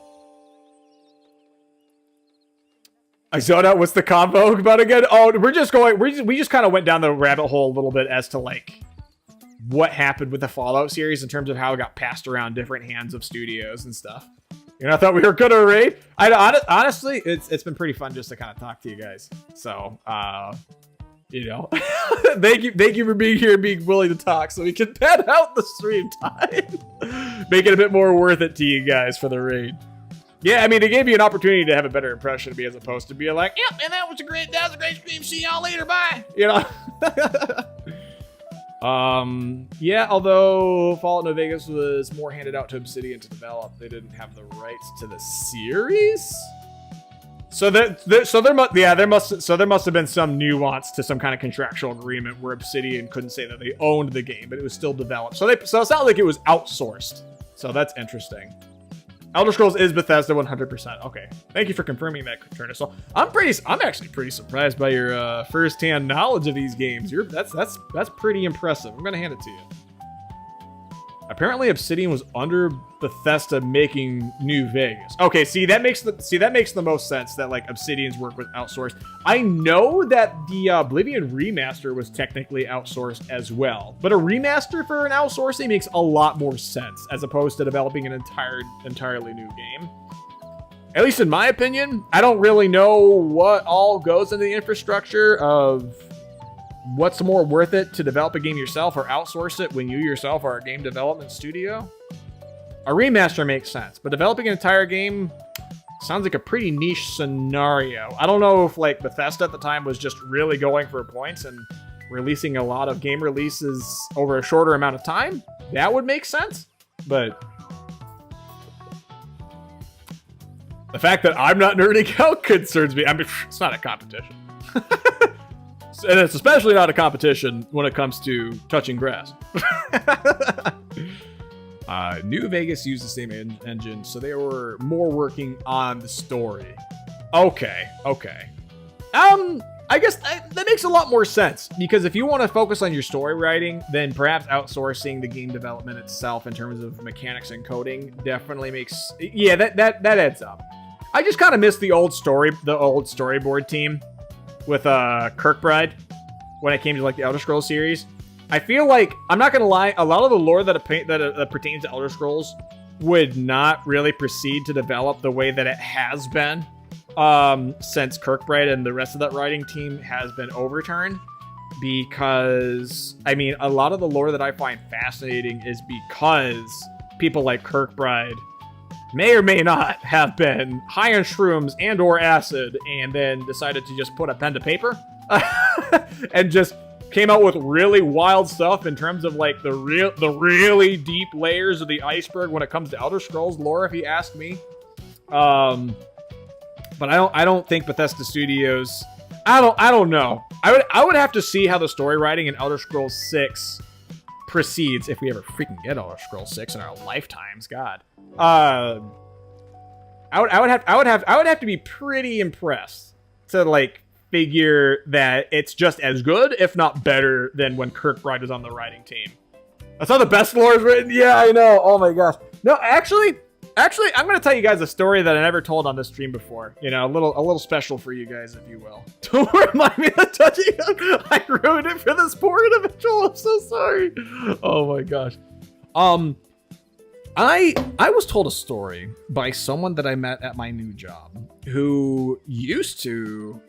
I zoned out. What's the combo about again? Oh, we just kind of went down the rabbit hole a little bit as to like what happened with the Fallout series in terms of how it got passed around different hands of studios and stuff. You know, I thought we were gonna raid. Honestly, it's been pretty fun just to kind of talk to you guys. So, you know, thank you for being here and being willing to talk so we can pad out the stream time. Make it a bit more worth it to you guys for the raid. Yeah, I mean, it gave you an opportunity to have a better impression of me as opposed to be like, yep, and that was a great stream. See y'all later. Bye. You know? Yeah, although Fallout New Vegas was more handed out to Obsidian to develop, they didn't have the rights to the series. So there must have been some nuance to some kind of contractual agreement where Obsidian couldn't say that they owned the game, but it was still developed. So it's not like it was outsourced. So that's interesting. Elder Scrolls is Bethesda 100%. Okay, thank you for confirming that, Curtis. So I'm actually pretty surprised by your first-hand knowledge of these games. That's pretty impressive. I'm gonna hand it to you. Apparently, Obsidian was under Bethesda making New Vegas. Okay, that makes the most sense that like Obsidian's work was outsourced. I know that the Oblivion remaster was technically outsourced as well, but a remaster for an outsourcing makes a lot more sense as opposed to developing an entirely new game. At least in my opinion, I don't really know what all goes into the infrastructure of what's more worth it to develop a game yourself or outsource it when you yourself are a game development studio. A remaster makes sense, but developing an entire game sounds like a pretty niche scenario. I don't know if like Bethesda at the time was just really going for points and releasing a lot of game releases over a shorter amount of time. That would make sense, but the fact that I'm not nerding out concerns me. I mean, it's not a competition. And it's especially not a competition when it comes to touching grass. New Vegas used the same engine, so they were more working on the story. Okay. I guess that makes a lot more sense, because if you want to focus on your story writing, then perhaps outsourcing the game development itself in terms of mechanics and coding definitely makes... Yeah, that adds up. I just kind of miss the old storyboard team with Kirkbride when it came to like the Elder Scrolls series. I feel like, I'm not gonna lie, a lot of the lore that pertains to Elder Scrolls would not really proceed to develop the way that it has been since Kirkbride and the rest of that writing team has been overturned. Because, I mean, a lot of the lore that I find fascinating is because people like Kirkbride may or may not have been high on shrooms and or acid and then decided to just put a pen to paper and just came out with really wild stuff in terms of like the really deep layers of the iceberg when it comes to Elder Scrolls lore, if you ask me. But I don't think Bethesda Studios, I don't know. I would have to see how the story writing in Elder Scrolls 6 proceeds if we ever freaking get Elder Scrolls 6 in our lifetimes. God. I would have to be pretty impressed to like figure that it's just as good, if not better, than when Kirkbride was on the writing team. That's how the best lore is written. Yeah, I know. Oh my gosh. No, actually, I'm going to tell you guys a story that I never told on this stream before. You know, a little special for you guys, if you will. Don't remind me of touching it. I ruined it for this poor individual. I'm so sorry. Oh my gosh. I was told a story by someone that I met at my new job who used to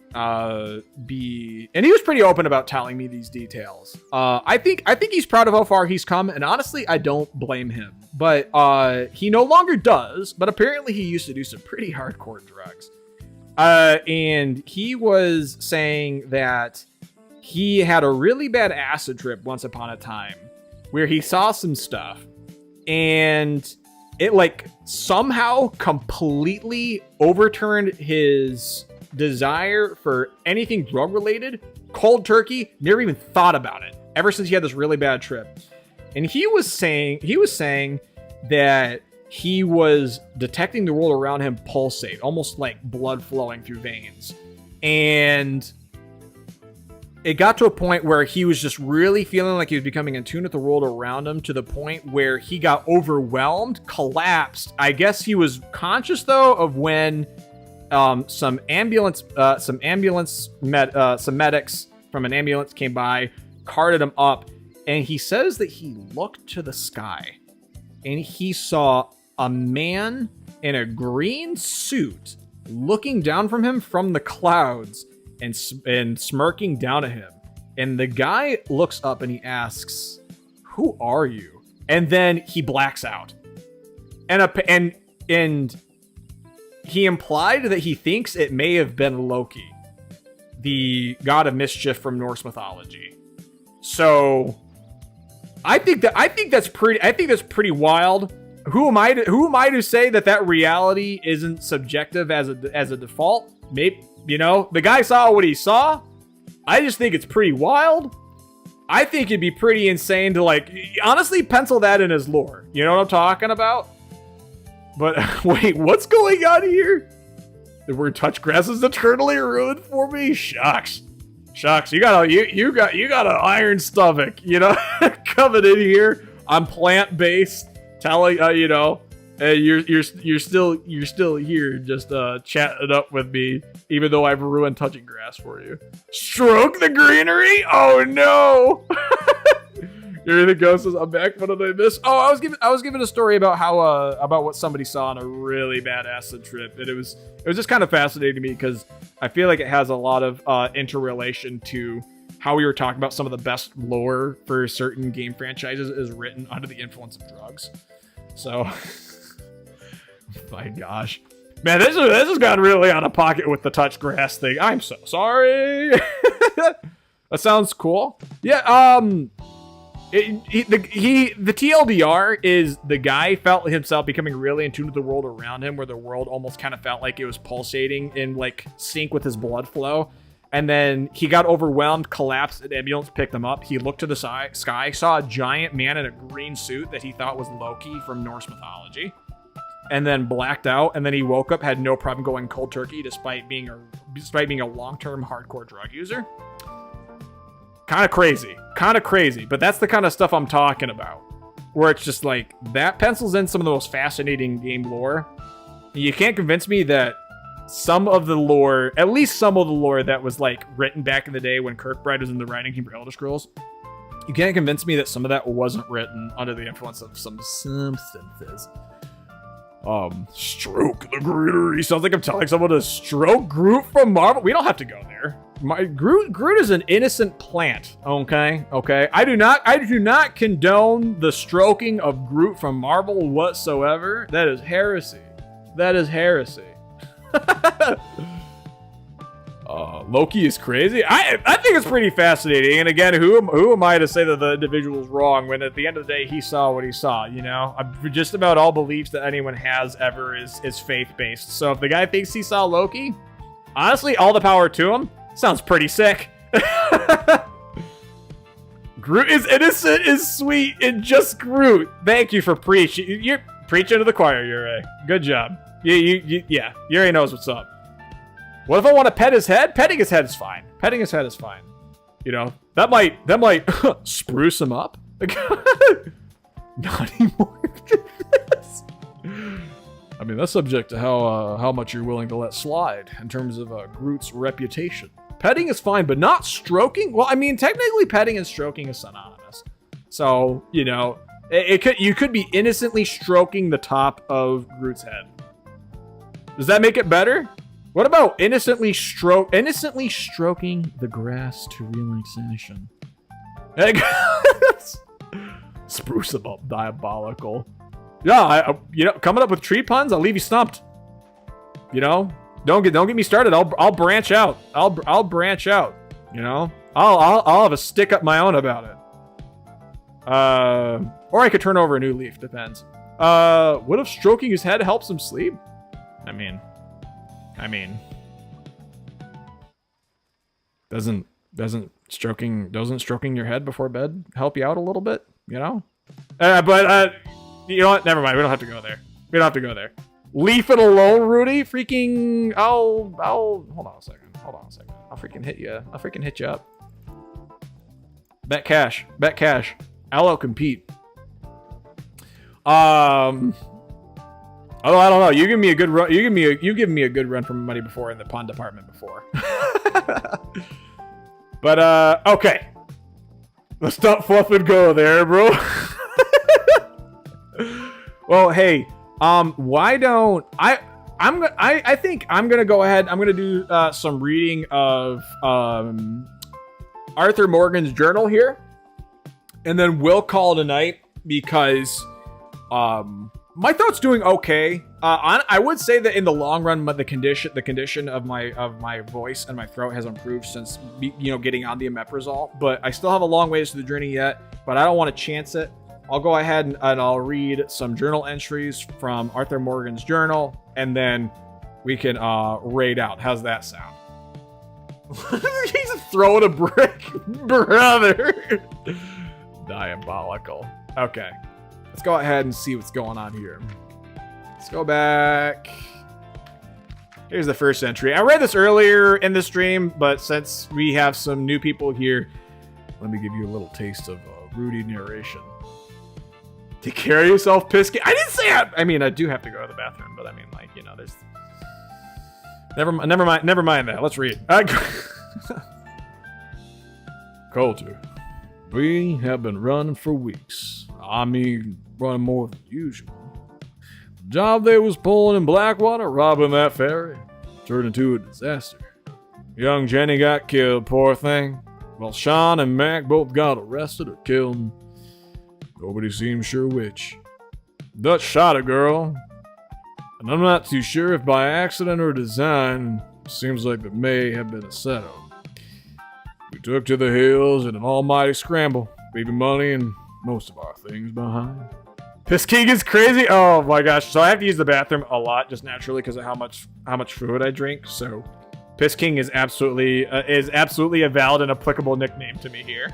be, and he was pretty open about telling me these details. I think he's proud of how far he's come, and honestly, I don't blame him. But he no longer does, but apparently he used to do some pretty hardcore drugs. And he was saying that he had a really bad acid trip once upon a time where he saw some stuff. And it like somehow completely overturned his desire for anything drug related. Cold turkey, never even thought about it ever since he had this really bad trip. And he was saying that he was detecting the world around him pulsate, almost like blood flowing through veins. And it got to a point where he was just really feeling like he was becoming in tune with the world around him, to the point where he got overwhelmed, collapsed. I guess he was conscious though of when some medics from an ambulance came by, carted him up, and he says that he looked to the sky and he saw a man in a green suit looking down from him from the clouds and smirking down at him. And the guy looks up and he asks, "Who are you?" And then he blacks out. And he implied that he thinks it may have been Loki, the god of mischief from Norse mythology. So I think that's pretty wild. Who am I to say that reality isn't subjective as a default? Maybe, the guy saw what he saw. I just think it's pretty wild. I think it'd be pretty insane to honestly pencil that in his lore. You know what I'm talking about? But wait, what's going on here? The word touch grass is eternally ruined for me. Shucks. You got an iron stomach, coming in here. I'm plant based, telling you're still here, just chatting up with me, even though I've ruined touching grass for you. Stroke the greenery. Oh no. Here the ghost says, "I'm back. What did I miss?" Oh, I was giving a story about how about what somebody saw on a really bad acid trip, and it was just kind of fascinating to me because I feel like it has a lot of interrelation to how we were talking about some of the best lore for certain game franchises is written under the influence of drugs. So, my gosh, man, this has gotten really out of pocket with the touch grass thing. I'm so sorry. That sounds cool. Yeah. The TLDR is the guy felt himself becoming really in tune with the world around him, where the world almost kind of felt like it was pulsating in sync with his blood flow. And then he got overwhelmed, collapsed, an ambulance picked him up. He looked to the sky, saw a giant man in a green suit that he thought was Loki from Norse mythology, and then blacked out. And then he woke up, had no problem going cold turkey despite being a long-term hardcore drug user. Kind of crazy, but that's the kind of stuff I'm talking about, where it's just that pencils in some of the most fascinating game lore. You can't convince me that at least some of the lore that was written back in the day when Kirkbride was in the writing team for Elder Scrolls, you can't convince me that some of that wasn't written under the influence of some substances. Stroke the greenery. Sounds like I'm telling someone to stroke Groot from Marvel. We don't have to go there. Groot is an innocent plant. Okay. I do not condone the stroking of Groot from Marvel whatsoever. That is heresy. Loki is crazy. I think it's pretty fascinating. And again, who am I to say that the individual's wrong when at the end of the day he saw what he saw? Just about all beliefs that anyone has ever is faith based. So if the guy thinks he saw Loki, honestly, all the power to him. Sounds pretty sick. Groot is innocent, is sweet, and just Groot. Thank you for preaching. You're preaching to the choir, Yuri. Good job. Yeah, Yuri knows what's up. What if I want to pet his head? Petting his head is fine. That might spruce him up. Not anymore. I mean, that's subject to how much you're willing to let slide in terms of Groot's reputation. Petting is fine, but not stroking? Well, I mean, technically petting and stroking is synonymous. So, you could be innocently stroking the top of Groot's head. Does that make it better? What about innocently stroking the grass to relaxation? Spruce them up, diabolical. Yeah, coming up with tree puns, I'll leave you stumped. Don't get me started. I'll branch out. I'll branch out. I'll have a stick up my own about it. Or I could turn over a new leaf. Depends. What if stroking his head helps him sleep? I mean, doesn't stroking your head before bed help you out a little bit? You know? But you know what? Never mind. We don't have to go there. We don't have to go there. Leave it alone, Rooty. Freaking, I'll hold on a second. I'll freaking hit you. I'll freaking hit you up. Bet cash. I'll compete. Although I don't know. You give me a good run. You give me a good run for money before in the pawn department before. But okay. Let's stop fluff and go there, bro. Well, hey, why don't I think I'm gonna go ahead. I'm gonna do some reading of Arthur Morgan's journal here, and then we'll call it a night because my throat's doing okay. I would say that in the long run, the condition of my voice and my throat has improved since getting on the omeprazole. But I still have a long ways to the journey yet. But I don't want to chance it. I'll go ahead and I'll read some journal entries from Arthur Morgan's journal, and then we can raid out. How's that sound? He's throwing a brick, brother. Diabolical. Okay, let's go ahead and see what's going on here. Let's go back. Here's the first entry. I read this earlier in the stream, but since we have some new people here, let me give you a little taste of Rooty narration. Take care of yourself, Pisky. I didn't say it. I mean, I do have to go to the bathroom, but I mean, like, there's. Never mind that. Let's read. Coulter, we have been running for weeks. I mean, running more than usual. The job they was pulling in Blackwater, robbing that ferry, turned into a disaster. Young Jenny got killed, poor thing. While Sean and Mac both got arrested or killed. Nobody seems sure which. Dutch shot a girl, and I'm not too sure if by accident or design. Seems like there may have been a setup. We took to the hills in an almighty scramble, leaving money and most of our things behind. Piss King is crazy. Oh my gosh! So I have to use the bathroom a lot, just naturally because of how much food I drink. So Piss King is absolutely a valid and applicable nickname to me here.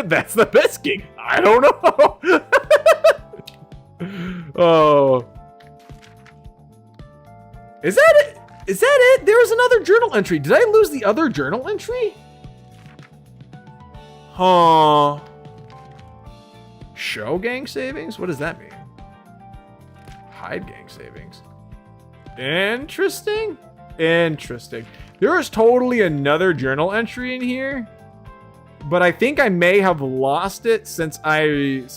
That's the Piss King. I don't know. Oh. Is that it? Is that it? There was another journal entry. Did I lose the other journal entry? Huh. Show gang savings? What does that mean? Hide gang savings. Interesting. There is totally another journal entry in here. But I think I may have lost it since I've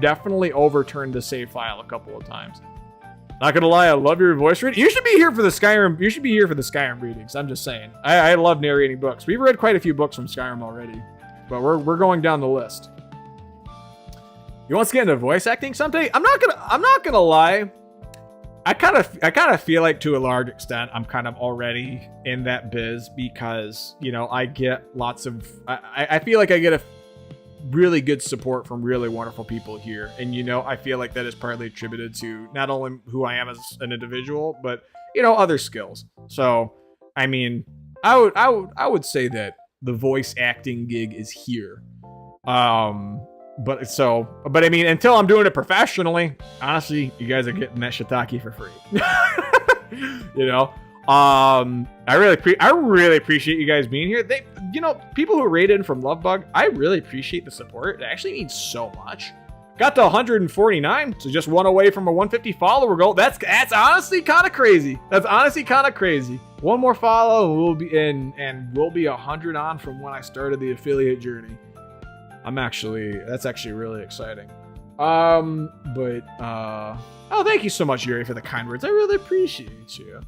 definitely overturned the save file a couple of times. Not gonna lie, I love your voice reading. You should be here for the Skyrim. You should be here for the Skyrim readings. I'm just saying. I love narrating books. We've read quite a few books from Skyrim already, but we're going down the list. You want to get into voice acting someday? I'm not gonna lie. I kind of feel like to a large extent I'm kind of already in that biz because I get lots of I feel like I get a really good support from really wonderful people here, and I feel like that is partly attributed to not only who I am as an individual but other skills. So I mean I would say that the voice acting gig is here. But I mean, until I'm doing it professionally, honestly, you guys are getting that shiitake for free. I really appreciate you guys being here. People who rated from Lovebug, I really appreciate the support. It actually means so much. Got to 149, so just one away from a 150 follower goal. That's honestly kind of crazy. One more follow, and we'll be in, and we'll be 100 on from when I started the affiliate journey. That's actually really exciting. Oh, thank you so much, Yuri, for the kind words. I really appreciate you.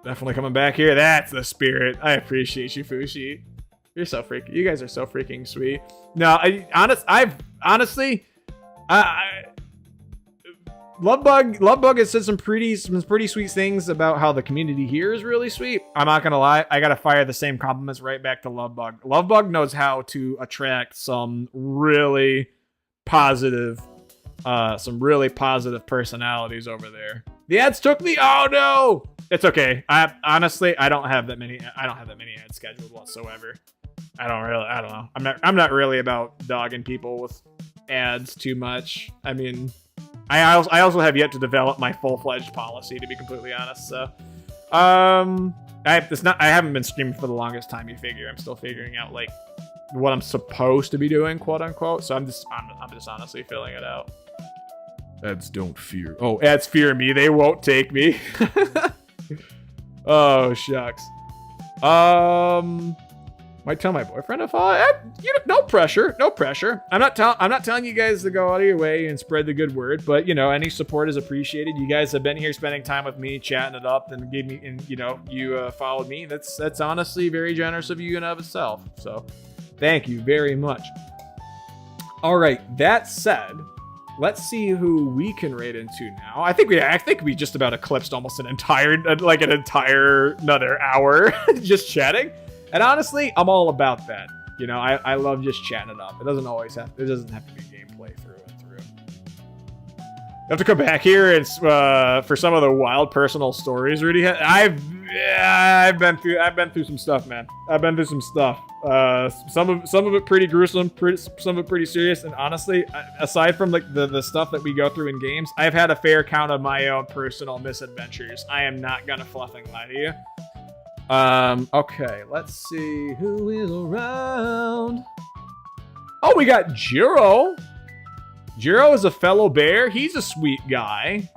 Definitely coming back here. That's the spirit. I appreciate you, Fushi. You're so freaking. You guys are so freaking sweet. No, Lovebug has said some pretty sweet things about how the community here is really sweet. I'm not gonna lie, I gotta fire the same compliments right back to Lovebug. Lovebug knows how to attract some really positive some really positive personalities over there. The ads took me. Oh no, it's okay. I honestly, I don't have that many ads scheduled whatsoever. I don't know. I'm not really about dogging people with ads too much. I mean, I also have yet to develop my full-fledged policy, to be completely honest. So, I haven't been streaming for the longest time. You figure I'm still figuring out like what I'm supposed to be doing, quote unquote. So I'm just honestly filling it out. Ads don't fear. Oh, ads fear me. They won't take me. Oh shucks. Might tell my boyfriend if no pressure, no pressure. I'm not telling you guys to go out of your way and spread the good word, but you know, any support is appreciated. You guys have been here spending time with me, chatting it up, and gave me, and you know, you followed me. That's honestly very generous of you in and of itself. So, thank you very much. All right, that said, let's see who we can raid into now. I think we just about eclipsed almost an entire another hour just chatting. And honestly, I'm all about that. You know, I love just chatting it up. It doesn't have to be gameplay through and through. You have to come back here and for some of the wild personal stories, Rooty. I've been through some stuff, man. I've been through some stuff. Some of it pretty gruesome, some of it pretty serious. And honestly, aside from like the stuff that we go through in games, I've had a fair count of my own personal misadventures. I am not gonna fluffing lie to you. Okay, let's see who is around. Oh, we got Jiro. Jiro is a fellow bear. He's a sweet guy.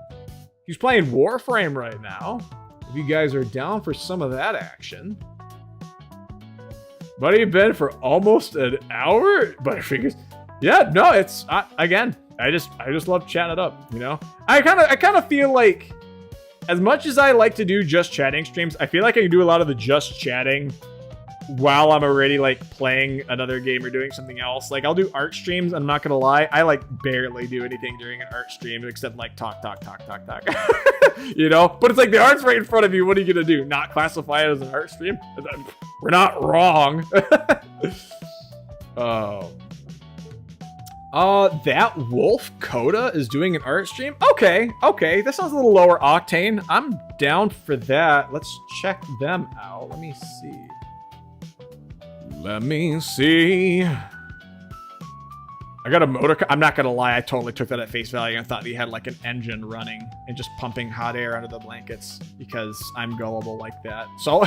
He's playing Warframe right now. If you guys are down for some of that action. Buddy, you've been for almost an hour? Butterfingers. Yeah, no, it's, again, I just love chatting it up, you know? I kind of feel like, as much as I like to do just chatting streams, I feel like I can do a lot of the just chatting while I'm already like playing another game or doing something else. Like I'll do art streams. I'm not gonna lie, I like barely do anything during an art stream except like talk. You know, but it's like the art's right in front of you. What are you gonna do? Not classify it as an art stream? We're not wrong. That Wolf Coda is doing an art stream? Okay, that sounds a little lower octane. I'm down for that. Let's check them out. Let me see. I got a motor. I'm not gonna lie, I totally took that at face value and thought he had like an engine running and just pumping hot air under the blankets because I'm gullible like that. So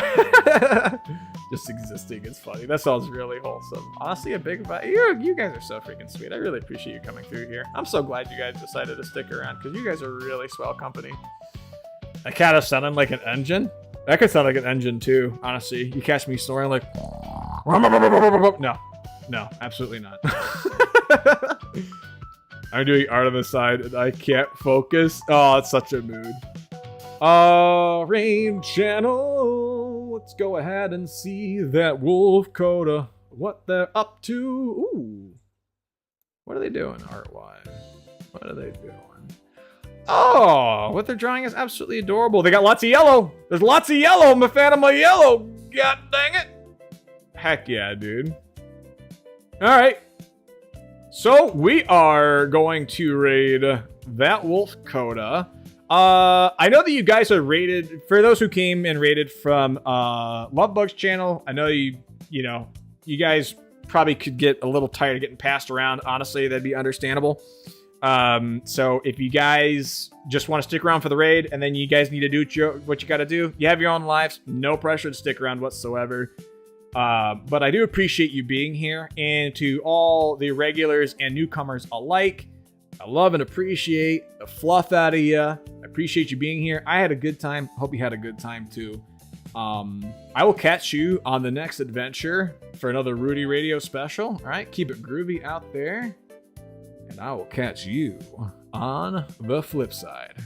just existing is funny. That sounds really wholesome. Honestly, a big you guys are so freaking sweet. I really appreciate you coming through here. I'm so glad you guys decided to stick around because you guys are really swell company. That kind of sounded like an engine. That could sound like an engine too. Honestly, you catch me snoring like no, absolutely not. I'm doing art on the side and I can't focus. Oh, it's such a mood. Rain channel. Let's go ahead and see that Wolf Coda. What they're up to. Ooh. What are they doing art-wise? What are they doing? Oh, what they're drawing is absolutely adorable. They got lots of yellow. There's lots of yellow. I'm a fan of my yellow. God dang it. Heck yeah, dude. All right. So we are going to raid that Wolf Coda. I know that you guys are rated, for those who came and raided from Lovebug's channel, I know you guys probably could get a little tired of getting passed around. Honestly, that'd be understandable. So if you guys just want to stick around for the raid and then you guys need to do what you got to do, you have your own lives, no pressure to stick around whatsoever. But I do appreciate you being here, and to all the regulars and newcomers alike, I love and appreciate the fluff out of you. I appreciate you being here. I had a good time. Hope you had a good time too. I will catch you on the next adventure for another Rootyradio special. All right, keep it groovy out there, and I will catch you on the flip side.